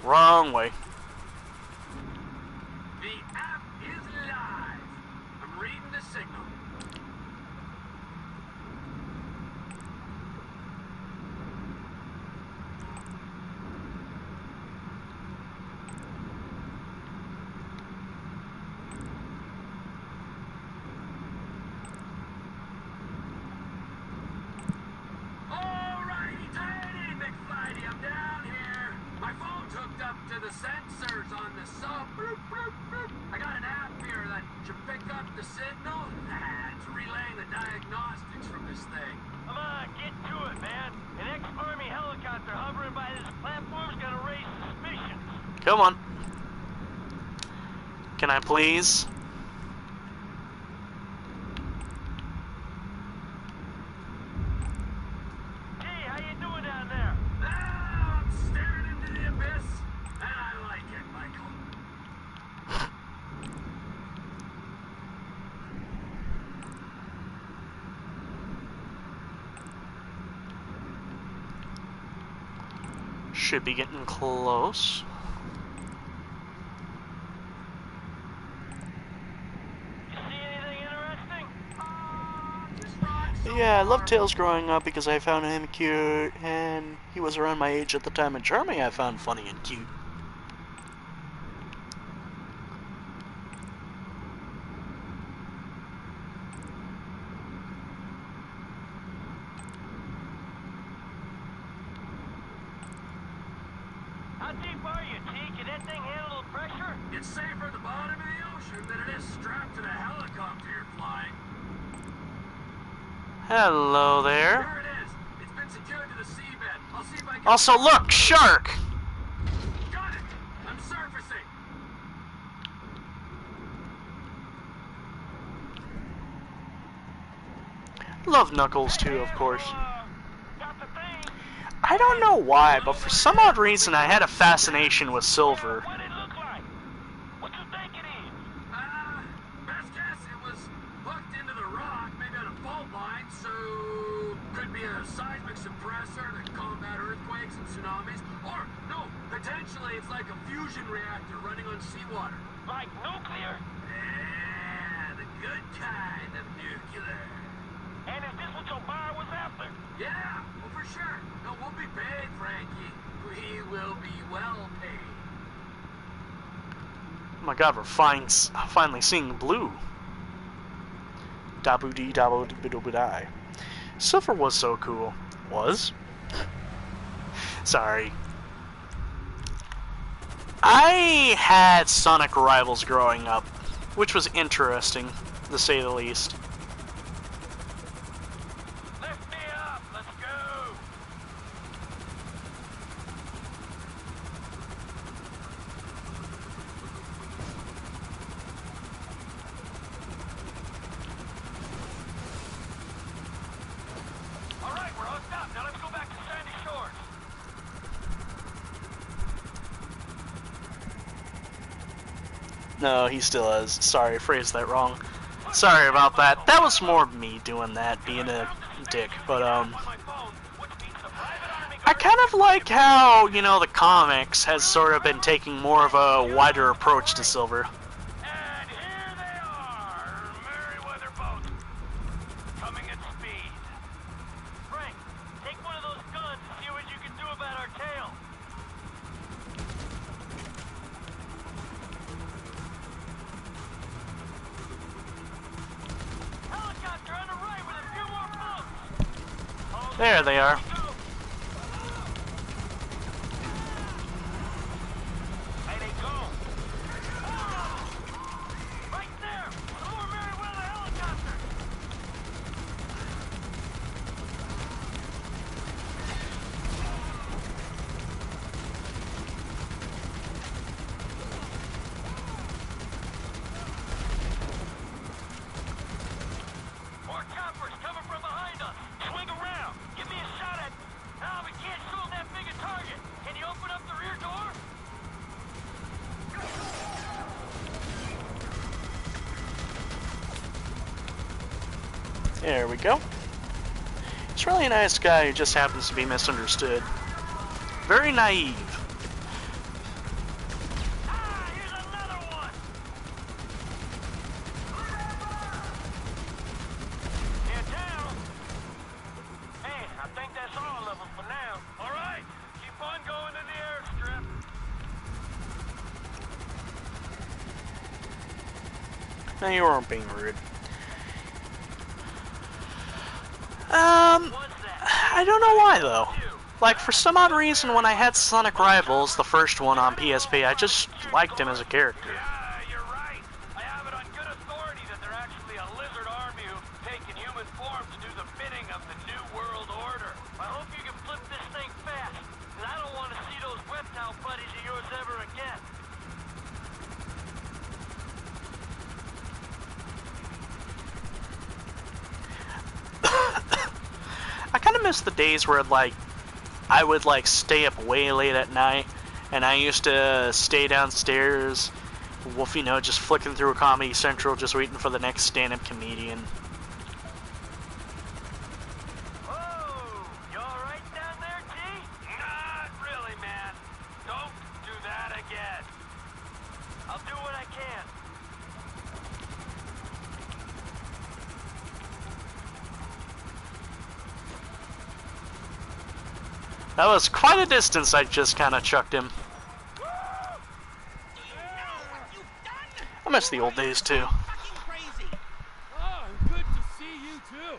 Wrong way. The app is live. I'm reading the signal. Alrighty, tighty, McFlighty, I'm down here. My phone's hooked up to the sensors on the sub. Bloop, bloop, bloop. I got an app here that should pick up the signal. It's relaying the diagnostics from this thing. Come on, get to it, man. An ex-Army helicopter hovering by this platform's gonna raise suspicions. Come on. Can I please? Hey, how you doing down there? I'm staring into the abyss, and I like it, Michael. Should be getting close. Yeah, I loved Tails growing up because I found him cute, and he was around my age at the time, and Charming I found funny and cute. How deep are you, T? Can that thing handle the pressure? It's safer at the bottom of the ocean than it is strapped to the helicopter you're flying. Hello there. There it is. It's been secured to the seabed. I'll see if I can... Also, look, shark! Got it. I'm surfacing. Love Knuckles too, of course. I don't know why, but for some odd reason I had a fascination with Silver. Best guess it was hooked into the rock, maybe on a fault line, so could be a seismic suppressor to combat earthquakes and tsunamis, or no, potentially it's like a fusion reactor running on seawater. Like nuclear? Yeah, the good kind of nuclear. And is this what your buyer was after? Yeah, well, for sure. No, we'll be paid, Frankie. We will be well paid. Oh my god, we're finally seeing blue. Dabu-dee, dabu-dee-dee. Silver was so cool. Was? Sorry. I had Sonic rivals growing up, which was interesting, to say the least. Lift me up. Let's go. All right, we're hooked up. Now let's go back to Sandy Shores. No, he still is. Sorry, phrased that wrong. Sorry about that. That was more me doing that, being a dick. But, I kind of like how, you know, the comics has sort of been taking more of a wider approach to Silver. And here they are, Merryweather boats, coming at speed. Frank, take one of those guns and see what you can do about our tail. Helicopter on the right with a few more boats. There they are. Hey, they go. Right there, some more Merryweather helicopters. More choppers coming from behind us. Swing around. Give me a shot at... No, we can't shoot that big a target. Can you open up the rear door? There we go. He's really a nice guy who just happens to be misunderstood. Very naive. Ah, here's another one. They're down. Hey, I think that's all of them for now. All right, keep on going to the airstrip. No, you weren't being rude. I don't know why though. Like, for some odd reason, when I had Sonic Rivals, the first one on PSP, I just liked him as a character. Yeah, you're right. I have it on good authority that they're actually a lizard army who've taken human form to do the bidding of the New World Order. I hope you can flip this thing fast, because I don't want to see those reptile buddies of yours ever again. I kind of miss the days where, like, I would, like, stay up way late at night, and I used to stay downstairs, you know, just flicking through Comedy Central, just waiting for the next stand-up comedian. Whoa! You alright down there, T? Not really, man. Don't do that again. I'll do what I can. That was quite a distance I just kind of chucked him. I miss the old days too. Oh, and good to see you too.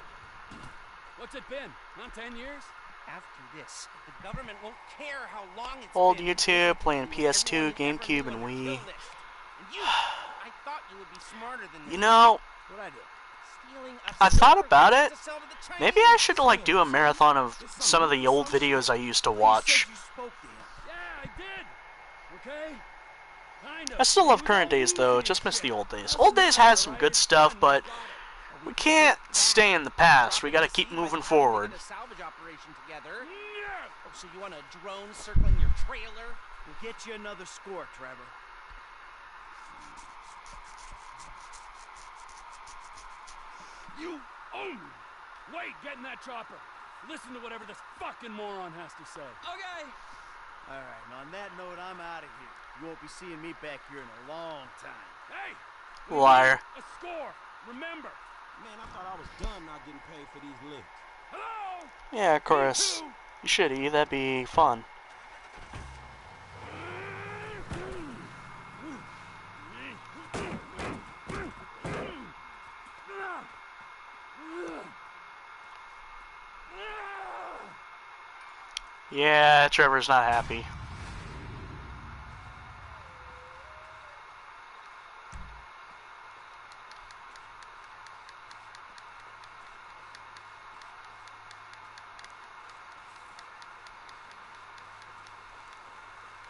What's it been? Not 10 years? After this, the government won't care how long it's Old been. YouTube, playing PS2, Everyone ever GameCube, knew and on your Wii. kill list. And you, I thought you would be smarter than this. You know, What'd I do? Stealing a I thought silver about glass it. to sell to the Chinese. Maybe I should like do a marathon of some of the old videos I used to watch. Yeah, I did. Okay? Kind of. I still love current days though, just miss the old days. Old days has some good stuff, but we can't stay in the past. We gotta keep moving forward. A salvage operation together. Oh, so you want a drone circling your trailer? We'll get you another score, Trevor. You own me. Wait, get in that chopper. Listen to whatever this fucking moron has to say. Okay. All right, and on that note, I'm out of here. You won't be seeing me back here in a long time. Hey! Liar. A score. Remember. Man, I thought I was done not getting paid for these licks. Hello? Yeah, of course. You should, E. That'd be fun. Yeah, Trevor's not happy.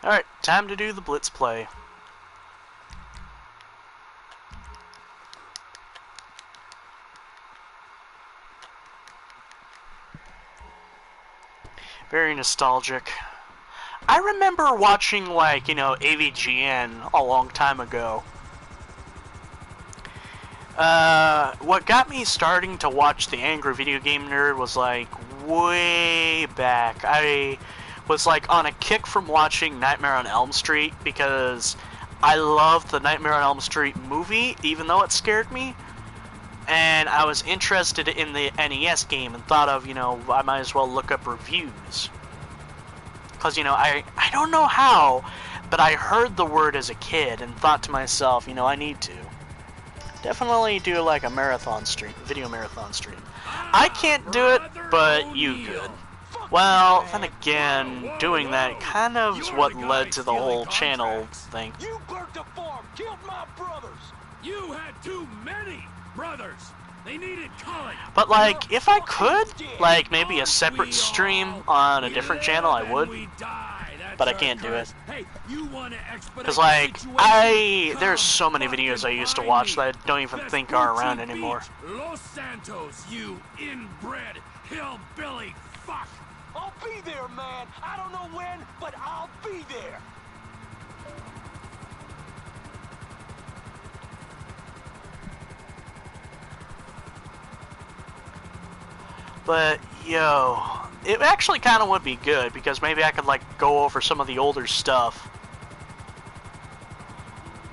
Alright, time to do the blitz play. Very nostalgic. I remember watching, like, you know, AVGN a long time ago. What got me starting to watch the Angry Video Game Nerd was, like, way back. I was, like, on a kick from watching Nightmare on Elm Street because I loved the Nightmare on Elm Street movie, even though it scared me. And I was interested in the NES game and thought of, you know, I might as well look up reviews. Because, you know, I don't know how, but I heard the word as a kid and thought to myself, you know, I need to. Definitely do like a marathon stream, video marathon stream. I can't do it, but you could. Well, then again, doing that kind of is what led to the whole channel thing. You burnt the farm, killed my brothers. You had too many brothers. They needed college. But like, if I could, like maybe a separate stream on a different channel, I would. But I can't do it. Because like, there's so many videos I used to watch that I don't even think are around anymore. Los Santos, you inbred hillbilly fuck. I'll be there, man. I don't know when, but I'll be there. But, yo, it actually kind of would be good, because maybe I could, like, go over some of the older stuff.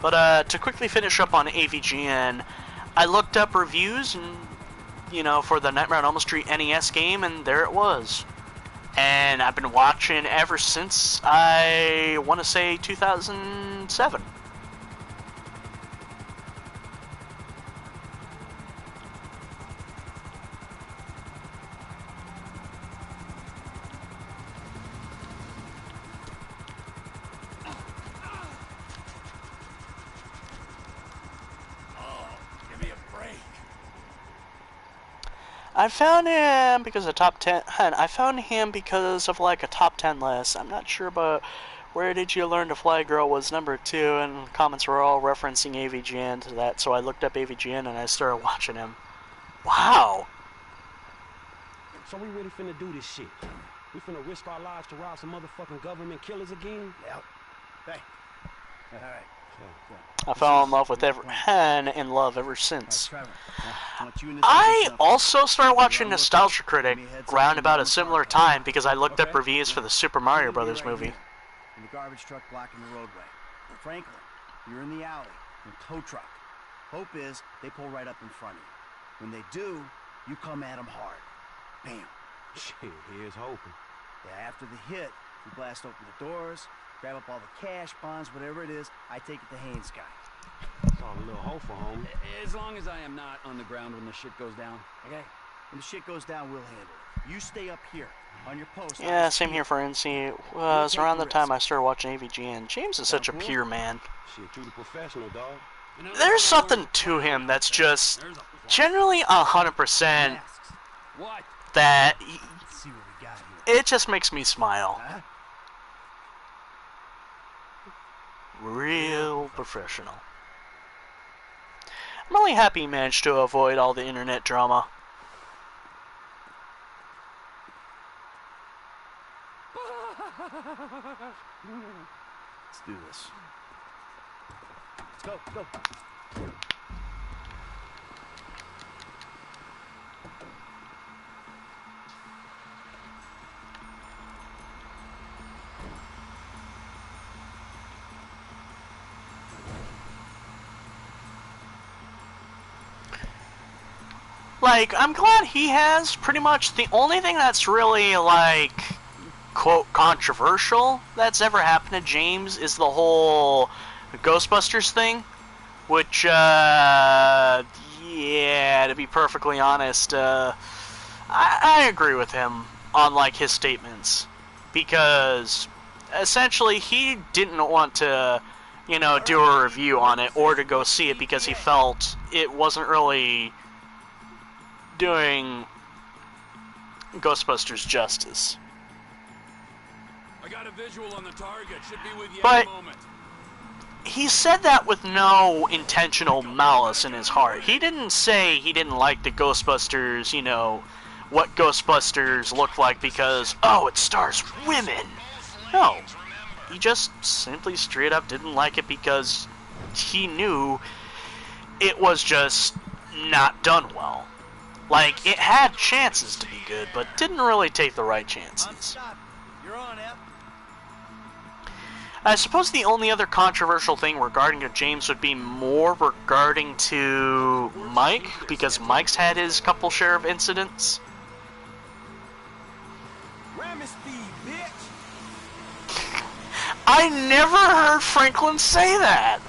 But, to quickly finish up on AVGN, I looked up reviews, and, you know, for the Nightmare on Elm Street NES game, and there it was. And I've been watching ever since, I want to say 2007. I found him because of top 10. I found him because of like a top 10 list. I'm not sure, but Where Did You Learn to Fly Girl was number 2, and comments were all referencing AVGN to that. So I looked up AVGN and I started watching him. Wow. So we really finna do this shit? We finna risk our lives to rob some motherfucking government killers again? Yep. Hey. All right. I fell in love with in love ever since. I also started watching Nostalgia Critic around about a similar time because I looked up reviews for the Super Mario Brothers movie. And the garbage truck blocking the roadway. Franklin, you're in the alley. In a tow truck. Hope is they pull right up in front of you. When they do, you come at them hard. Bam. Shit, here's hoping. Yeah, after the hit, we blast open the doors, grab up all the cash, bonds, whatever it is. I take it to Haynes' guy. Oh, a little hopeful, home. As long as I am not on the ground when the shit goes down, okay? When the shit goes down, we'll handle it. You stay up here, on your post. Yeah, same here, friends. It was around the time I started watching AVG, and James is such a pure man. Shit, true to professional, dog. There's something to him that's just generally 100% that Let's see what we got here. it just makes me smile. Real professional. I'm really happy he managed to avoid all the internet drama. Let's do this. Let's go. Like, I'm glad he has pretty much the only thing that's really, like, quote, controversial that's ever happened to James is the whole Ghostbusters thing, which, yeah, to be perfectly honest, I agree with him on, like, his statements, because essentially he didn't want to, you know, do a review on it or to go see it because he felt it wasn't really doing Ghostbusters justice. I got a visual on the target. Should be with you But in a moment. he said that with no intentional malice in his heart. He didn't say he didn't like the Ghostbusters, you know, what Ghostbusters looked like because, oh, it stars women. No. He just simply straight up didn't like it because he knew it was just not done well. Like, it had chances to be good, but didn't really take the right chances. You're on, F. I suppose the only other controversial thing regarding to James would be more regarding to Mike, because Mike's had his couple share of incidents. Ram speed, bitch. I never heard Franklin say that.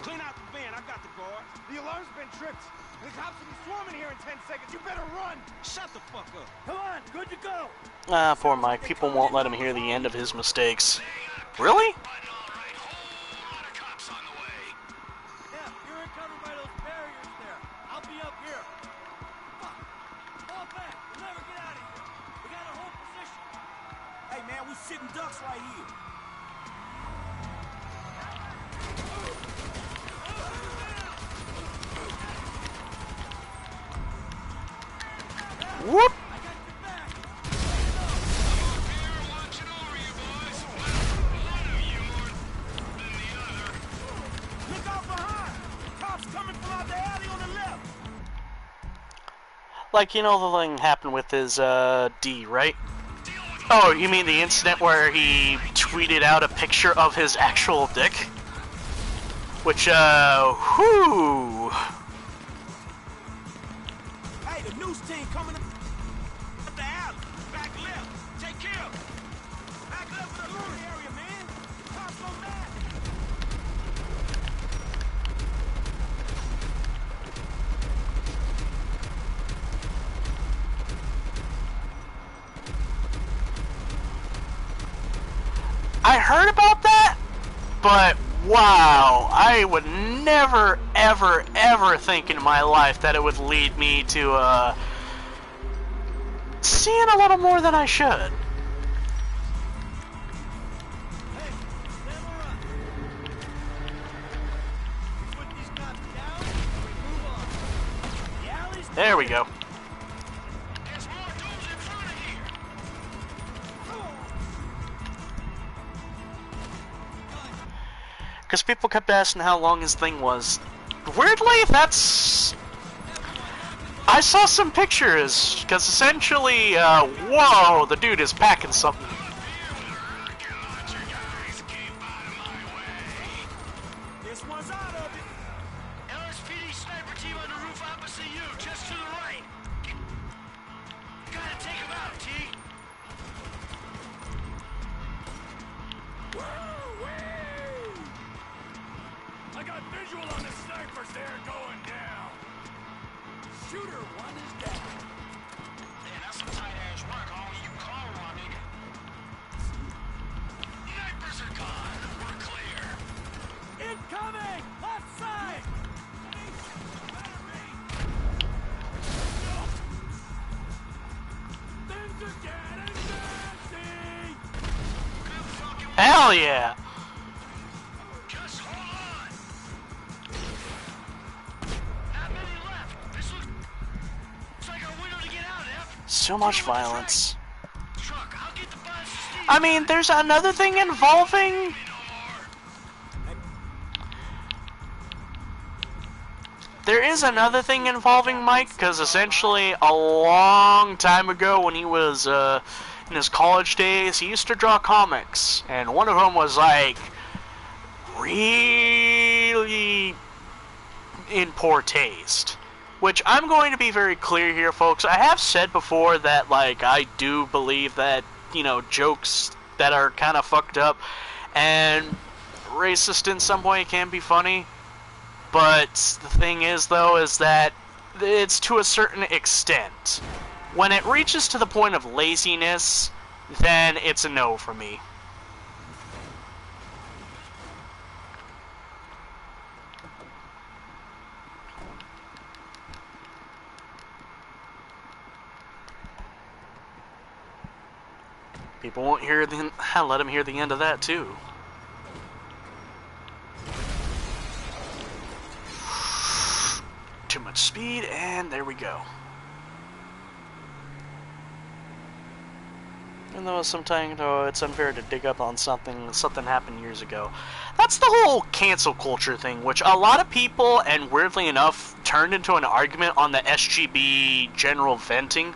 Clean out the van. I got the guard. The alarm's been tripped. The cops will be swarming here in 10 seconds. You better run. Shut the fuck up. Come on. Good to go. Ah, poor Mike. People won't let him hear the end of his mistakes. Really? Yeah, you're covered by those barriers there. I'll be up here. Fuck. Fall back. We'll never get out of here. We got a whole position. Hey, man, we sitting ducks right here. Whoop! Look out behind! Cops coming from out the alley on the left! Like, you know, the thing happened with his, D, right? Oh, you mean the incident where he tweeted out a picture of his actual dick? Which, whoo! Hey, the news team coming up the alley. Back left. Take care of it. Back left for the loading area, man. Cops on that. I heard about that, but wow, I would never, ever, ever think in my life that it would lead me to, seeing a little more than I should. There we go. There's more dudes in front of you. because people kept asking how long his thing was. Weirdly, that's... I saw some pictures, because essentially, whoa, the dude is packing something. This one's out of it. LSPD sniper team on the roof opposite you, just to the right. Gotta take him out, T. Woo-wee! I got visual on the snipers there going down. Shooter one is down. Man, that's some tight-ass work. Only you call one, nigga. Snipers are gone. We're clear. Incoming! Left side! Things are getting messy! Hell yeah! Just hold on. Not many left. This looks like our window to get out, F. So much violence. Truck, I'll get the bus to Steve. I mean, there's another thing involving... There is another thing involving Mike, because essentially a long time ago when he was in his college days, he used to draw comics, and one of them was like really in poor taste. Which I'm going to be very clear here, folks. I have said before that, like, I do believe that, you know, jokes that are kind of fucked up and racist in some way can be funny. But the thing is, though, is that it's to a certain extent. When it reaches to the point of laziness, then it's a no for me. People won't hear the... I'll let them hear the end of that, too. Too much speed, and there we go. Even though sometimes it's unfair to dig up on something happened years ago. That's the whole cancel culture thing, which a lot of people, and weirdly enough, turned into an argument on the SGB general venting.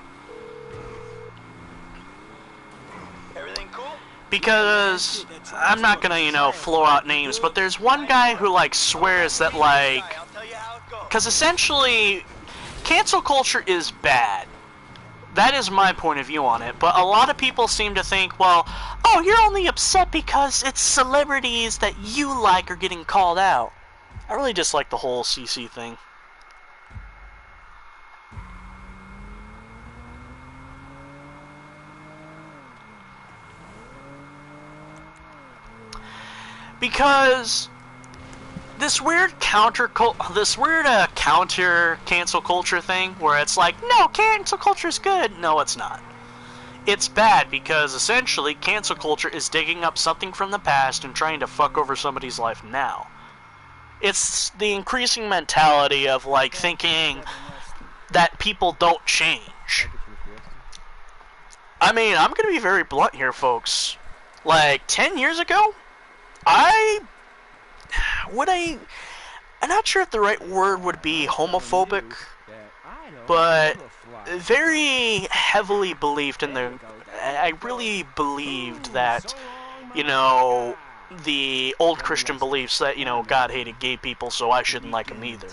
Because, I'm not gonna, you know, flow out names, but there's one guy who, like, swears that, like... Because essentially, cancel culture is bad. That is my point of view on it, but a lot of people seem to think, well, oh, you're only upset because it's celebrities that you like are getting called out. I really dislike the whole CC thing. Because this weird counter cancel culture thing, where it's like, no, cancel culture is good. No, it's not. It's bad because essentially cancel culture is digging up something from the past and trying to fuck over somebody's life now. It's the increasing mentality of like thinking that people don't change. I mean, I'm gonna be very blunt here, folks. Like 10 years ago, I'm not sure if the right word would be homophobic, but very heavily believed in I really believed that, you know, the old Christian beliefs that, you know, God hated gay people, so I shouldn't like them either.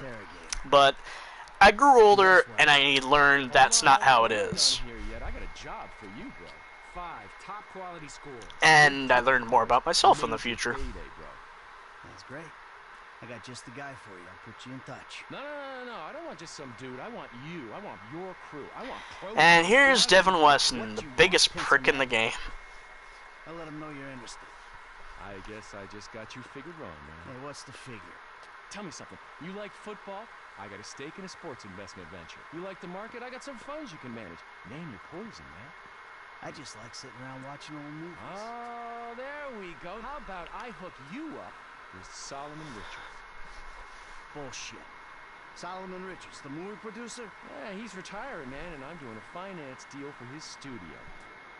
But I grew older and I learned that's not how it is. And I learned more about myself in the future. That's great. I got just the guy for you. I'll put you in touch. No. I don't want just some dude. I want you. I want your crew. I want pro. And here's Devin Weston, the biggest prick in the game. I'll let him know you're interested. I guess I just got you figured wrong, man. Hey, what's the figure? Tell me something. You like football? I got a stake in a sports investment venture. You like the market? I got some funds you can manage. Name your poison, man. I just like sitting around watching old movies. Oh, there we go. How about I hook you up with Solomon Richards? Bullshit. Solomon Richards, the movie producer? Yeah, he's retiring, man, and I'm doing a finance deal for his studio.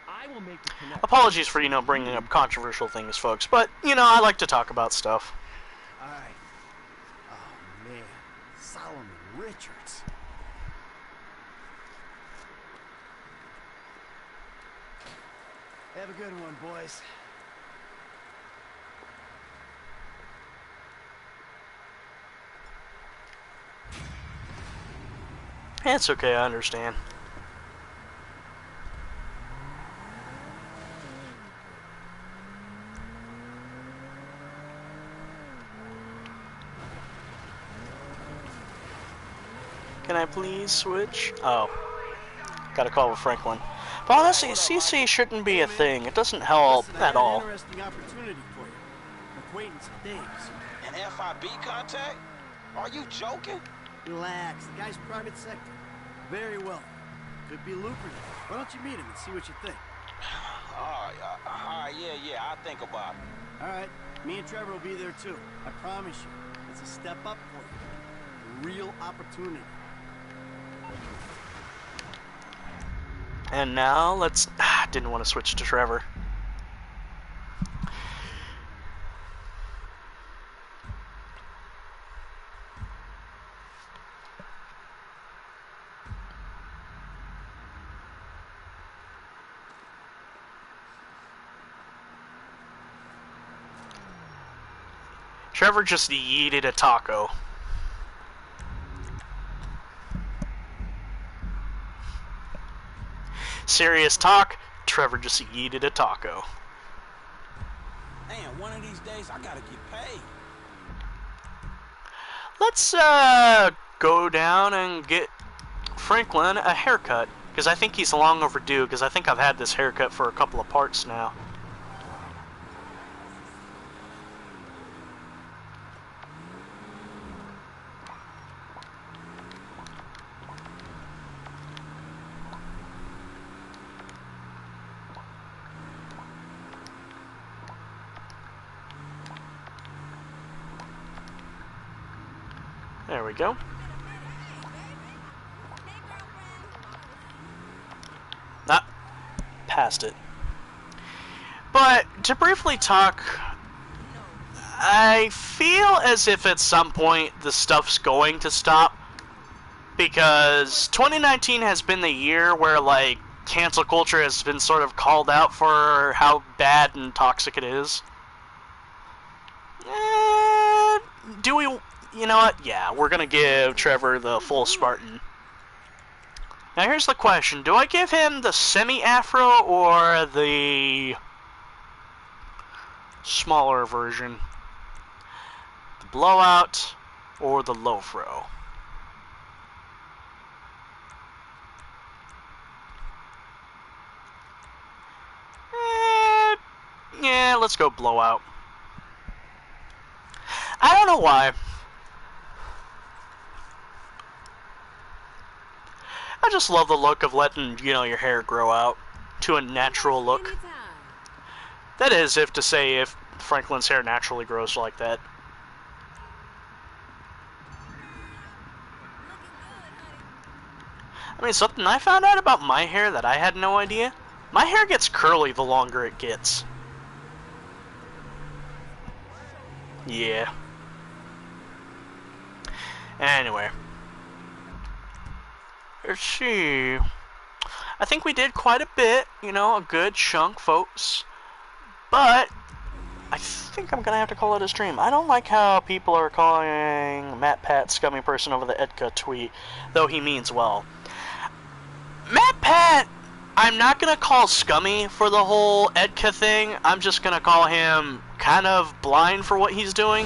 I will make the connection. Apologies for, you know, bringing up controversial things, folks, but, you know, I like to talk about stuff. All right. Oh, man. Solomon Richards. Have a good one, boys. It's okay, I understand. Can I please switch? Oh. Gotta call with Franklin. But honestly, CC shouldn't be a thing. It doesn't help Listen, I at got all. an interesting opportunity for you. An acquaintance of Dave's. An FIB contact? Are you joking? Relax. The guy's private sector. Very well. Could be lucrative. Why don't you meet him and see what you think? All right, yeah, I'll think about it. All right. Me and Trevor will be there too. I promise you. It's a step up for you. A real opportunity. And now let's... didn't want to switch to Trevor. Trevor just yeeted a taco. Serious talk, Trevor just yeeted a taco. Man, one of these days I gotta get paid. Let's go down and get Franklin a haircut, because I think he's long overdue, because I think I've had this haircut for a couple of parts now. There we go. Ah, passed it. But to briefly talk, I feel as if at some point the stuff's going to stop, because 2019 has been the year where, like, cancel culture has been sort of called out for how bad and toxic it is. Do we... You know what? Yeah, we're gonna give Trevor the full Spartan. Now here's the question. Do I give him the semi-afro or the smaller version? The blowout or the low fro? Yeah, let's go blowout. I don't know why. I just love the look of letting, you know, your hair grow out to a natural look. That is, if to say if Franklin's hair naturally grows like that. I mean, something I found out about my hair that I had no idea. My hair gets curly the longer it gets. Yeah. Anyway. Let's see. I think we did quite a bit, you know, a good chunk, folks. But I think I'm gonna have to call it a stream. I don't like how people are calling Matt Pat scummy person over the Edka tweet, though he means well. Matt Pat, I'm not gonna call scummy for the whole Edka thing. I'm just gonna call him kind of blind for what he's doing.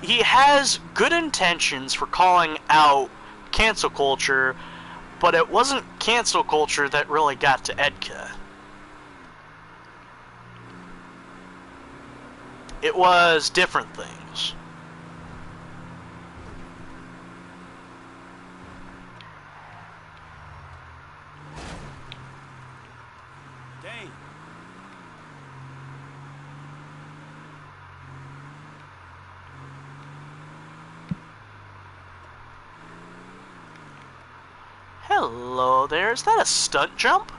He has good intentions for calling out cancel culture, but it wasn't cancel culture that really got to Edka. It was different things. Dang. Hello there, is that a stunt jump?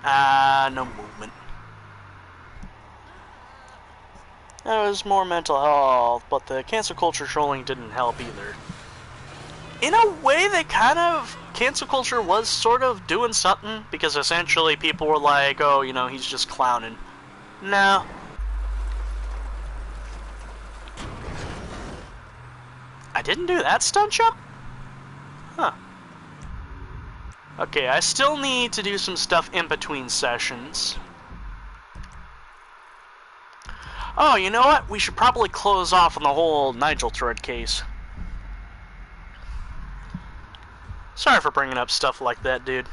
No movement. That was more mental health, but the cancel culture trolling didn't help either. In a way, they kind of... Cancel culture was sort of doing something, because essentially people were like, oh, you know, he's just clowning. No. I didn't do that stunt jump? Huh. Okay, I still need to do some stuff in between sessions. Oh, you know what? We should probably close off on the whole Nigel thread case. Sorry for bringing up stuff like that, dude.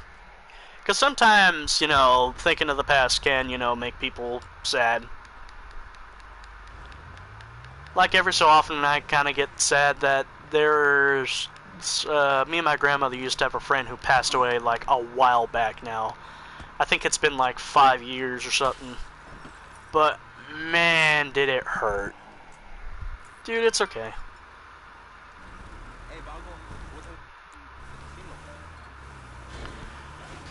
Because sometimes, you know, thinking of the past can, you know, make people sad. Like every so often I kind of get sad that there's... me and my grandmother used to have a friend who passed away like a while back now. I think it's been like 5 years or something. But, man, did it hurt. Dude, it's okay.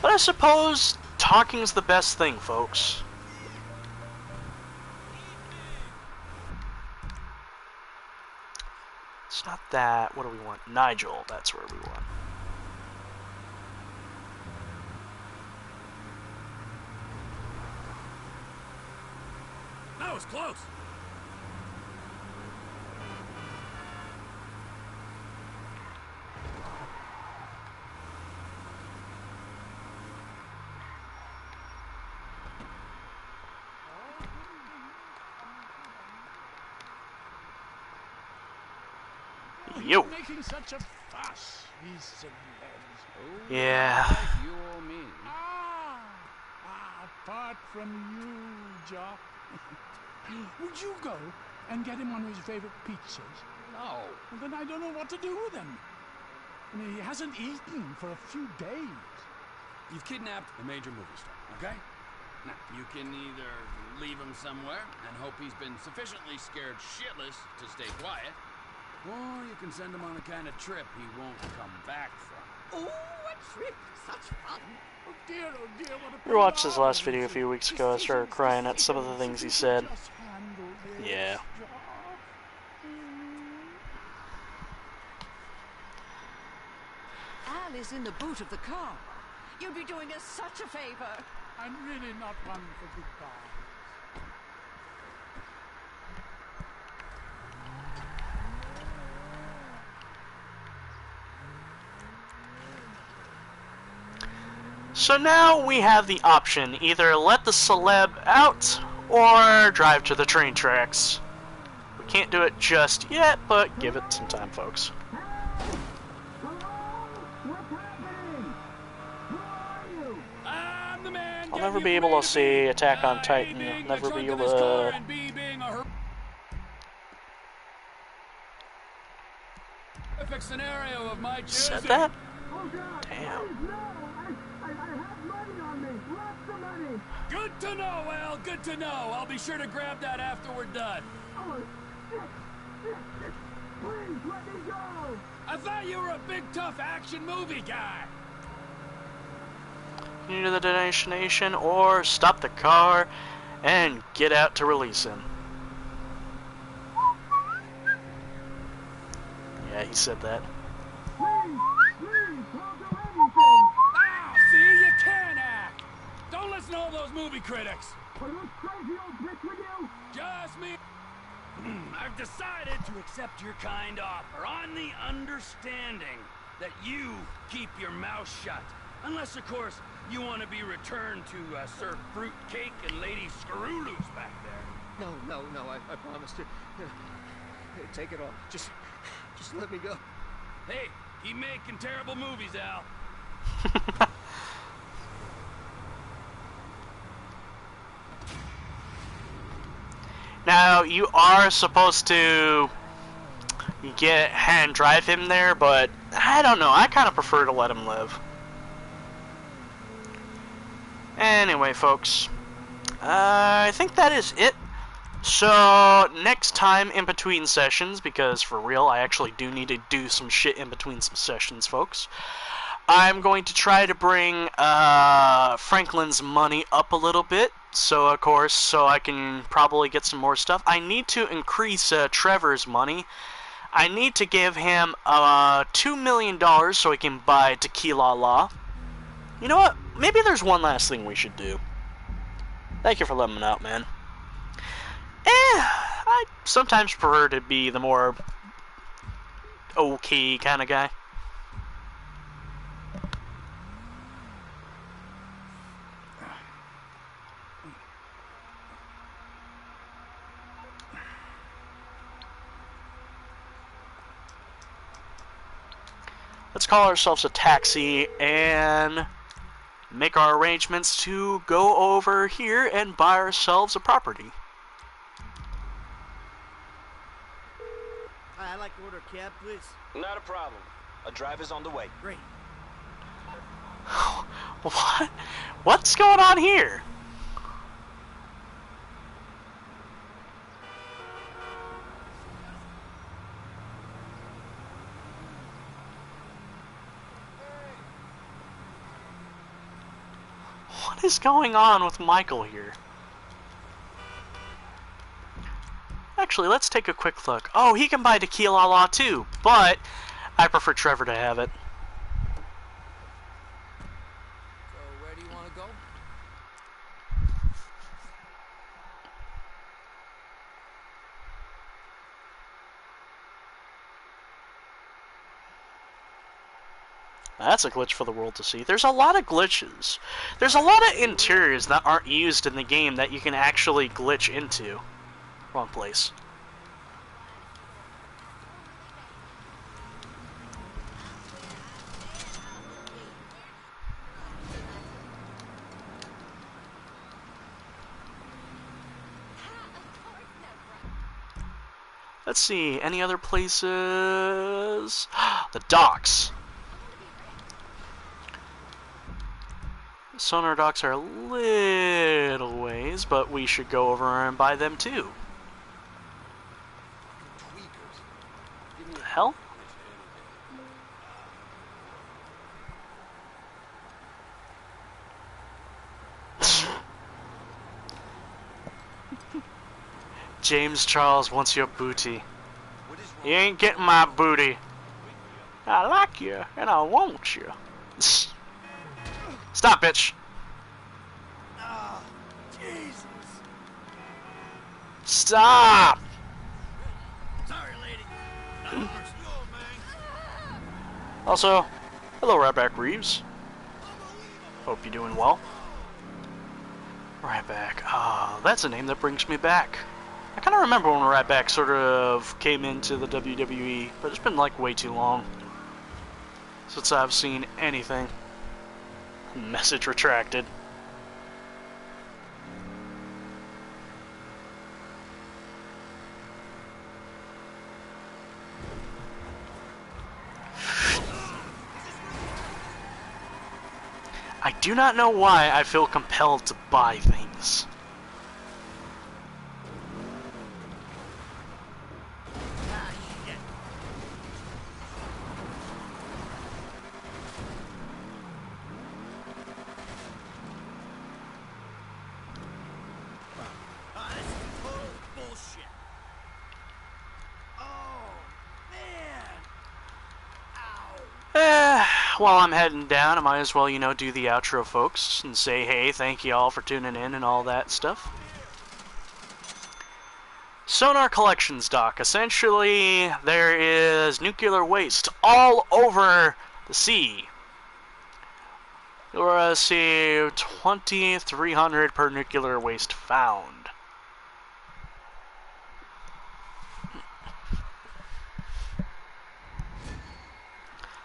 But I suppose talking's the best thing, folks. It's not that. What do we want? Nigel, that's where we want. That was close. Yo. Making such a fuss, these celebs. Yeah. You or me? Apart from you, Jock. Would you go and get him one of his favorite pizzas? No. Well, then I don't know what to do with him. I mean, he hasn't eaten for a few days. You've kidnapped a major movie star, okay? Now, you can either leave him somewhere and hope he's been sufficiently scared shitless to stay quiet, or you can send him on a kind of trip he won't come back from. Oh, a trip! Such fun! Oh dear, what a We watched his last video a few weeks ago. I started crying at some of the things he said. Yeah. Al is in the boot of the car. You'd be doing us such a favor. I'm really not one for goodbyes. So now we have the option, either let the celeb out or drive to the train tracks. We can't do it just yet, but give it some time, folks. I'll never be able to see Attack on Titan. I'll never be able to... Perfect scenario of my Said that? Damn. Good to know, Al. Good to know. I'll be sure to grab that after we're done. Oh, shit. Please, let me go. I thought you were a big, tough action movie guy. Continue to the destination or stop the car and get out to release him. Yeah, he said that. Please, I'll do anything. Ah, see, you can act. Don't listen to all those movie critics. Are those crazy old bricks with you? Just me. I've decided to accept your kind offer on the understanding that you keep your mouth shut. Unless, of course, you want to be returned to serve fruit cake and Lady Scarooloos back there. No, I promised to take it all. Just let me go. Hey, keep making terrible movies, Al. Now, you are supposed to drive him there, but I don't know. I kind of prefer to let him live. Anyway, folks, I think that is it. So, next time in between sessions, because for real, I actually do need to do some shit in between some sessions, folks, I'm going to try to bring Franklin's money up a little bit. So, of course, so I can probably get some more stuff. I need to increase Trevor's money. I need to give him $2 million so he can buy Tequila La. You know what? Maybe there's one last thing we should do. Thank you for letting me out, man. I sometimes prefer to be the more okay kind of guy. Let's call ourselves a taxi and make our arrangements to go over here and buy ourselves a property. Hi, I'd like to order a cab, please. Not a problem. A driver's on the way. Great. What? What's going on here? What is going on with Michael here? Actually, let's take a quick look. Oh, he can buy Tequila La too, but I prefer Trevor to have it. So, where do you want to go? That's a glitch for the world to see. There's a lot of glitches. There's a lot of interiors that aren't used in the game that you can actually glitch into. Wrong place. Let's see, any other places? The docks. Sonar docks are a little ways, but we should go over and buy them too. The hell? James Charles wants your booty. You ain't getting my booty. I like you, and I want you. Stop, bitch. Oh, Jesus. Stop! Sorry, lady. Also, hello, Ryback Reeves. Hope you're doing well. Ryback. Ah, that's a name that brings me back. I kind of remember when Ryback sort of came into the WWE, but it's been like way too long since I've seen anything. Message retracted. I do not know why I feel compelled to buy things. While I'm heading down, I might as well, you know, do the outro, folks, and say, hey, thank you all for tuning in and all that stuff. Sonar Collections dock. Essentially, there is nuclear waste all over the sea. You'll see 2,300 per nuclear waste found.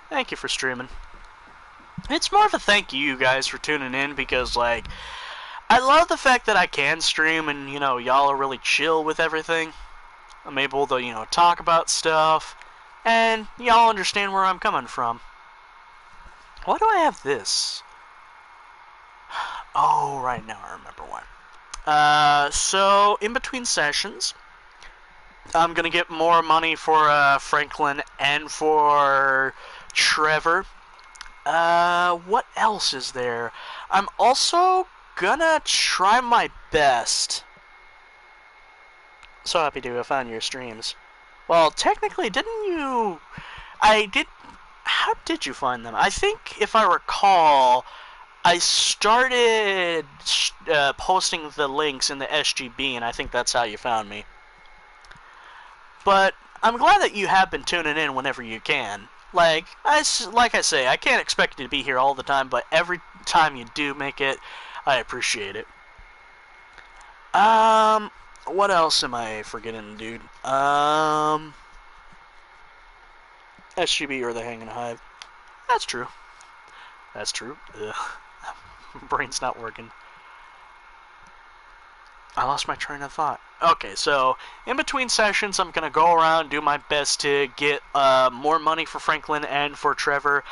Thank you for streaming. It's more of a thank you guys for tuning in because, like, I love the fact that I can stream and, you know, y'all are really chill with everything. I'm able to, you know, talk about stuff and y'all understand where I'm coming from. Why do I have this? Oh, right now I remember why. So, in between sessions, I'm gonna get more money for Franklin and for Trevor. What else is there? I'm also gonna try my best. So happy to have found your streams. Well, technically, didn't you... I did... How did you find them? I think, if I recall, I started posting the links in the SGB, and I think that's how you found me. But I'm glad that you have been tuning in whenever you can. Like I say, I can't expect you to be here all the time, but every time you do make it, I appreciate it. What else am I forgetting, dude? SGB or the Hanging Hive. That's true. That's true. Ugh. Brain's not working. I lost my train of thought. Okay, so in between sessions, I'm gonna go around, do my best to get more money for Franklin and for Trevor.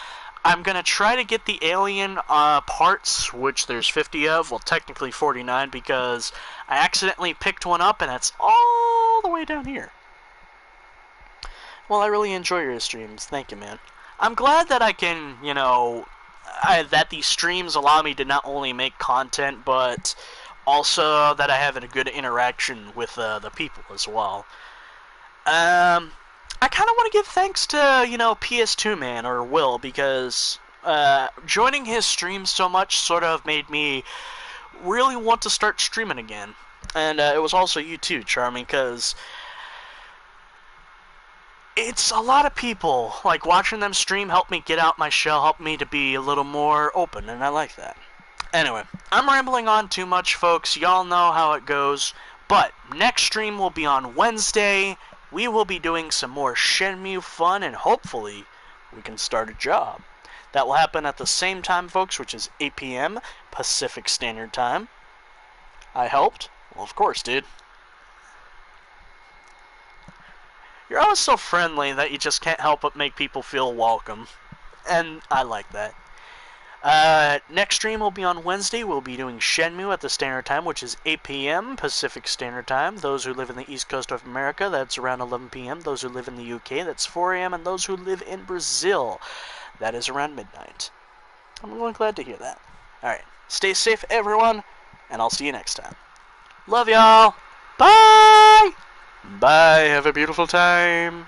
I'm gonna try to get the alien parts, which there's 50 of. Well, technically 49 because I accidentally picked one up, and that's all the way down here. Well, I really enjoy your streams. Thank you, man. I'm glad that I can, you know, that these streams allow me to not only make content, but also that I have a good interaction with the people as well. I kind of want to give thanks to, you know, PS2 Man, or Will, because joining his streams so much sort of made me really want to start streaming again. And it was also you too, Charming, because it's a lot of people. Like, watching them stream helped me get out my shell, helped me to be a little more open, and I like that. Anyway, I'm rambling on too much, folks. Y'all know how it goes. But next stream will be on Wednesday. We will be doing some more Shenmue fun, and hopefully we can start a job. That will happen at the same time, folks, which is 8 p.m. Pacific Standard Time. I helped? Well, of course, dude. You're always so friendly that you just can't help but make people feel welcome. And I like that. Next stream will be on Wednesday. We'll be doing Shenmue at the standard time, which is 8 p.m. Pacific Standard Time. Those who live in the East Coast of America, that's around 11 p.m. Those who live in the UK, that's 4 a.m. And those who live in Brazil, that is around midnight. I'm really glad to hear that. Alright, stay safe, everyone, and I'll see you next time. Love y'all! Bye! Bye, have a beautiful time.